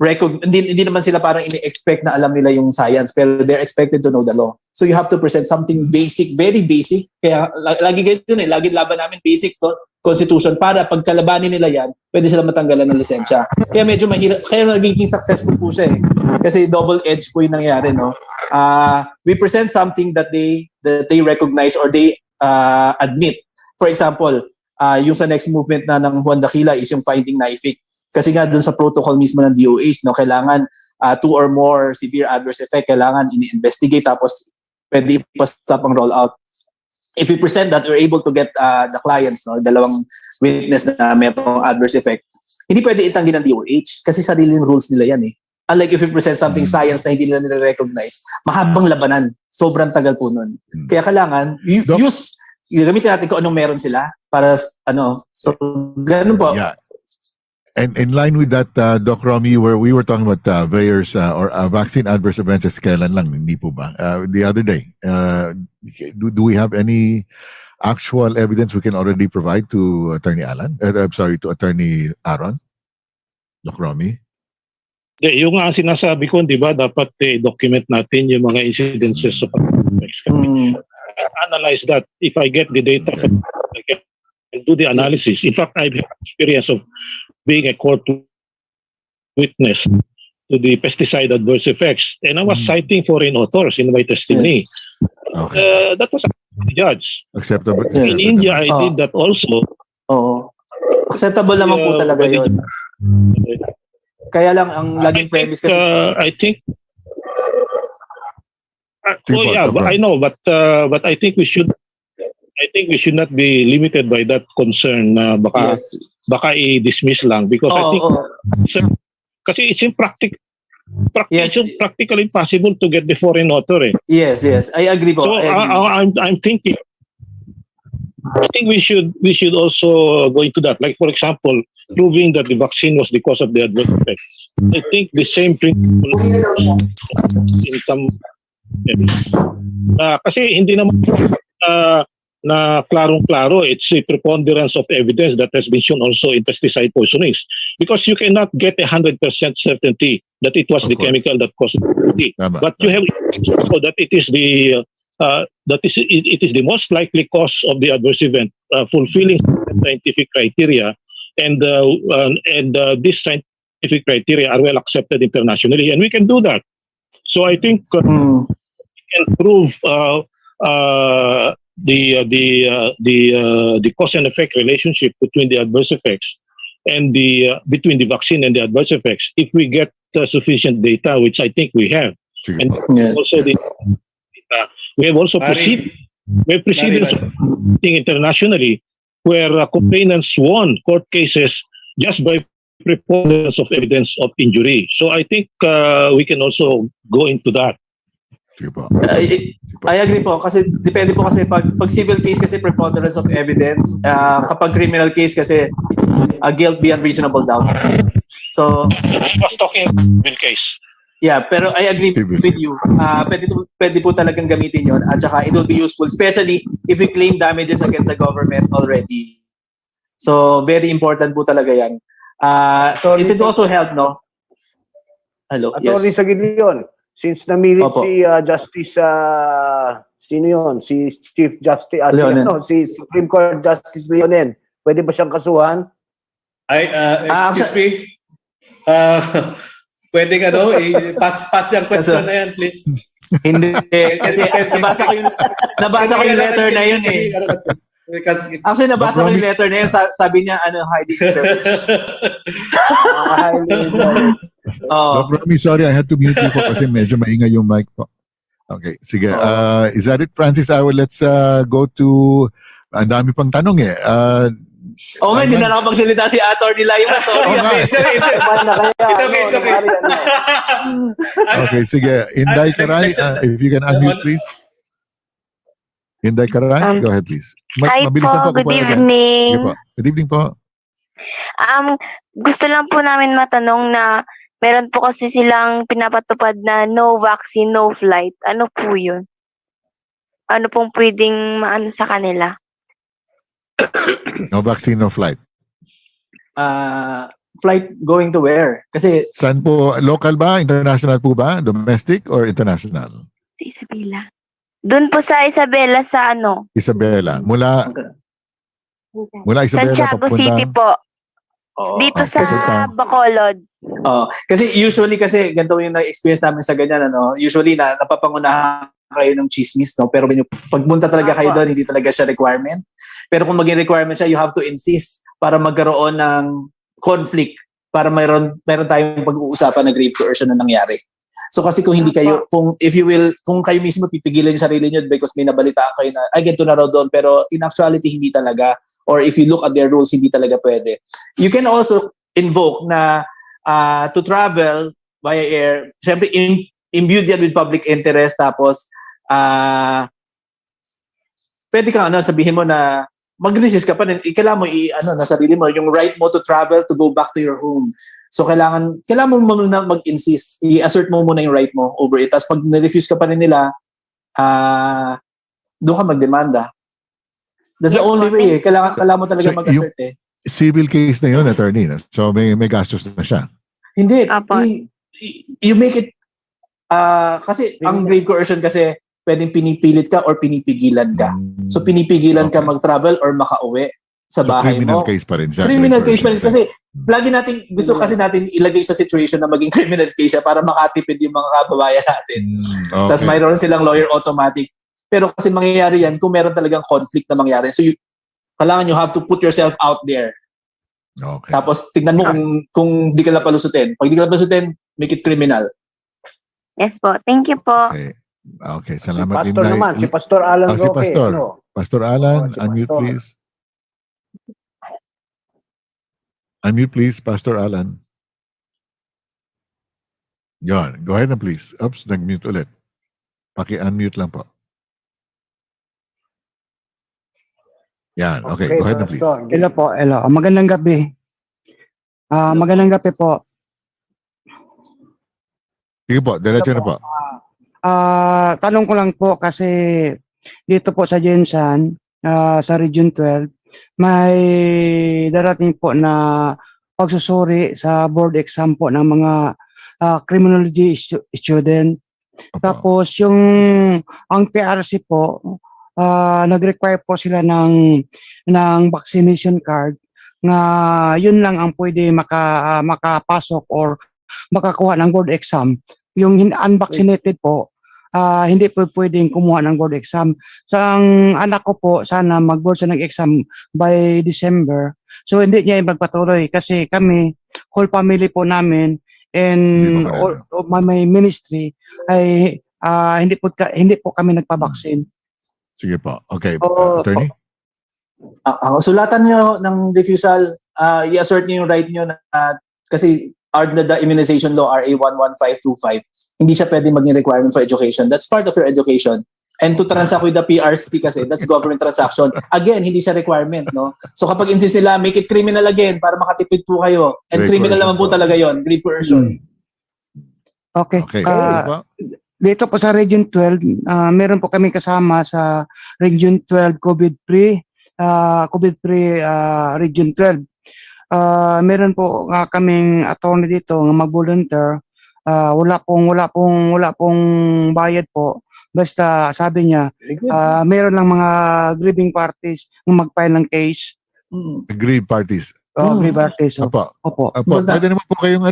hindi naman sila parang ini-expect na alam nila yung science, pero they're expected to know the law. So you have to present something basic, very basic. Kaya lagi ganito lagi laban namin basic constitution para pag kalabanin nila yan, pwede sila matanggalan ng lisensya. Kaya medyo mahirap, kaya nagiging successful po siya eh. Kasi double-edged po yung nangyari, no? We present something that they recognize or they admit. For example, yung sa next movement na ng Juan Daquila is yung finding naific. Kasi nga dun sa protocol mismo ng DOH, no, kailangan 2 or more severe adverse effect, kailangan ini-investigate tapos pwede ipastop ang rollout. If we present that, we're able to get the clients, no, dalawang witness na mayroong adverse effect, hindi pwede itanggi ng DOH kasi sariling rules nila yan eh. Unlike if we present something science na hindi nila nire-recognize, mahabang labanan. Sobrang tagal po nun. Kaya kailangan, gamitin natin kung anong meron sila para, so, ganun po. Yeah. And in line with that, Doc Romy, where we were talking about various or vaccine adverse events, kailan lang, hindi po ba? The other day, do we have any actual evidence we can already provide to Attorney Alan? To Attorney Aaron? Doc Romy? Yung nga sinasabi ko, di ba, dapat document natin yung mga incidences of analyze that. If I get the data, I can do the analysis. In fact, I've had experience of being a court witness to the pesticide adverse effects, and I was citing foreign authors in my testimony. Okay. That was the judge. Acceptable. In India, I did that also. Acceptable naman po talaga yun. Kaya lang ang laging premise kasi I think I know, but I think we should not be limited by that concern na baka i-dismiss lang because I think kasi it's practically impossible to get the foreign author eh. Yes, I agree po. So I'm thinking I think we should also go into that. Like for example, proving that the vaccine was the cause of the adverse effects. I think the same principle in some kasi hindi naman na klarong-klaro, it's a preponderance of evidence that has been shown also in pesticide poisonings because you cannot get 100% certainty that it was the chemical that caused it. But you have to show that it is the it is the most likely cause of the adverse event, fulfilling scientific criteria, and these scientific criteria are well accepted internationally, and we can do that. So I think we can prove the cause and effect relationship between the adverse effects and between the vaccine and the adverse effects if we get sufficient data, which I think we have. And also we have also proceeded internationally where complainants won court cases just by preponderance of evidence of injury. So I think we can also go into that. I agree po kasi depende po kasi pag civil case kasi preponderance of evidence, kapag criminal case kasi guilt beyond reasonable doubt. So I was talking civil case. Yeah, pero I agree with you. Pwede po talagang gamitin yon at saka it will be useful especially if we claim damages against the government already. So very important po talaga yan. It will also help, no? Hello, Attorney yes. sa Gideon, since namilit si Justice, sino yun? Si Chief Justice, si Supreme Court Justice Leonen, pwede ba siyang kasuhan? Excuse me? Pwedeng pass yung question na yan, please. Hindi, kasi nabasa ko yung letter na yun eh. Actually, nabasa ko yung letter na yun, sabi niya, hiding privilege. Doc Romy, sorry, I had to mute you po kasi medyo maingay yung mic po. Okay, sige. Is that it, Francis? Let's go to, ang dami pang tanong eh. Hindi na nakapagsalita si Atty. Lima. Sorry. It's okay. Okay, sige. Inday Karay, if you can unmute, please. Inday Karay, go ahead, please. Hi Mabilis lang po, good kuya dyan. evening. Sige po. Good evening po. Gusto lang po namin matanong na meron po kasi silang pinapatupad na no vaccine, no flight. Ano po yun? Ano pong pwedeng maano sa kanila? No vaccine, no flight. Flight going to where? Kasi Saan po? Local ba? International po ba? Domestic or international? Sa Isabela. Doon po sa Isabela sa Isabela. Mula Isabela Santiago papunta. City po. Dito sa Bacolod. kasi usually ganito yung na-experience namin sa ganyan, usually napapangunahan kayo ng chismis, pero pagpunta talaga kayo doon, hindi talaga siya requirement. Pero kung maging requirement siya, you have to insist para magkaroon ng conflict, para mayroon tayong pag-uusapan na grave coercion na nangyari. So kasi kung hindi kayo, kung kayo mismo pipigilan yung sarili nyo because may nabalitaan kayo na, ganito na raw doon, pero in actuality, hindi talaga. Or if you look at their rules, hindi talaga pwede. You can also invoke na to travel via air, syempre imbued yan with public interest, tapos pwede kang sabihin mo na mag-resist ka pa rin, kailangan mo na sarili mo, yung right mo to travel, to go back to your home. So kailangan mo muna mag-insist, i-assert mo muna yung right mo over it. Tapos pag na-refuse ka pa rin nila, doon ka magdemanda. That's the only way. Kailangan mo talaga mag-assert Civil case na yun, attorney. So may gastos na siya. Hindi. You make it, kasi ang grave coercion kasi, pwedeng pinipilit ka or pinipigilan ka. So pinipigilan ka mag-travel or makauwi sa bahay criminal mo. Case pa rin siya. Criminal case pa rin. Kasi gusto kasi natin ilagay sa situation na maging criminal case siya para makatipid yung mga kababayan natin. Tapos mayroon silang lawyer automatic. Pero kasi mangyayari yan kung meron talagang conflict na mangyari. So kailangan you have to put yourself out there. Okay. Tapos tignan mo kung di ka napalusutin. Pag di ka napalusutin, make it criminal. Yes po. Thank you po. Okay, salamat Si Pastor naman, si Pastor Alan si Roque. Pastor. Pastor Alan, Si unmute Pastor. please. Unmute please, Pastor Alan. Yan, go ahead na please. Oops, nag-mute ulit. Paki-unmute lang po. Yan, okay, go ahead na please. Hello po, hello. Magandang gabi. Magandang gabi po. Sige po, diretso na po. Tanong ko lang po kasi dito po sa Jensan, sa Region 12, may darating po na pagsusuri sa board exam po ng mga criminology student. Tapos ang PRC po, nag-require po sila ng vaccination card na yun lang ang pwede makapasok or makakuha ng board exam. Yung unvaccinated po, hindi po pwedeng kumuha ng board exam. So ang anak ko po, sana mag-board siya ng exam by December. So hindi niya magpatuloy kasi kami, whole family po namin and all of my ministry ay hindi po kami nagpa-vaccine. Sige po. Okay, attorney? Sulatan nyo ng refusal, i-assert nyo yung right nyo na kasi under the immunization law, RA 11525, hindi siya pwede maging requirement for education. That's part of your education. And to transact with the PRC kasi, that's government transaction. Again, hindi siya requirement, no? So kapag insist nila, make it criminal again para makatipid po kayo. And Grave criminal coercion naman po po. talaga yon, grave coercion. Okay. Okay. Dito po sa Region 12, meron po kami kasama sa Region 12 COVID-free Region 12. Meron po kaming attorney dito ng mag-volunteer. Wala pong bayad po. Basta sabi niya, meron lang mga grieving parties ng mag-file ng case. Grieve parties. Grave artiso. Opo. Opo. Opo. Pwede naman po kayong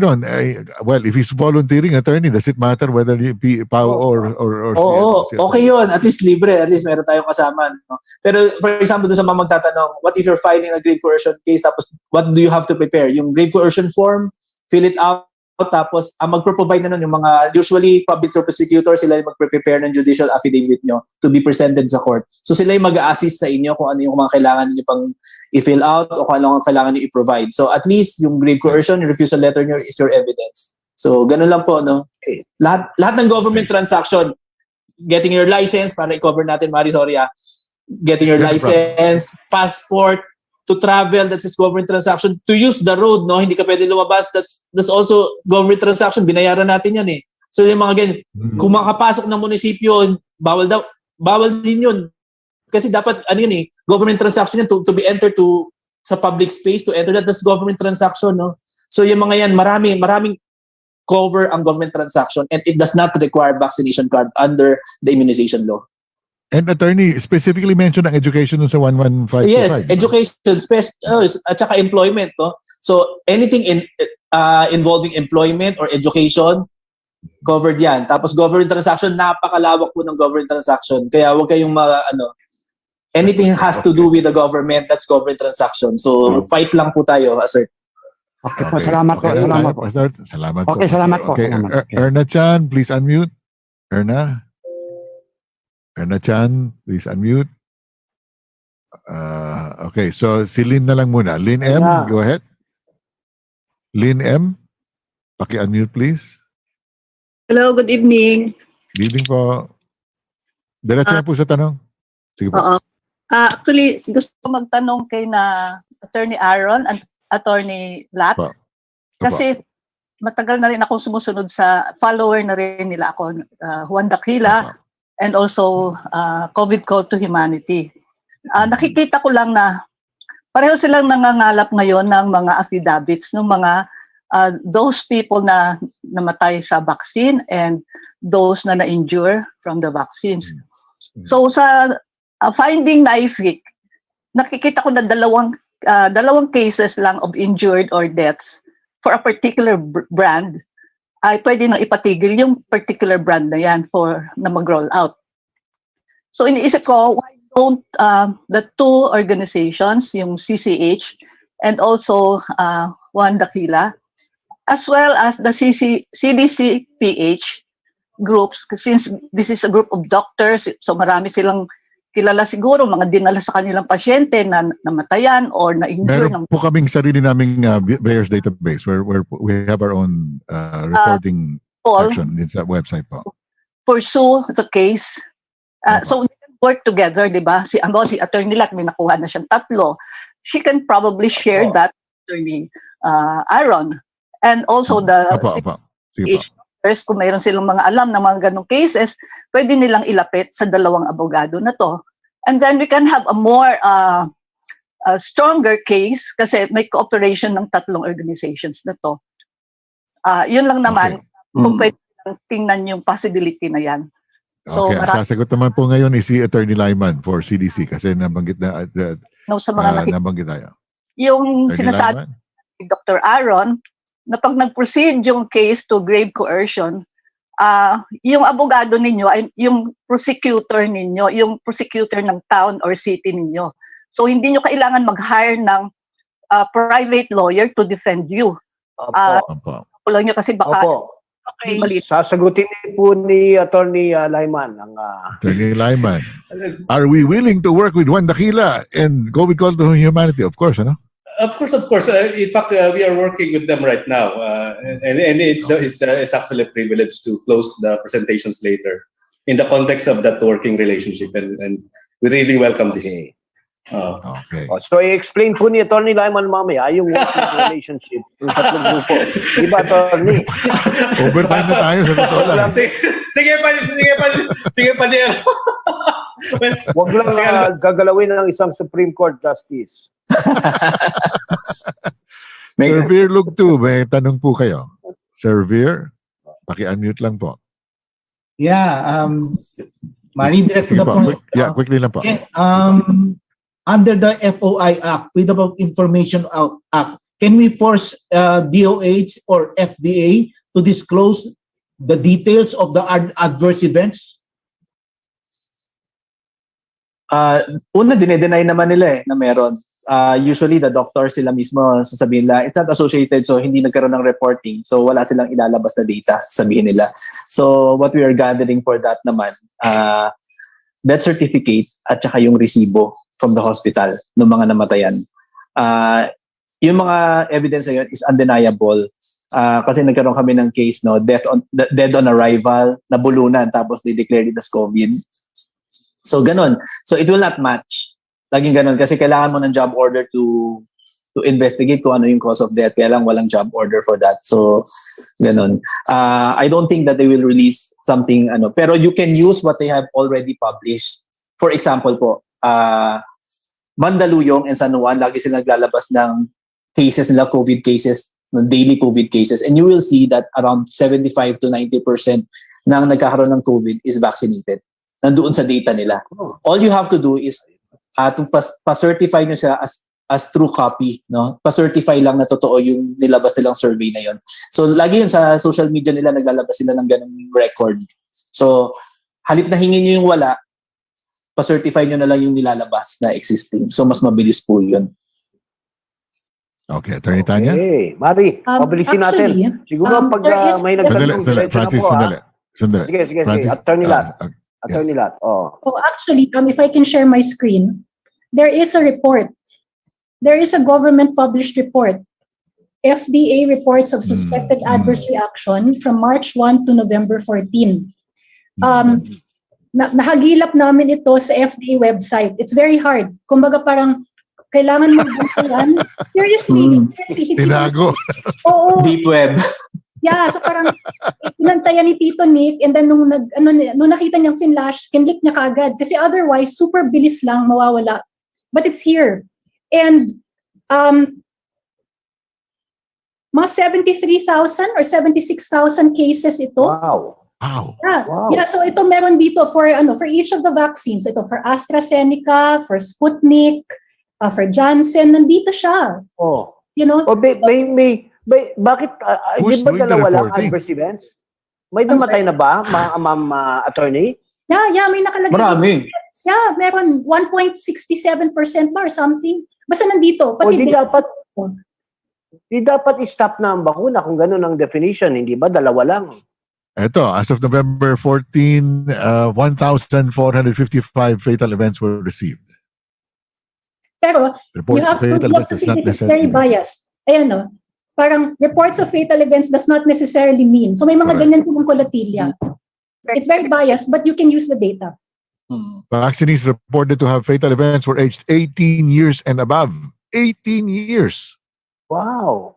well, if he's volunteering attorney, does it matter whether PAO or Oo, si okay yun. At least libre. At least meron tayong kasama. No? Pero for example, doon sa mga magtatanong, what if you're filing a grave coercion case, tapos what do you have to prepare? Yung grave coercion form, fill it out, tapos ang magpro-provide na nun yung mga, usually public prosecutor, sila yung magpre-prepare ng judicial affidavit nyo to be presented sa court. So sila yung mag-a-assist sa inyo kung ano yung mga kailangan niyo pang i-fill out o kung ano ang kailangan niyo i-provide. So at least yung grave coercion, yung refusal letter nyo is your evidence. So ganun lang po, no? Lahat ng government transaction, getting your license, para i-cover natin, Mari, sorry getting your license, passport, to travel, that's his government transaction. To use the road, no, hindi ka pwede lumabas, that's also government transaction, binayaran natin yan eh. So yung mga ganyan, kung makapasok ng munisipyo, bawal din yun. Kasi dapat, government transaction yan to be entered sa public space, to enter that's government transaction, no. So yung mga yan, maraming cover ang government transaction, and it does not require vaccination card under the immunization law. And attorney, specifically mentioned ang education dun sa 11525. Yes, education, at saka employment. No? So anything involving employment or education, covered yan. Tapos government transaction, napakalawak po ng government transaction. Kaya huwag kayong anything has to do with the government, that's government transaction. So fight lang po tayo, sir. Okay po, salamat po. Salamat po. Salamat po. Okay, salamat po. Okay, Erna Chan, please unmute. Erna Chan, please unmute. Okay, so si Lynn na lang muna. Lynn M, go ahead. Lynn M, paki-unmute please. Hello, good evening. Good evening po. Diretso na po sa tanong. Sige po. Oo. Actually, gusto ko magtanong kay na Attorney Aaron and Attorney Lat. Kasi matagal na rin akong sumusunod sa follower na rin nila ako, Juan Daquila. And also COVID Call to Humanity. Nakikita ko lang na pareho silang nangangalap ngayon ng mga affidavits ng mga those people na namatay sa vaccine and those na na-injure from the vaccines. So sa finding na IFIC, nakikita ko na dalawang cases lang of injured or deaths for a particular brand, ay pwede nang ipatigil yung particular brand na yan na mag-roll out. So iniisip ko, why don't the two organizations, yung CCH and also Juan Daquila, as well as the CDCPH groups, since this is a group of doctors, so marami silang kilala siguro, mga dinala sa kanilang pasyente na namatayan or na-injure. Meron po kaming sarili naming players database where we have our own reporting section din sa website po. Pursue the case. So they can work together, di ba? Si Attorney Lat, may nakuha na siyang 3. She can probably share that to Attorney Aaron. And also the CDCPH, kung mayroon silang mga alam ng mga ganong cases, pwede nilang ilapit sa 2 abogado na to. And then we can have a more stronger case kasi may cooperation ng 3 organizations na to. Yun lang naman, kung pwede tingnan yung possibility na yan. So, sasagot naman po ngayon si Attorney Lyman for CDC kasi nabanggit na sa mga nabanggit tayo. Yung sinasabi ni Dr. Aaron, na pag nag-proceed yung case to grave coercion, yung abogado ninyo, ay yung prosecutor ninyo, yung prosecutor ng town or city ninyo. So hindi nyo kailangan mag-hire ng private lawyer to defend you. Kulang nyo kasi baka... Sasagutin po ni Attorney Lyman. Attorney Lyman, are we willing to work with Juan Daquila and go with Call to Humanity? Of course, ano? Of course. In fact, we are working with them right now, and it's actually a privilege to close the presentations later in the context of that working relationship, and we really welcome this. So i-explain po ni Attorney Lyman mamaya yung working relationship ng 3 grupo. Di ba, Attorney? Overtime na tayo sa totoo lang. Sige pa din. Huwag lang gagalawin ng isang Supreme Court Justice. Sir Veer Lugtu, may tanong po kayo. Sir Veer, paki-unmute lang po. Yeah, Mari, direct to the point. Quickly lang po. under the FOI Act, Freedom of Information Act, can we force DOH or FDA to disclose the details of the adverse events? Una, dinedenay naman nila na meron. Usually, the doctor sila mismo sasabihin nila, it's not associated, so hindi nagkaroon ng reporting. So, wala silang ilalabas na data, sabihin nila. So, what we are gathering for that naman, death certificate at saka yung resibo from the hospital ng mga namatayan. Yung mga evidence na yun is undeniable. Kasi nagkaroon kami ng case, no, dead on arrival, nabulunan, tapos they declared it as COVID. So, ganun. So, it will not match. Laging ganun. Kasi kailangan mo ng job order to investigate kung ano yung cause of death. Kaya lang walang job order for that. So, ganun. I don't think that they will release something, pero you can use what they have already published. For example po, Mandaluyong and San Juan, lagi sila naglalabas ng cases nila, COVID cases, ng daily COVID cases. And you will see that around 75 to 90% ng nagkakaroon ng COVID is vaccinated. Nandoon sa data nila. All you have to do is to pa-certify nyo siya as true copy, no? Pa-certify lang na totoo yung nilabas nilang survey na yon. So lagi yun sa social media nila, naglalabas sila ng ganung record. So halip na hingin nyo yung wala, pa-certify nyo na lang yung nilalabas na existing. So mas mabilis po yun. Okay, Attorney Tanya? Okay, Mari, publishin natin. Siguro pag may nagtanong, Francis, sandali. Sige. Attorney Lat. Attorney Lat. Oh, actually, if I can share my screen, there is a report. There is a government published report. FDA reports of suspected adverse reaction from March 1 to November 14. Nahagilap namin ito sa FDA website. It's very hard. Kumbaga parang kailangan mo seriously. Tinago. Oo. Deep web. Yeah, so parang pinantayan ni Tito Nick, and then nung nakita niyang finlash, kinlik niya kagad. Kasi otherwise, super bilis lang mawawala. But it's here. And mga 73,000 or 76,000 cases ito. Wow. Yeah, so ito meron dito for each of the vaccines. Ito for AstraZeneca, for Sputnik, for Janssen, nandito siya. Oh. You know? Bakit hindi ba dalawa lang adverse events? May namatay na ba, ma'am attorney? Yeah, may nakalagay. Marami. Yeah, meron 1.67% ba or something. Basta nandito. Di dapat i-stop na ang bakuna kung ganun ang definition, hindi ba? Dalawa lang. Ito, as of November 14, 1,455 fatal events were received. Pero, you have to see it's very biased. Ayan, no? Parang reports of fatal events does not necessarily mean. So may mga ganyan silang kolatilya. It's very biased, but you can use the data. Vaccinees reported to have fatal events were aged 18 years and above. 18 years. Wow.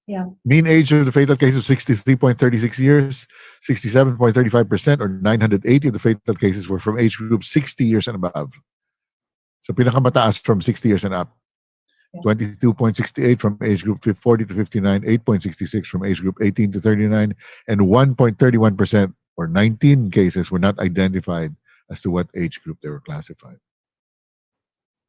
Yeah. Mean age of the fatal cases 63.36 years, 67.35%, or 980 of the fatal cases were from age group 60 years and above. So pinakamataas from 60 years and up. 22.68 from age group 40 to 59, 8.66 from age group 18 to 39, and 1.31% or 19 cases were not identified as to what age group they were classified.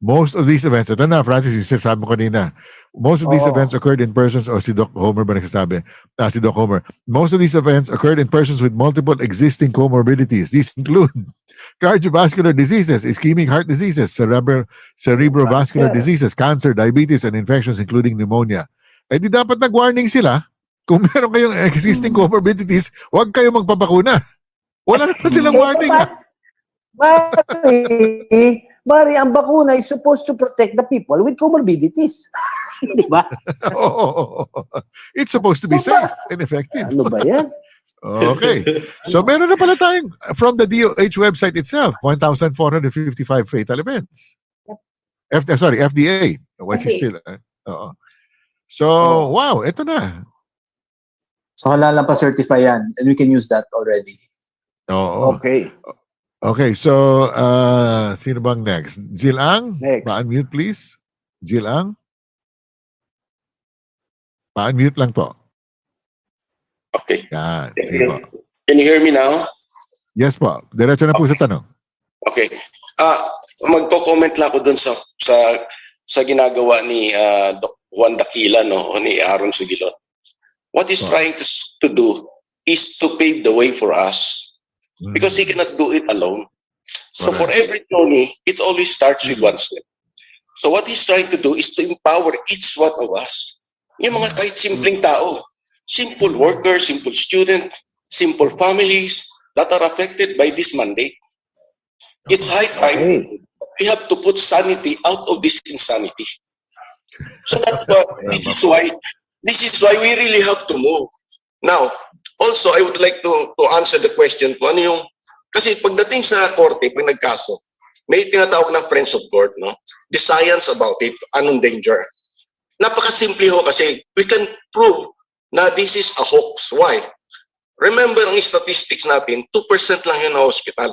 Most of these events, ito na, Francis, yung sinasabi mo kanina, most of these events occurred in persons, o si Doc Homer ba nagsasabi? Si Doc Homer. Most of these events occurred in persons with multiple existing comorbidities. These include cardiovascular diseases, ischemic heart diseases, cerebrovascular diseases, cancer, diabetes, and infections including pneumonia. Eh di dapat nag-warning sila. Kung meron kayong existing comorbidities, huwag kayo magpapakuna. Wala naman silang warning. Mari, ang bakuna is supposed to protect the people with comorbidities. Di ba? It's supposed to be safe and effective. Ano ba yan? Okay. So meron na pala tayong, from the DOH website itself, 1,455 fatal events. FDA. Which is still, So, wow, ito na. So, lang pa-certify yan. And we can use that already. Okay. Okay, so, sino bang next? Jill Ang? Next. Pa-unmute, please. Jill Ang? Pa-unmute lang po. Okay. Yan. Sige po. Can you hear me now? Yes po. Diretso na po sa tanong. Okay. magko-comment lang ako dun sa ginagawa ni Doc Juan Daquila, no, o ni Aaron Sugilon. What he's trying to do is to pave the way for us because he cannot do it alone. So for every Tony, it always starts with one step. So what he's trying to do is to empower each one of us. Yung mga kahit simpleng tao, simple workers, simple student, simple families that are affected by this mandate. It's high time we have to put sanity out of this insanity. So that's this is why we really have to move. Now, also I would like to answer the question kung ano yung, kasi pagdating sa korte, pag nagkaso, may tinatawag na friends of court, no? The science about it, anong danger. Napakasimple ho kasi we can prove na this is a hoax. Why? Remember ang statistics natin, 2% lang yun na hospital.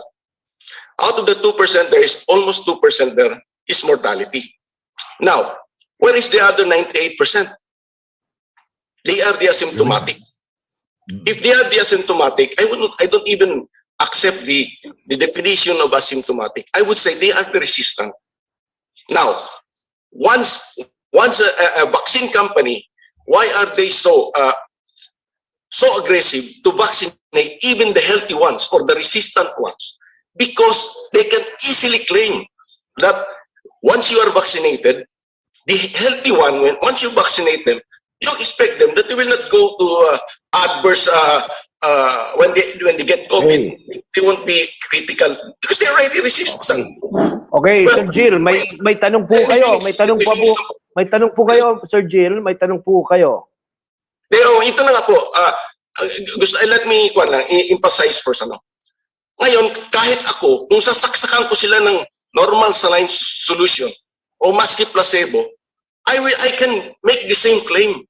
Out of the 2%, there is almost 2% there is mortality. Now, where is the other 98%? They are the asymptomatic. If they are the asymptomatic, I don't even accept the definition of asymptomatic. I would say they are the resistant. Now, once a vaccine company, why are they so aggressive to vaccinate even the healthy ones or the resistant ones? Because they can easily claim that once you are vaccinated, the healthy one, once you vaccinate them, you expect them that they will not go to adverse when they get COVID. They won't be critical because they're already resistant. Okay, Sir Jill, may tanong po kayo. May tanong po kayo, Sir Jill. May tanong po kayo. Pero ito na nga po, let me emphasize first. Ngayon, kahit ako, kung sasaksakan ko sila ng normal saline solution o maski placebo, I can make the same claim.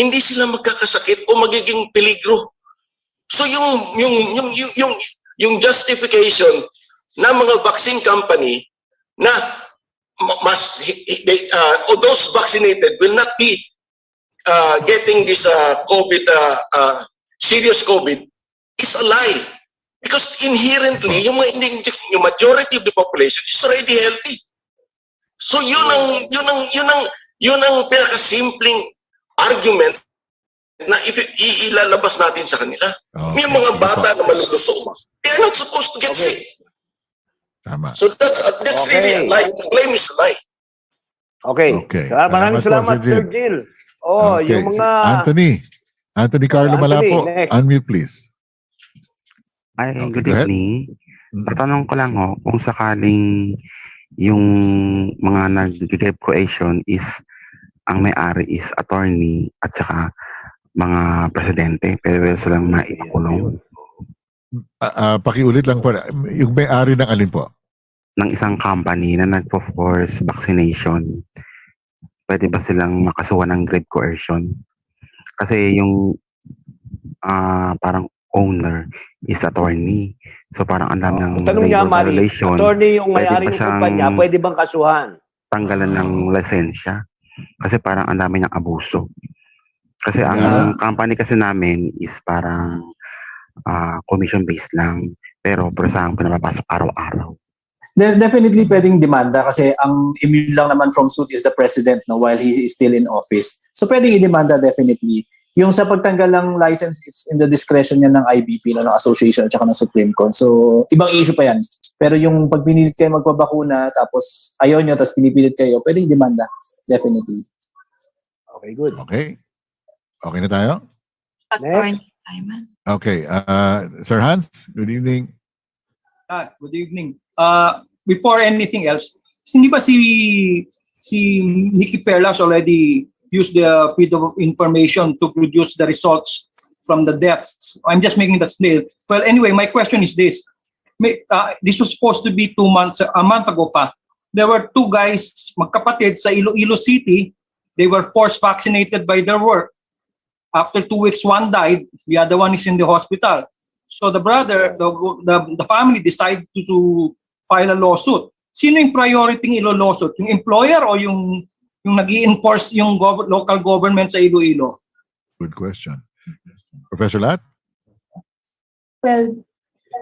Hindi sila magkakasakit o magiging peligro. So yung justification ng mga vaccine company na those vaccinated will not be getting this COVID, serious COVID is a lie. Because inherently, yung majority of the population is already healthy. So yun ang pinakasimpleng argument na ilalabas natin sa kanila. May mga bata na malulusog. They are not supposed to get sick. Tama. So that's really a lie. The claim is a lie. Okay. Maraming salamat, Sir Jill. Okay. Yung mga... Anthony Carlo Malapo, next. unmute please. Ay, good evening. Tatanong ko lang kung sakaling yung mga nag-grave coercion is ang may-ari is attorney at saka mga presidente, pero silang maipakulong. Pakiulit lang po, yung may-ari ng alin po? Ng isang company na nagpo-force vaccination, pwede ba silang makasuhan ng grave coercion? Kasi yung parang owner is attorney. So parang ang dami ng labor relation. Attorney yung may-ari ng kumpanya, pwede bang kasuhan? Tanggalan ng lisensya. Kasi parang ang dami ng abuso. Kasi ang company kasi namin is parang commission-based lang. Pero presang pinapapasok araw-araw. Definitely pwedeng demanda kasi ang immune lang naman from suit is the president while he is still in office. So pwedeng i-demanda definitely. Yung sa pagtanggal ng license is in the discretion yan ng IBP, ng association at saka ng Supreme Court. So ibang issue pa yan. Pero yung pag pinilit kayo magpabakuna tapos ayaw nyo tapos pinipilit kayo, pwedeng demanda. Definitely. Okay, good. Okay na tayo? Next. Okay. Sir Hans, good evening. Good evening. Before anything else, hindi ba si Nikki Perlas already used the freedom of information to produce the results from the deaths? I'm just making that clear. Well, anyway, my question is this. This was supposed to be a month ago pa. There were two guys, magkapatid sa Iloilo City. They were forced vaccinated by their work. After 2 weeks, one died. The other one is in the hospital. So the brother, the family decided to file a lawsuit. Sino yung priority ng lawsuit? Yung employer o yung nag-i-enforce yung local government sa Iloilo? Good question. Professor Lat? Well,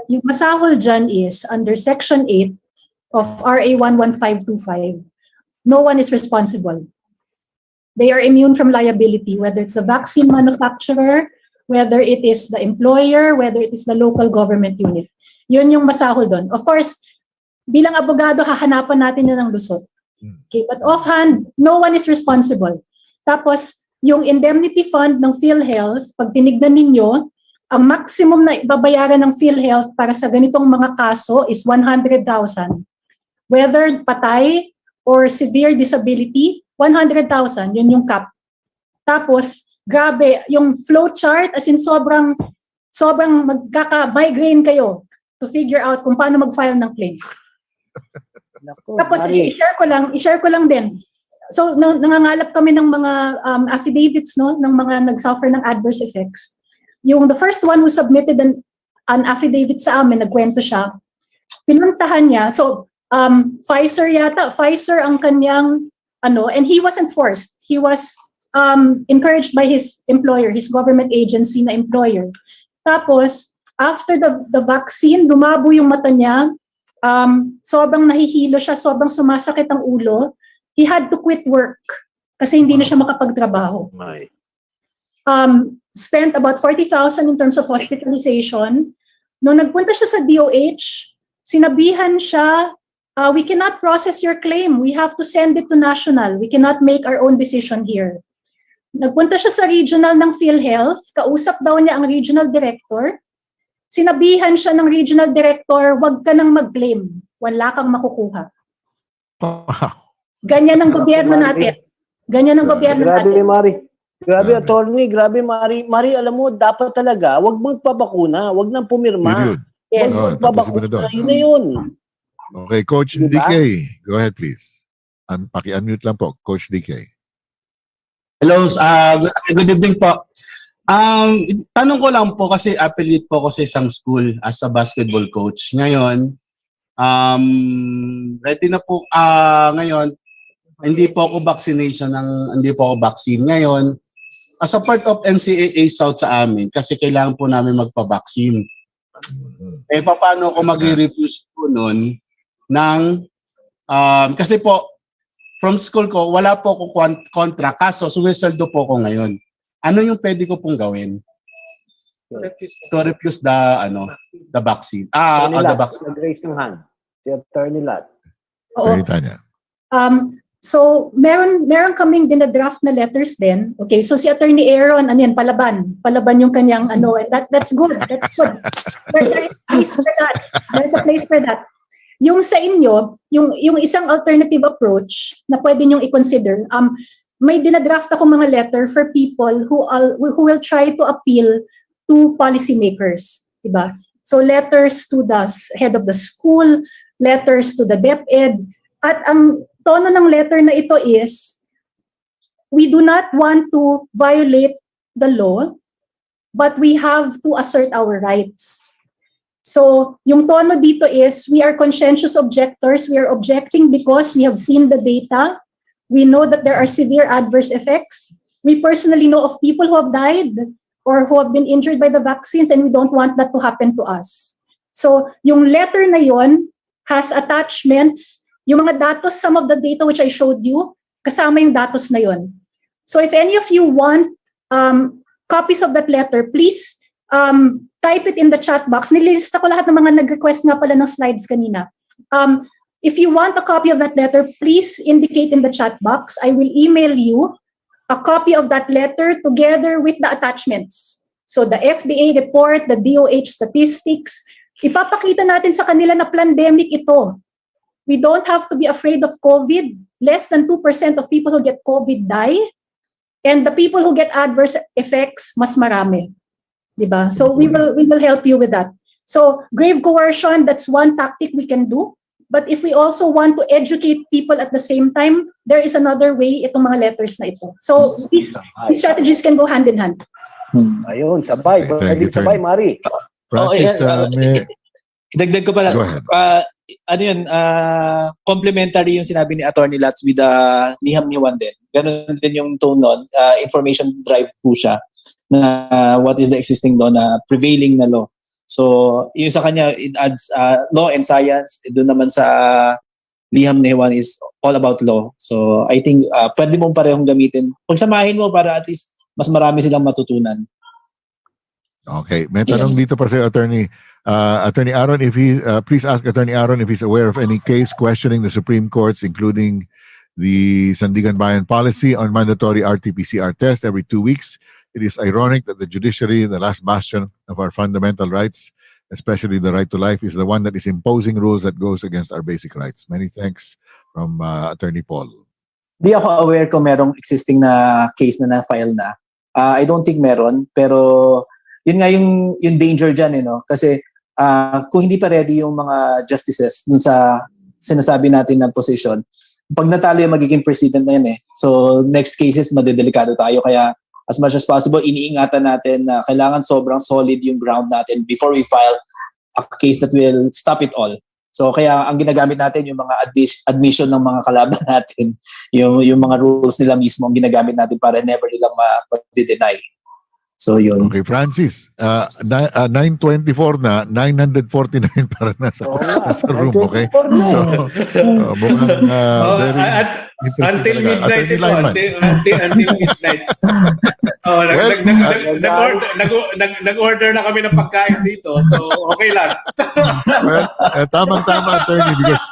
yung masahol dyan is under Section 8, of RA 11525, no one is responsible. They are immune from liability, whether it's the vaccine manufacturer, whether it is the employer, whether it is the local government unit. Yun yung masahol doon. Of course, bilang abogado, hahanapan natin yun ng lusot. Okay, but offhand, no one is responsible. Tapos, yung indemnity fund ng PhilHealth, pag tinignan ninyo, ang maximum na ibabayaran ng PhilHealth para sa ganitong mga kaso is 100,000. Whether patay or severe disability, 100,000, yun yung cap. Tapos, grabe, yung flow chart, as in sobrang magkaka-migraine kayo to figure out kung paano mag-file ng claim. Tapos, i-share ko lang din. So, nangangalap kami ng mga affidavits, no, ng mga nag-suffer ng adverse effects. Yung the first one who submitted an affidavit sa amin, nagkwento siya, pinuntahan niya, so, Pfizer ang kanyang, and he wasn't forced. He was encouraged by his employer, his government agency na employer. Tapos, after the vaccine, dumabo yung mata niya, sobrang nahihilo siya, sobrang sumasakit ang ulo. He had to quit work kasi hindi na siya makapagtrabaho. Spent about 40,000 in terms of hospitalization. Nung nagpunta siya sa DOH, sinabihan siya, we cannot process your claim. We have to send it to national. We cannot make our own decision here. Nagpunta siya sa regional ng PhilHealth, kausap daw niya ang regional director. Sinabihan siya ng regional director, wag ka nang mag-claim. Wala kang makukuha. Ganyan ang gobyerno natin. Ganyan ang gobyerno natin. Grabe, Mari. Grabe, attorney. Grabe, Mari. Mari, alam mo, dapat talaga, wag magpabakuna. Wag nang pumirma. Yes. Wag magpabakuna. Yun na yun. Okay, Coach DK. Go ahead, please. Paki-unmute lang po, Coach DK. Hello, good evening po. Tanong ko lang po kasi affiliate po ako sa isang school as a basketball coach. Ngayon, ready na po ngayon, hindi po ako vaccine ngayon. As a part of NCAA South sa amin, kasi kailangan po namin magpa-vaccine. Eh, paano ko mag-refuse po nun ng, kasi po, from school ko, wala po ako contract, kaso sumiseldo po ako ngayon. Ano yung pwede ko pong gawin? To refuse the vaccine. The vaccine. Nag-raise ng hand. Si Attorney Lat. Oo. So, meron kaming dinadraft na letters din. Okay, so si Attorney Aaron, palaban. Palaban yung kanyang that's good. That's good. There is a place for that. There's a place for that. Yung sa inyo, yung isang alternative approach na pwede nyong i-consider, may dinadraft ako mga letter for people who will try to appeal to policymakers, diba? So letters to the head of the school, letters to the DepEd, at ang tono ng letter na ito is, we do not want to violate the law, but we have to assert our rights. So yung tono dito is, we are conscientious objectors, we are objecting because we have seen the data, we know that there are severe adverse effects, we personally know of people who have died or who have been injured by the vaccines, and we don't want that to happen to us. So yung letter na yon has attachments, yung mga datos, some of the data which I showed you, kasama yung datos na yon. So if any of you want copies of that letter, please type it in the chat box. Nililista ko lahat ng mga nag-request nga pala ng slides kanina. If you want a copy of that letter, please indicate in the chat box. I will email you a copy of that letter together with the attachments. So the FDA report, the DOH statistics, ipapakita natin sa kanila na pandemic ito. We don't have to be afraid of COVID. Less than 2% of people who get COVID die. And the people who get adverse effects, mas marami. Diba? So we will help you with that. So grave coercion, that's one tactic we can do. But if we also want to educate people at the same time, there is another way itong mga letters na ito. So these strategies can go hand in hand. Ayun, sabay. Pwede sabay, Mari. Francis, Dagdag ko pala. Complementary yung sinabi ni Attorney Lats with Liham Niwan din. Ganun din yung tone nun. Information drive po siya na what is the existing law na prevailing na law. So, yung sa kanya, it adds law and science. Doon naman sa liham ni Juan is all about law. So, I think pwede mong parehong gamitin. Pagsamahin mo para at least mas marami silang matutunan. Okay, may tanong dito pa sa Attorney Attorney Aaron, if he please ask Attorney Aaron if he's aware of any case questioning the Supreme Court's, including the Sandigan Bayan policy on mandatory RT-PCR test every 2 weeks. It is ironic that the judiciary, the last bastion of our fundamental rights, especially the right to life, is the one that is imposing rules that goes against our basic rights. Many thanks from Attorney Paul. Di ako aware kung merong existing na case na na-file na. I don't think meron, pero yun nga yung danger dyan, no? Kasi kung hindi pa ready yung mga justices dun sa sinasabi natin na position, pag natalo yung magiging president na yun So next cases, madedelikado tayo. Kaya as much as possible, iniingatan natin na kailangan sobrang solid yung ground natin before we file a case that will stop it all. So kaya ang ginagamit natin yung mga admission ng mga kalaban natin, yung mga rules nila mismo ang ginagamit natin para never nilang ma-deny. So yun. Okay, Francis, 924 na, 949 para nasa room, okay? So, mukhang very until midnight ito, until midnight. Nag-order na kami ng pagkain dito, so okay lang. Well, tamang-tama, Attorney, because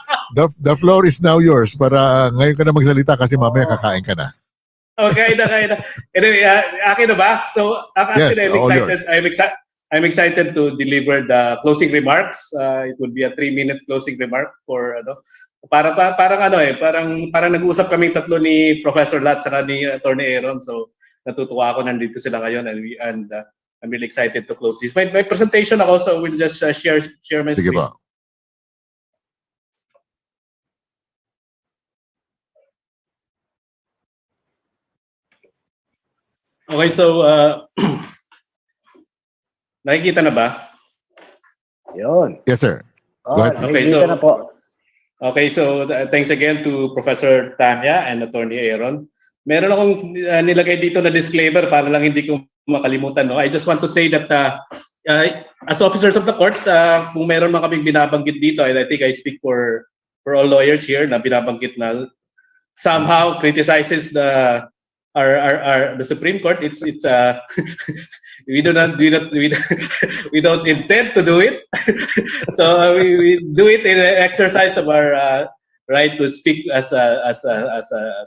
the floor is now yours para ngayon ka na magsalita kasi mamaya kakain ka na. Okay na. Anyway, akin na ba? So, actually, yes, I'm excited to deliver the closing remarks. It would be a 3-minute closing remark for parang nag-uusap kaming tatlo ni Professor Lat saka ni Attorney Aaron. So, natutuwa ako nandito sila ngayon and I'm really excited to close this. My presentation ako, so we'll just share my screen. Sige ba. Okay, so nakikita na ba? Yun. Yes, sir. Go ahead. Okay, so thanks again to Professor Tanya and Attorney Aaron. Meron akong nilagay dito na disclaimer para lang hindi ko makalimutan. I just want to say that as officers of the court, kung meron man kaming binabanggit dito, and I think I speak for all lawyers here na binabanggit na somehow criticizes the Supreme Court, it's we don't intend to do it. So we do it in an exercise of our right to speak as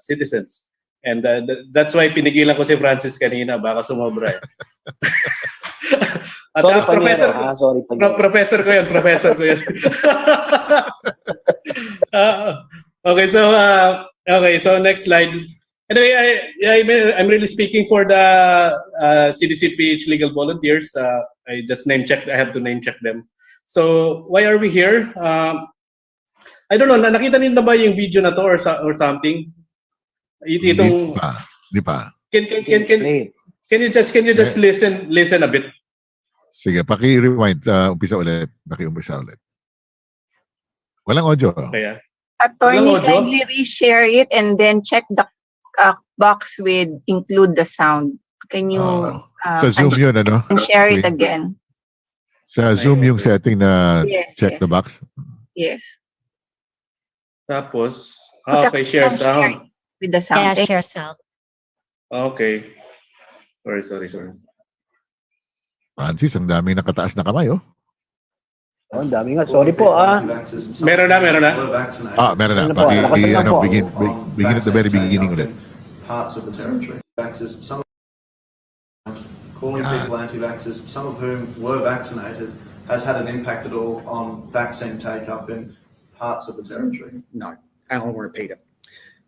citizens, and that's why pinigilan ko si Francis kanina, baka sumobra. At professor ko yun. Okay, so next slide. Anyway, I'm really speaking for the CDCPH legal volunteers. I just I have to name check them. So why are we here? I don't know, nakita niyo na ba yung video na to or something? Di pa. Can you just listen a bit? Sige, paki-rewind. Umpisa ulit. Walang audio. Okay. Attorney, kindly reshare it and then check the box with include the sound. Can you sa Zoom yun, ano? share it again? Sa Zoom yung setting na check the box? Yes. Tapos, okay, share sound. With the sound. Yeah, share sound. Okay. Sorry. Francis, ang dami nakataas na kamay, oh. Oh, ang dami nga. Sorry po, Meron na. Meron na. Begin at the very beginning ulit. Parts of the territory. Some calling people anti-vaxxers, some of whom were vaccinated, has had an impact at all on vaccine take-up in parts of the territory? No, and I'll repeat it.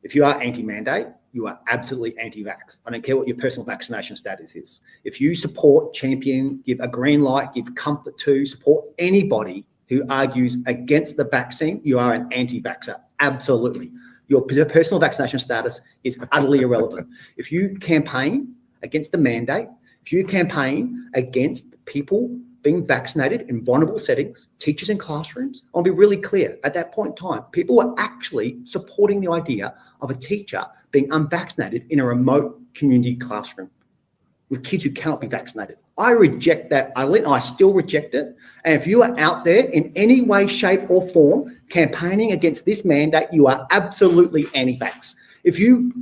If you are anti-mandate, you are absolutely anti-vax. I don't care what your personal vaccination status is. If you support, champion, give a green light, give comfort to, support anybody who argues against the vaccine, you are an anti-vaxxer. Absolutely. Your personal vaccination status is utterly irrelevant. If you campaign against the mandate, if you campaign against people being vaccinated in vulnerable settings, teachers in classrooms, I'll be really clear. At that point in time, people were actually supporting the idea of a teacher being unvaccinated in a remote community classroom. with kids who cannot be vaccinated. I reject that, Eileen. I still reject it. And if you are out there in any way, shape or form campaigning against this mandate, you are absolutely anti-vax. If you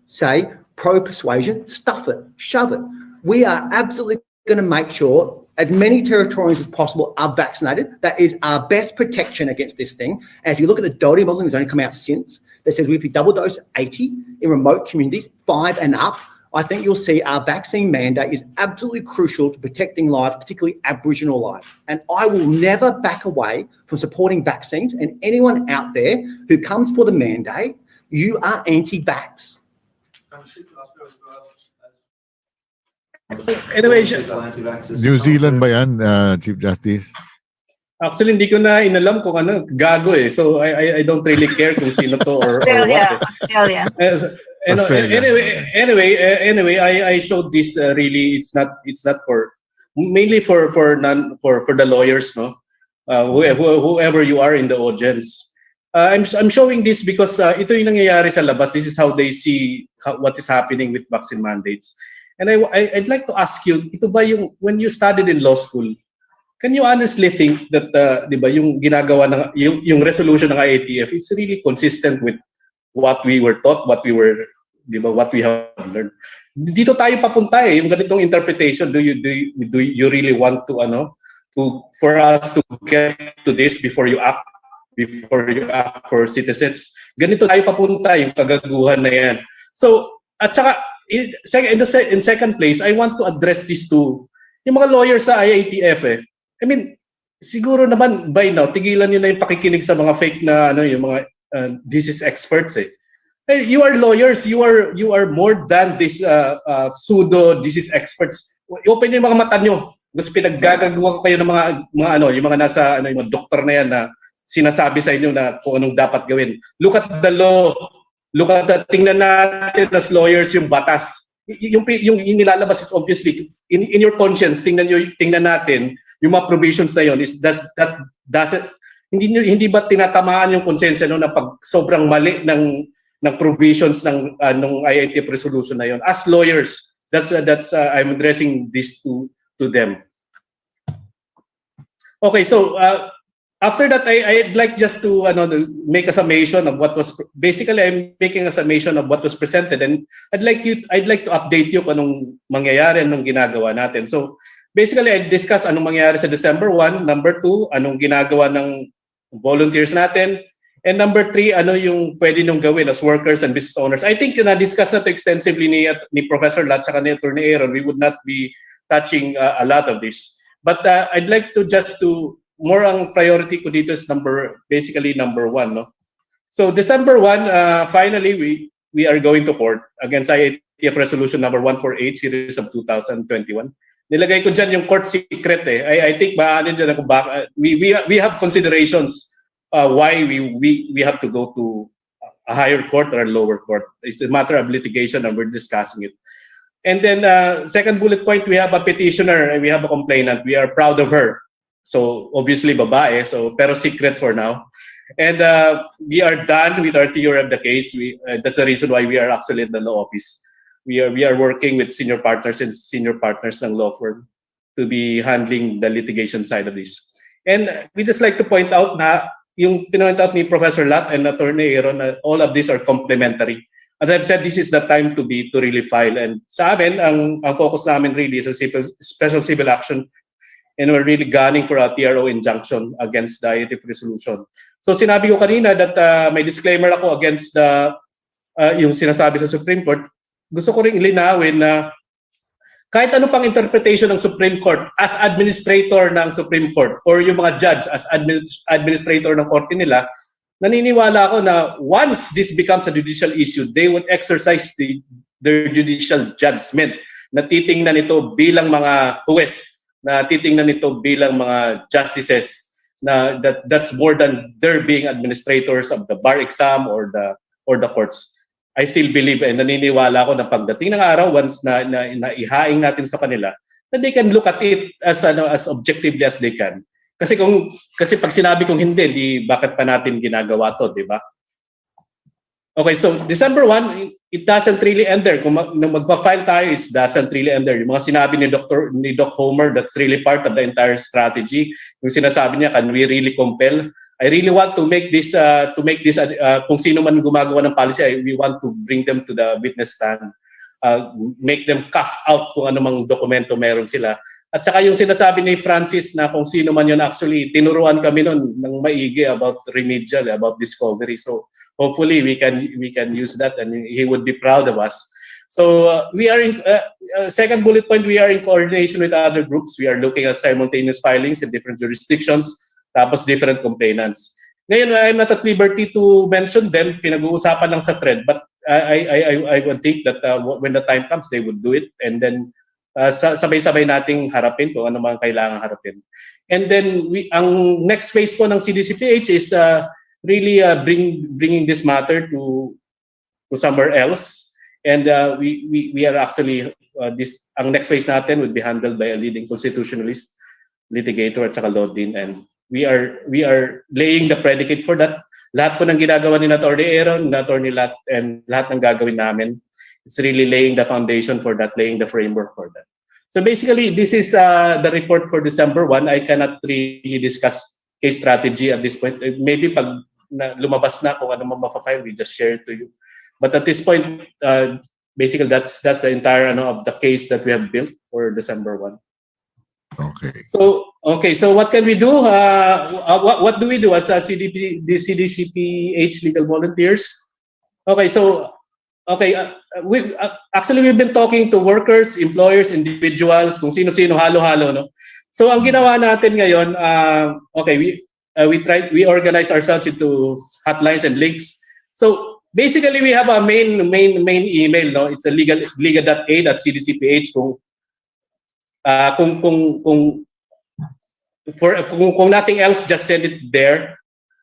say pro-persuasion, stuff it, shove it. We are absolutely going to make sure as many Territorians as possible are vaccinated. That is our best protection against this thing. And if you look at the Doherty modelling that's only come out since, that says if you double dose 80 in remote communities, 5 and up, I think you'll see our vaccine mandate is absolutely crucial to protecting life, particularly Aboriginal life. And I will never back away from supporting vaccines. And anyone out there who comes for the mandate, you are anti-vax. Anyway, New Zealand ba yan, Chief Justice? actually hindi ko na inalam kung ano, gago eh. So I don't really care kung sino to or Australia, what. Australia. Anyway, I showed this really. It's not for mainly for the lawyers, no. Whoever you are in the audience. I'm showing this because ito yung nangyayari sa labas. This is how they see what is happening with vaccine mandates. And I'd like to ask you, ito ba yung when you studied in law school? Can you honestly think that, di ba, yung ginagawa ng yung resolution ng IATF is really consistent with what we were taught, what we have learned? Dito tayo papunta eh, yung ganitong interpretation. Do you really want to for us to get to this before you act for citizens? Ganito tayo papunta, yung kagaguhan na yan. So, at saka in second place, I want to address this to yung mga lawyers sa IATF eh. I mean, siguro naman by now, tigilan nyo na yung pakikinig sa mga fake na yung mga disease experts eh. Hey, you are lawyers, you are more than this pseudo disease experts. Open yung mga mata nyo. Gusto pinaggagawa ko kayo ng yung mga nasa yung mga doktor na yan na sinasabi sa inyo na kung anong dapat gawin. Look at the law. Look at the, tingnan natin as lawyers yung batas. Yung nilalabas is obviously in your conscience, tingnan natin yung mga provisions na yun hindi ba tinatamaan yung konsensya na pag sobrang mali ng provisions ng IATF resolution na yun. As lawyers, that's I'm addressing this to them. Okay, so after that, I'd like just to make a summation of what was basically I'm making a summation of what was presented, and I'd like to update you kung anong mangyayari, anong ginagawa natin. So basically, I discuss anong mangyayari sa December 1, number 2, anong ginagawa ng volunteers natin, and number 3, ano yung pwede nung gawin as workers and business owners. I think na-discuss na to extensively ni Professor Lat saka ni Attorney Aaron. We would not be touching a lot of this. But I'd like to more ang priority ko dito is basically number 1, no? So December 1, finally we are going to court against IATF resolution number 148 series of 2021. Nilagay ko dyan yung court secret eh. I think maanin dyan ako back. We have considerations why we have to go to a higher court or a lower court. It's a matter of litigation and we're discussing it. And then second bullet point, we have a petitioner and we have a complainant. We are proud of her. So obviously babae, pero secret for now. And we are done with our theory of the case. That's the reason why we are actually in the law office. We are working with senior partners ng law firm to be handling the litigation side of this. And we just like to point out na yung pinoint out ni Professor Lat and Attorney Aaron, all of these are complementary. As I've said, this is the time to really file. And sa amin, ang focus namin really is a special civil action. And we're really gunning for a TRO injunction against the IATF resolution. So sinabi ko kanina that may disclaimer ako against yung sinasabi sa Supreme Court. Gusto ko rin ilinawin na kahit ano pang interpretation ng Supreme Court as administrator ng Supreme Court or yung mga judge as administrator ng korte nila, naniniwala ako na once this becomes a judicial issue, they would exercise their judicial judgment na titingnan ito bilang mga huwes, na titingnan ito bilang mga justices, na that's more than their being administrators of the bar exam or the courts. I still believe and naniniwala ako na pagdating ng araw, once na ihaing natin sa kanila, that they can look at it as objectively as they can. Kasi pag sinabi kong hindi, bakit pa natin ginagawa to, di ba? Okay, so December 1, it doesn't really end there. Kung magpa-file tayo, it doesn't really end there. Yung mga sinabi ni Doc Homer, that's really part of the entire strategy. Yung sinasabi niya, can we really compel? I really want to make this, kung sino man gumagawa ng policy, we want to bring them to the witness stand. Make them cough out kung anumang dokumento meron sila. At saka yung sinasabi ni Francis na kung sino man yun, actually, tinuruan kami nun ng maigi about remedial, about discovery. So, hopefully, we can use that and he would be proud of us. So, we are in, second bullet point, we are in coordination with other groups. We are looking at simultaneous filings in different jurisdictions, tapos different complainants. Ngayon, I'm not at liberty to mention them, pinag-uusapan lang sa thread, but I would think that when the time comes, they would do it, and then sabay-sabay nating harapin kung ano mga kailangan harapin. And then ang next phase po ng CDCPH is really bringing this matter to somewhere else. And we are actually ang next phase natin would be handled by a leading constitutionalist, litigator at saka law dean, and we are laying the predicate for that. Lahat po ng ginagawa ni Attorney Aaron, ni Attorney Lat, and lahat ng gagawin namin, it's really laying the foundation for that, laying the framework for that. So basically, this is the report for December 1. I cannot really discuss case strategy at this point. Maybe pag lumabas na kung ano mapafile, we just share it to you. But at this point, basically that's the entire of the case that we have built for December 1. Okay. So what can we do? What do we do as the CDCPH legal volunteers? Okay, so we've been talking to workers, employers, individuals, kung sino-sino, halo-halo, no? So ang ginawa natin ngayon, we organize ourselves into hotlines and links. So basically, we have a main email, no? It's a legal.aid@cdcph. Kung nothing else, just send it there.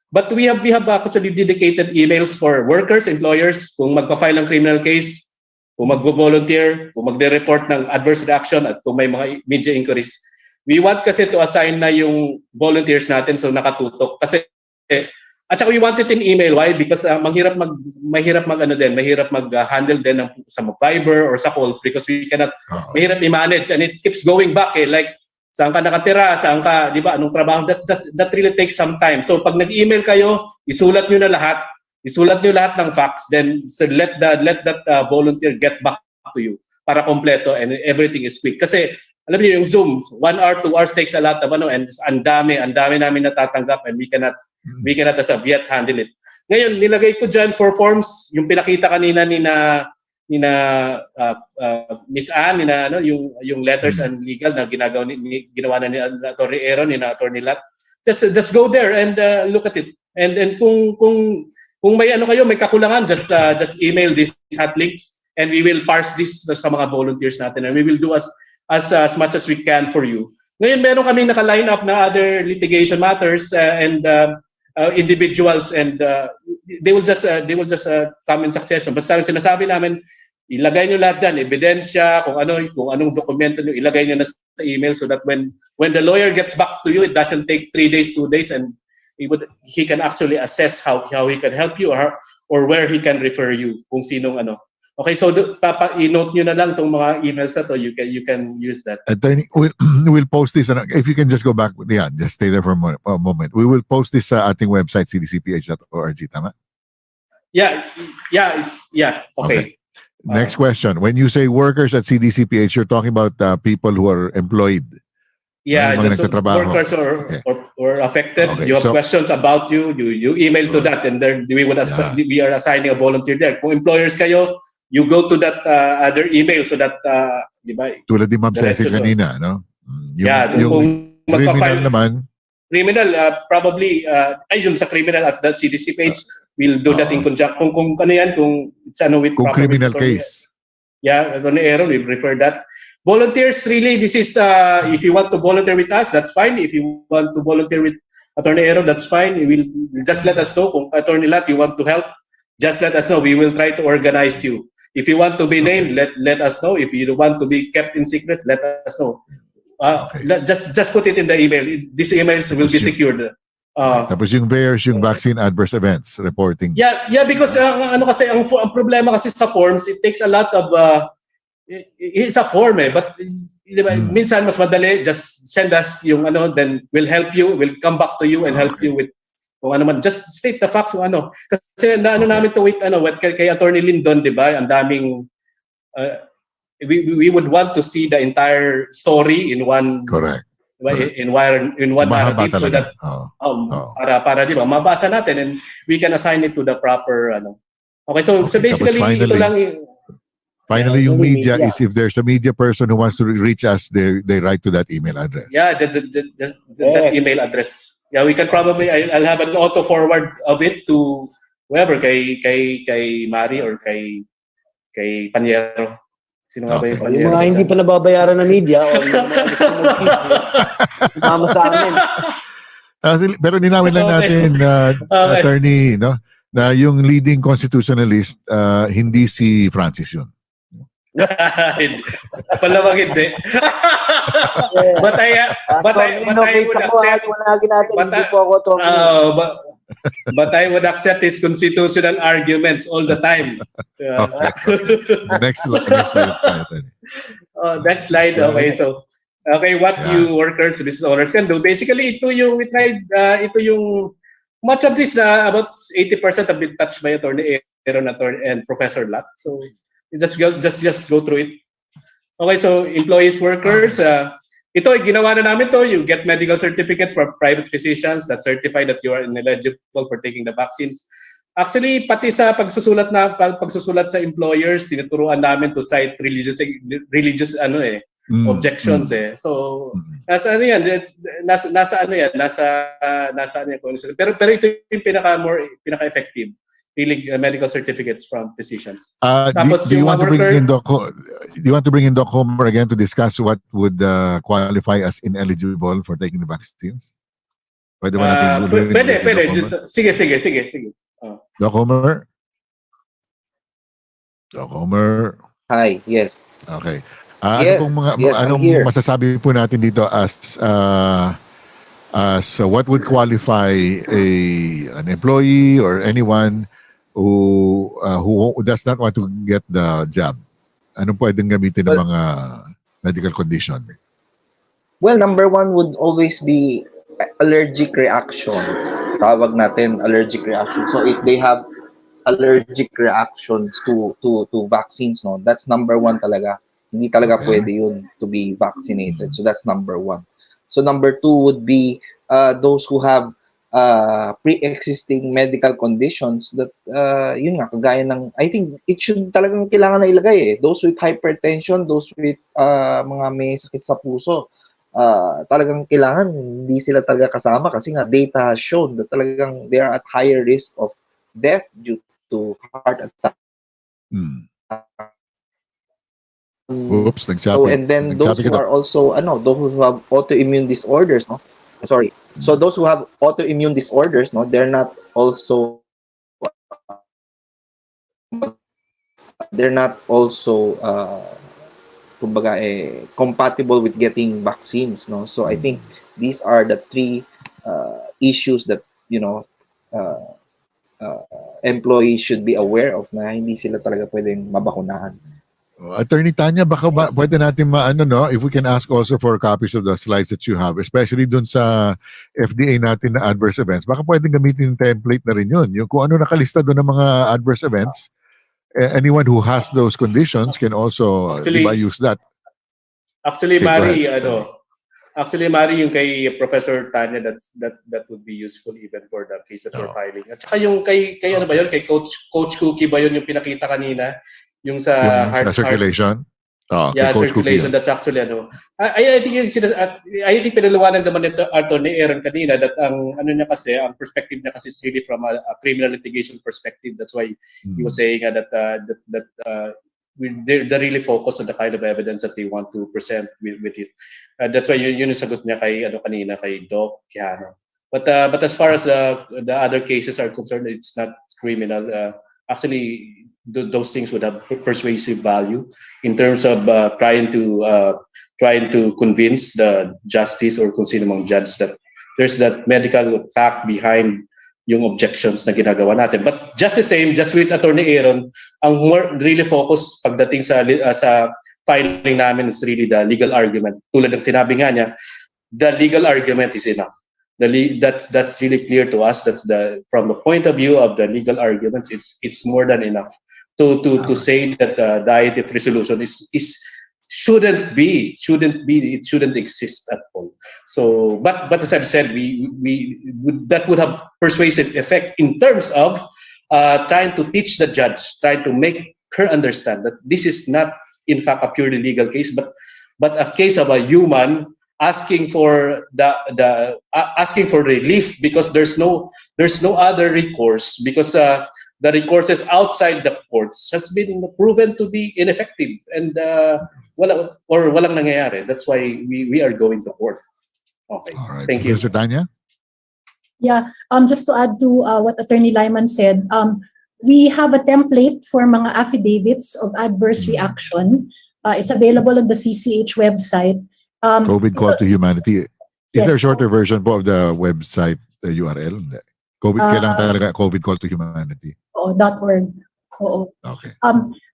But we have actually dedicated emails for workers, employers, kung magpa-file ng criminal case, kung mag-volunteer, kung magde-report ng adverse reaction, at kung may mga media inquiries. We want kasi to assign na yung volunteers natin so nakatutok. Kasi at saka we want it in email. Why? Because mahirap mag-handle din sa Viber or sa calls because we cannot, mahirap i-manage and it keeps going back like saan ka nakatira, saan ka, di ba, anong trabaho, that really takes some time. So pag nag-email kayo, isulat nyo lahat ng facts, then so let that volunteer get back to you para kompleto and everything is quick. Kasi alam niyo yung Zoom, 1 hour, 2 hours takes a lot of and ang dami namin natatanggap and we cannot as of yet handle it. Ngayon, nilagay ko dyan 4 forms, yung pinakita kanina ni Miss Ann, yung letters and legal na ginawa na ni Attorney Aaron, ni Attorney Lat. Just go there and look at it. And kung may kayo, may kakulangan, just email these hot links and we will parse this sa mga volunteers natin and we will do as much as we can for you. Ngayon, meron kaming naka-line up na other litigation matters and individuals and they will just come in succession. Basta sinasabi namin, ilagay nyo lahat dyan, ebidensya, kung anong dokumento nyo, ilagay nyo na sa email so that when the lawyer gets back to you, it doesn't take 3 days, 2 days, and he can actually assess how he can help you or where he can refer you, kung sinong Okay, so i-note nyo na lang itong mga emails na to. You can use that. Attorney, we'll post this. If you can just go back, just stay there for a moment. We will post this sa ating website, cdcph.org, tama? Yeah. Okay. Next question. When you say workers at CDCPH, you're talking about people who are employed. Yeah, mga workers or affected. Okay, you have questions about you email to that, and then we are assigning a volunteer there. Kung employers kayo, you go to that other email so that, di ba? Tulad ni Ma'am Cecil kanina, no? Kung criminal naman. Criminal, probably, yun sa criminal at the CDCPH, we'll do that in conjunction. Kung ano yan, kung it's with kung criminal case. Yeah, Attorney Aaron, we prefer that. Volunteers, really, this is, if you want to volunteer with us, that's fine. If you want to volunteer with Attorney Aaron, that's fine. We'll just let us know. Kung Attorney Lat, you want to help, just let us know. We will try to organize you. If you want to be named, let us know. If you want to be kept in secret, let us know. Just put it in the email. These emails will be secured. Tapos yung VAERS, yung vaccine adverse events reporting. Yeah, because ano kasi ang problema kasi sa forms, it takes a lot of it's a form but diba, minsan mas madali just send us yung ano, then we'll help you, we'll come back to you and help you with kung ano man, just state the facts kung ano. Kasi naano namin to with kay Attorney Lindon, di ba? Ang daming we would want to see the entire story in one in one narrative so that para di ba mabasa natin and we can assign it to the proper ano. Okay, so basically ito lang Finally, yung media is if there's a media person who wants to reach us, they write to that email address. Yeah, that email address. Yeah, we can probably I'll have an auto forward of it to whoever kay Mari or kay Panyero. Sino nga ba yung Panyero? Yung mga hindi pa nababayaran ng media o mama sa amin. Pero ninawin lang natin, attorney, no, na yung leading constitutionalist, hindi si Francis yun. Palamang hindi. But I would accept. But I would accept his constitutional arguments all the time. Next slide. Next slide. Okay, so what you workers, business owners can do. Basically, ito yung much of this about 80% have been touched by Attorney Aaron and Professor Lat. So just go through it. Okay, so employees, workers, ito ginawa na namin to. You get medical certificates for private physicians that certify that you are ineligible for taking the vaccines. Actually, pati sa pagsusulat sa employers, tinuturuan namin to cite religious objections So nasa ano yan, nasa ano yan. Pero ito yung pinaka-effective. Really, medical certificates from physicians. Do you want to bring in Doc Homer again to discuss what would qualify as ineligible for taking the vaccines? Pwede. Sige. Doc Homer? Hi, yes. Okay. Yes, anong masasabi po natin dito as what would qualify an employee or anyone who does not want to get the jab? Anong pwedeng gamitin ng mga medical condition? Well, number one would always be allergic reactions. Tawag natin allergic reactions. So if they have allergic reactions to vaccines, no, that's number one talaga. Hindi talaga pwede yun to be vaccinated. So that's number one. So number two would be those who have pre-existing medical conditions that yun nga kagaya ng, I think it should talagang kailangan na ilagay those with hypertension, those with mga may sakit sa puso, talagang kailangan hindi sila talaga kasama kasi nga data has shown that talagang they are at higher risk of death due to heart attack. Oops, so and then those who are also those who have autoimmune disorders, no? Sorry. So those who have autoimmune disorders, no, they're not also kumbaga compatible with getting vaccines, no? So I think these are the three issues that employees should be aware of na hindi sila talaga pwedeng mabakunahan. Attorney Tanya, baka pwede natin if we can ask also for copies of the slides that you have, especially dun sa FDA natin na adverse events, baka pwedeng gamitin yung template na rin yun. Yung kung ano nakalista doon ng mga adverse events, anyone who has those conditions can also use that. Actually, Mari, yung kay Professor Tanya, that would be useful even for the case that we're filing. At saka yung kay ano ba yun, kay Coach Cookie ba yun yung pinakita kanina? Yung sa circulation? Circulation. That's actually I think pinaliwanag naman nito Attorney Aaron kanina that ang ang perspective niya kasi is really from a criminal litigation perspective. That's why he was saying that they're really focused on the kind of evidence that they want to present with it. That's why yun yung sagot niya kay kanina kay Doc Quijano. But as far as the other cases are concerned, it's not criminal. Actually, those things would have persuasive value in terms of trying to convince the justice or kung sino mang judge that there's that medical fact behind yung objections na ginagawa natin. But just the same, just with Attorney Aaron, ang more really focus pagdating sa filing namin is really the legal argument. Tulad ng sinabi nga niya, the legal argument is enough. That's really clear to us. From the point of view of the legal arguments, it's more than enough to say that the IATF resolution shouldn't exist at all. So, but as I've said, that would have persuasive effect in terms of trying to teach the judge, trying to make her understand that this is not, in fact, a purely legal case, but a case of a human asking for asking for relief because there's no other recourse, because the recourses outside the courts has been proven to be ineffective and walang nangyayari. That's why we are going to court. Okay. All right. Thank you. Mr. Tanya? Yeah, just to add to what Attorney Lyman said, we have a template for mga affidavits of adverse reaction. It's available on the CCH website. COVID Call to Humanity. Is Yes. there a shorter version po of the website URL? Hindi. Kailangan talaga COVID Call to Humanity. .org. Oo. Okay.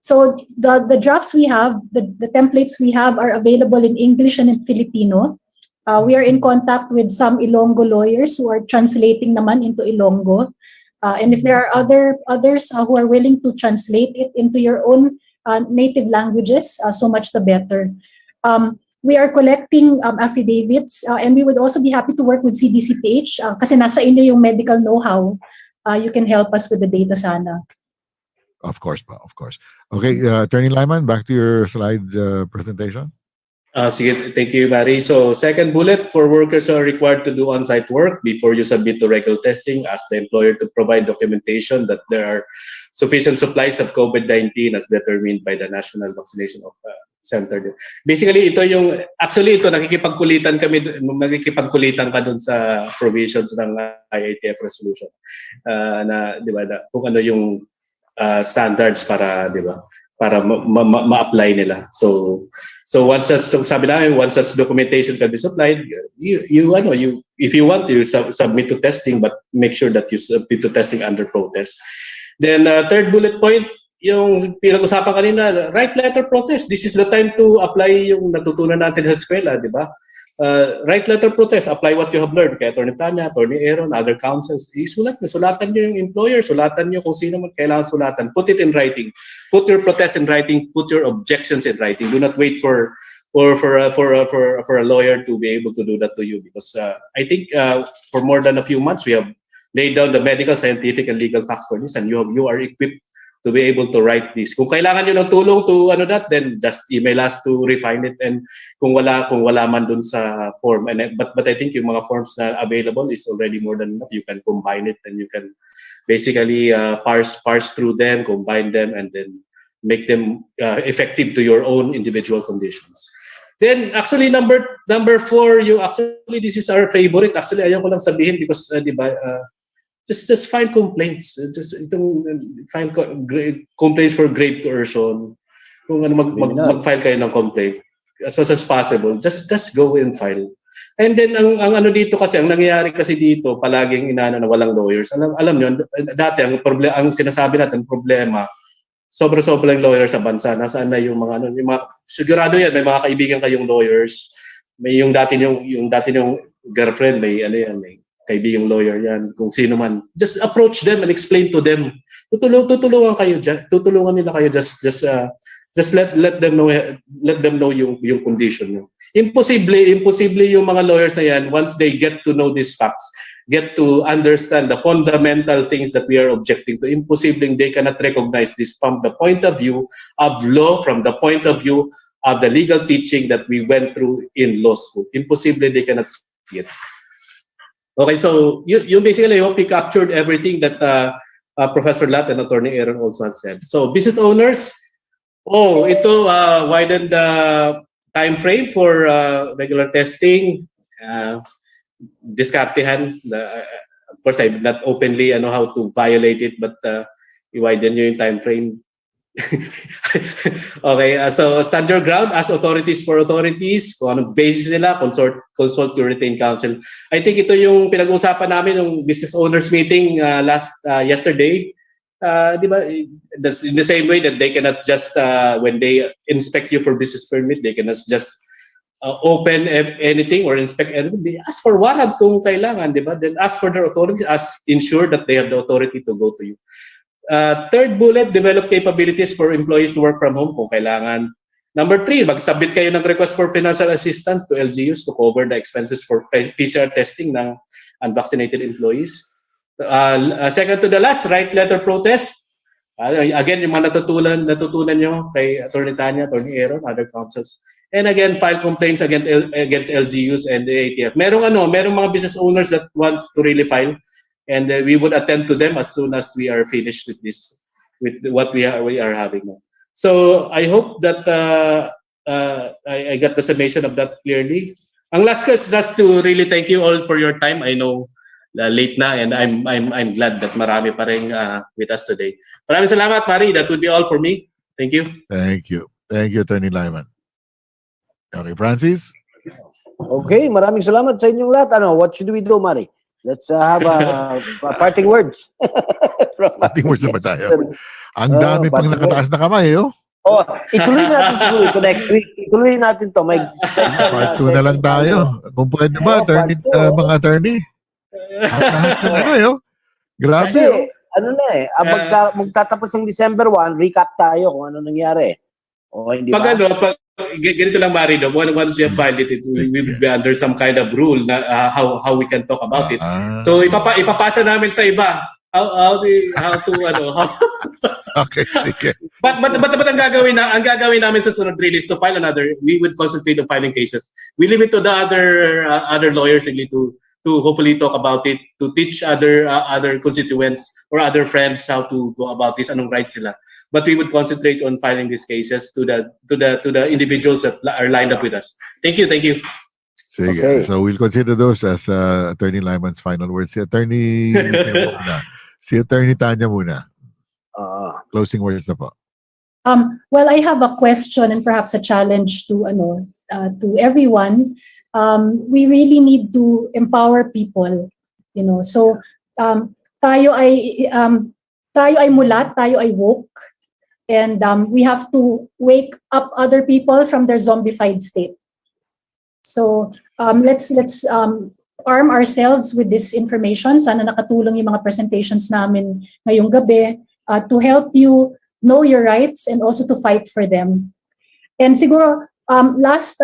So the drafts we have, the templates we have are available in English and in Filipino. We are in contact with some Ilonggo lawyers who are translating naman into Ilonggo. And if there are others who are willing to translate it into your own native languages, so much the better. We are collecting affidavits and we would also be happy to work with CDCPH kasi nasa inyo yung medical know-how. You can help us with the data sana. Of course. Okay, Attorney Lyman, back to your slide presentation. Sige, thank you, Mary. So, second bullet, for workers who are required to do on-site work before you submit to regular testing, ask the employer to provide documentation that there are sufficient supplies of COVID-19 as determined by the National Vaccination Center. Basically, nakikipagkulitan ka dun sa provisions ng IATF resolution na, di ba, kung ano yung standards para, di ba, para ma-apply nila. So once such documentation can be supplied, if you want to submit to testing, but make sure that you submit to testing under protest. Then third bullet point, yung pinag-usapan kanina, write letter protest. This is the time to apply yung natutunan natin sa eskwela, di ba? Write letter protest, apply what you have learned. Kaya Attorney Tanya, Attorney Aaron, other counsels, sulatan nyo yung employer, sulatan nyo kung sino man kailangan sulatan. Put it in writing. Put your protest in writing. Put your objections in writing. Do not wait for a lawyer to be able to do that to you, because I think for more than a few months we have laid down the medical, scientific, and legal facts for this, and you are equipped to be able to write this. Kung kailangan nyo ng tulong to then just email us to refine it, and kung wala man dun sa form. But I think yung mga forms na available is already more than enough. You can combine it and you can basically parse through them, combine them, and then make them effective to your own individual conditions. Then actually number 4, this is our favorite. Actually ayaw ko lang sabihin because di ba, just file complaints. File complaints for grave coercion. Kung ano mag-file kayo ng complaint as much as possible. Just go and file. And then ang ano dito kasi, ang nangyayari kasi dito, palaging inaano na walang lawyers. Alam niyo, dati ang sinasabi natin problema, sobra-sobra yung lawyer sa bansa. Nasaan na yung mga sigurado yan, may mga kaibigan kayong lawyers. May yung dati yung girlfriend, may kaibigang lawyer yan, kung sino man. Just approach them and explain to them. Tutulungan kayo dyan. Tutulungan nila kayo. Just let them know yung condition nyo. Imposible yung mga lawyers na yan, once they get to know these facts, get to understand the fundamental things that we are objecting to. Imposible they cannot recognize this from the point of view of law, from the point of view of the legal teaching that we went through in law school. Imposible they cannot see it. Okay, so you basically hope we captured everything that Professor Lat and Attorney Aaron also had said. So business owners, ito widened the time frame for regular testing. Diskartehan. Of course, I did not openly know how to violate it, but i-widen nyo yung time frame. Okay, so stand your ground as authorities for authorities. Kung anong basis nila, consult your retained counsel. I think ito yung pinag-uusapan namin yung business owners meeting yesterday. Di ba? That's in the same way that they cannot just, when they inspect you for business permit, they cannot just open anything or inspect anything. They ask for warrant kung kailangan, di ba? Then ask for their authority, ensure that they have the authority to go to you. Third bullet, develop capabilities for employees to work from home kung kailangan. Number 3, mag-submit kayo ng request for financial assistance to LGUs to cover the expenses for PCR testing ng unvaccinated employees. Second to the last, write letter protest. Again, yung mga natutunan nyo kay Attorney Tanya, Attorney Aaron, other counsels. And again, file complaints against LGUs and the ATF. Merong mga business owners that wants to really file. And we would attend to them as soon as we are finished with this, with what we are having now. So I hope that I got the summation of that clearly. Ang last is just to really thank you all for your time. I know late na, and I'm glad that marami pa rin with us today. Maraming salamat, Mari. That would be all for me. Thank you. Thank you, Attorney Lyman. Okay, Francis. Okay, maraming salamat sa inyong lahat. What should we do, Mari? Let's have parting words. Parting words na ba tayo? Ang dami pang nakataas na kamay, ituloy natin siguro ito next week. Ituloy natin to. May part 2 na lang tayo. Kung pwede ba, attorney, mga attorney? Grabe. Kasi, magtatapos ng December 1, recap tayo kung ano nangyari. Hindi ba? Ganito lang, Mari, once we have filed it, we will be under some kind of rule na how we can talk about it. So ipapasa namin sa iba how Okay, sige. But ang gagawin namin sa sunod really is to file another. We would concentrate on filing cases. We leave it to the other lawyers really to hopefully talk about it, to teach other constituents or other friends how to go about this, anong rights sila. But we would concentrate on filing these cases to the individuals that are lined up with us. Thank you. Sige. Okay. So we'll consider those as Attorney Lyman's final words. Si Attorney Tanya muna. Closing words na po. Well, I have a question and perhaps a challenge to everyone. We really need to empower people, So tayo ay mulat, tayo ay woke. And we have to wake up other people from their zombified state. So let's arm ourselves with this information. Sana nakatulong yung mga presentations namin ngayong gabi to help you know your rights and also to fight for them. And siguro last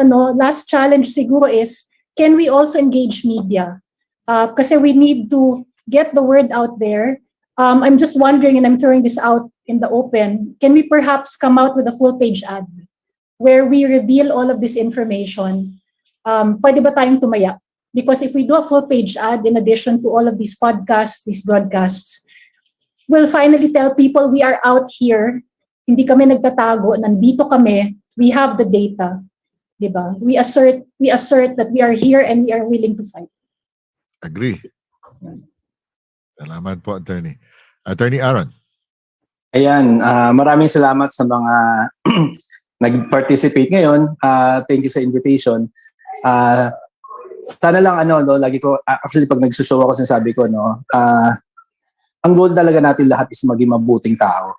challenge siguro is, can we also engage media? Kasi we need to get the word out there. I'm just wondering, and I'm throwing this out in the open, can we perhaps come out with a full-page ad where we reveal all of this information? Pwede ba tayong tumaya? Because if we do a full-page ad in addition to all of these podcasts, these broadcasts, we'll finally tell people we are out here, hindi kami nagtatago, nandito kami, we have the data. Diba? We assert that we are here and we are willing to fight. Agree. Salamat po, Attorney. Attorney Aaron. Ayan, maraming salamat sa mga nag-participate ngayon. Thank you sa invitation. Sana lang lagi ko actually pag nagsushow ako sinasabi ko ang goal talaga natin lahat is maging mabuting tao.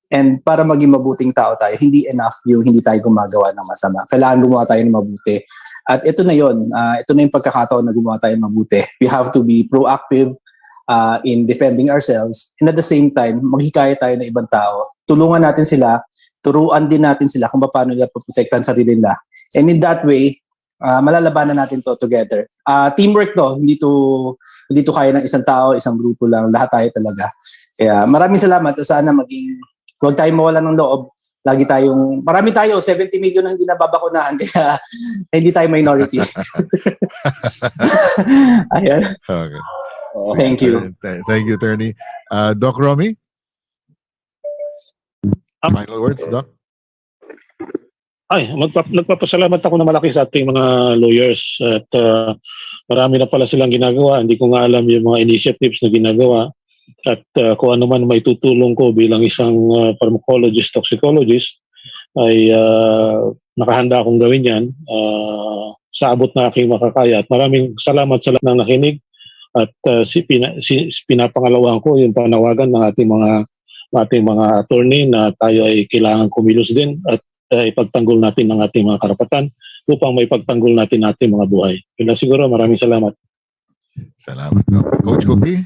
And para maging mabuting tao tayo, hindi enough yung hindi tayo gumagawa ng masama. Kailangan gumawa tayo ng mabuti. At ito na yon, ito na yung pagkakataon na gumawa tayo ng mabuti. We have to be proactive in defending ourselves, and at the same time, maghikaya tayo ng ibang tao. Tulungan natin sila, turuan din natin sila kung paano nila protektahan sarili nila. And in that way, malalabanan natin to together. Teamwork to, hindi to kaya ng isang tao, isang grupo lang, lahat tayo talaga. Kaya maraming salamat. Sana huwag tayong mawalan ng loob. Marami tayo, 70 million na hindi nababakunahan, kaya hindi tayo minority. Ayan. Okay. Thank you. Thank you, Attorney. Doc Romy? Final words, Doc? Nagpapasalamat ako na malaki sa ating mga lawyers at marami na pala silang ginagawa. Hindi ko nga alam yung mga initiatives na ginagawa. At kung ano man may tutulong ko bilang isang pharmacologist, toxicologist, ay nakahanda akong gawin yan sa abot na aking makakaya. At maraming salamat sa lahat ng nakinig. At pinapangalawahan ko yung panawagan ng ating mga attorney na tayo ay kailangan kumilos din at ipagtanggol natin ang ating mga karapatan upang may pagtanggol natin ating mga buhay. Yun na siguro. Maraming salamat. Salamat. Coach Cookie?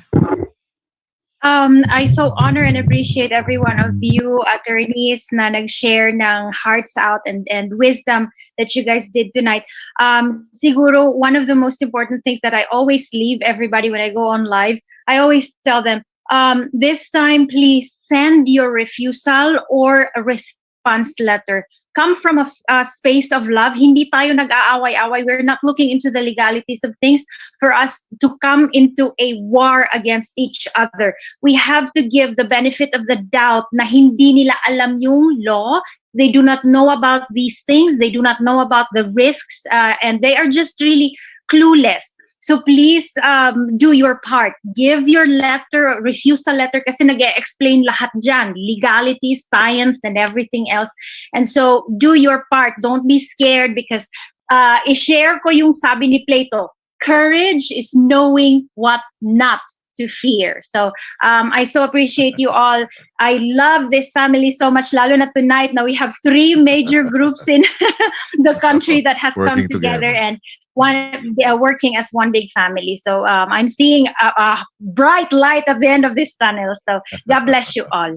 I so honor and appreciate every one of you attorneys na nag-share ng hearts out and wisdom that you guys did tonight. Siguro one of the most important things that I always leave everybody when I go on live, I always tell them, this time please send your refusal or a response letter. Come from a space of love. Hindi tayo nag-aaway-away. We're not looking into the legalities of things for us to come into a war against each other. We have to give the benefit of the doubt na hindi nila alam yung law. They do not know about these things. They do not know about the risks. And they are just really clueless. So please do your part. Give your letter, refusal letter, kasi nag-explain lahat dyan. Legality, science, and everything else. And so do your part. Don't be scared because i-share ko yung sabi ni Plato. Courage is knowing what not to fear. So I so appreciate you all. I love this family so much, lalo na tonight. Now we have 3 major groups in the country that has come together and working as one big family. So I'm seeing a bright light at the end of this tunnel. So God bless you all.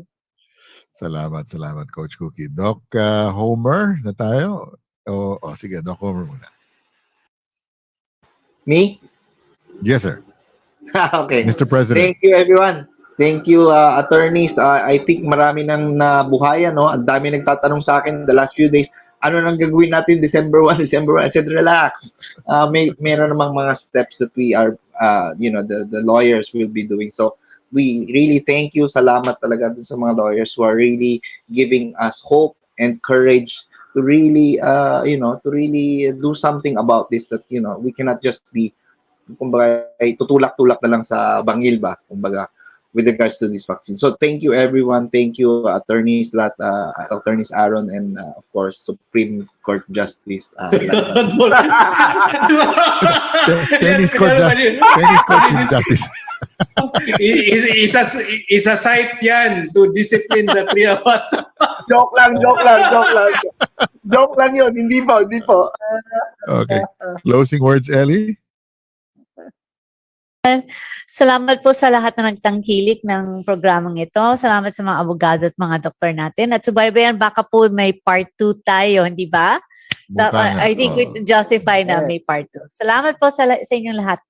Salamat, Coach Cookie. Doc Homer na tayo? Sige, Doc Homer muna. Me? Yes, sir. Okay. Mr. President. Thank you, everyone. Thank you, attorneys. I think marami nang nabuhayan, no? Ang dami nagtatanong sa akin the last few days, ano nang gagawin natin December 1? I said, relax. Meron namang mga steps that we are, the lawyers will be doing. So, we really thank you. Salamat talaga sa mga lawyers who are really giving us hope and courage to really, to really do something about this that, we cannot just be kumbaga ay tutulak-tulak na lang sa bangil ba kumbaga with regards to this vaccine. So thank you everyone, thank you attorneys attorneys Aaron and of course Supreme Court Justice Tennis Court Justice. Isa site yan to discipline the 3 of us. Joke lang yun, hindi po. Okay, closing words, Ellie. Salamat po sa lahat na nagtangkilik ng programang ito. Salamat sa mga abogado at mga doktor natin. At subaybayan, baka po may part 2 tayo, hindi ba? I think we justify na may part 2. Salamat po sa inyong lahat.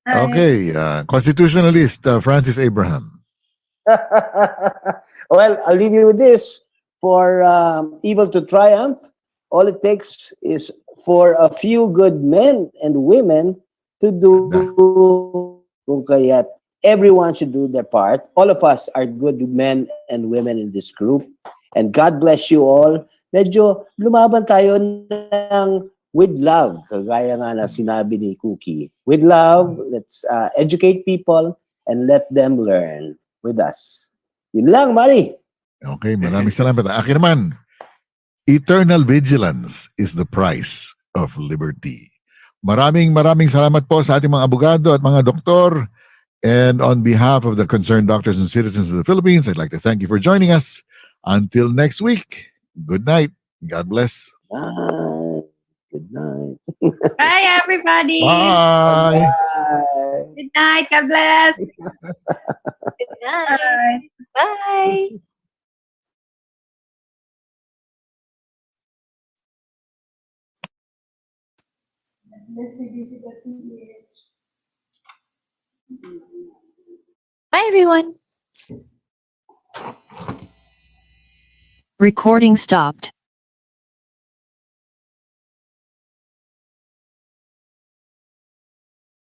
Okay, constitutionalist Francis Abraham. Well, I'll leave you with this. For evil to triumph, all it takes is for a few good men and women to do kung kaya't everyone should do their part. All of us are good men and women in this group. And God bless you all. Medyo lumaban tayo ng with love. Kagaya nga na sinabi ni Cookie. With love, let's educate people and let them learn with us. Yun lang, Mari. Okay, maraming salamat. Akin naman, eternal vigilance is the price of liberty. Maraming salamat po sa ating mga abogado at mga doktor. And on behalf of the concerned doctors and citizens of the Philippines, I'd like to thank you for joining us. Until next week, good night. God bless. Bye. Good night. Bye, everybody. Bye. Good night. God bless. Good night. Bye. Bye, everyone. Recording stopped.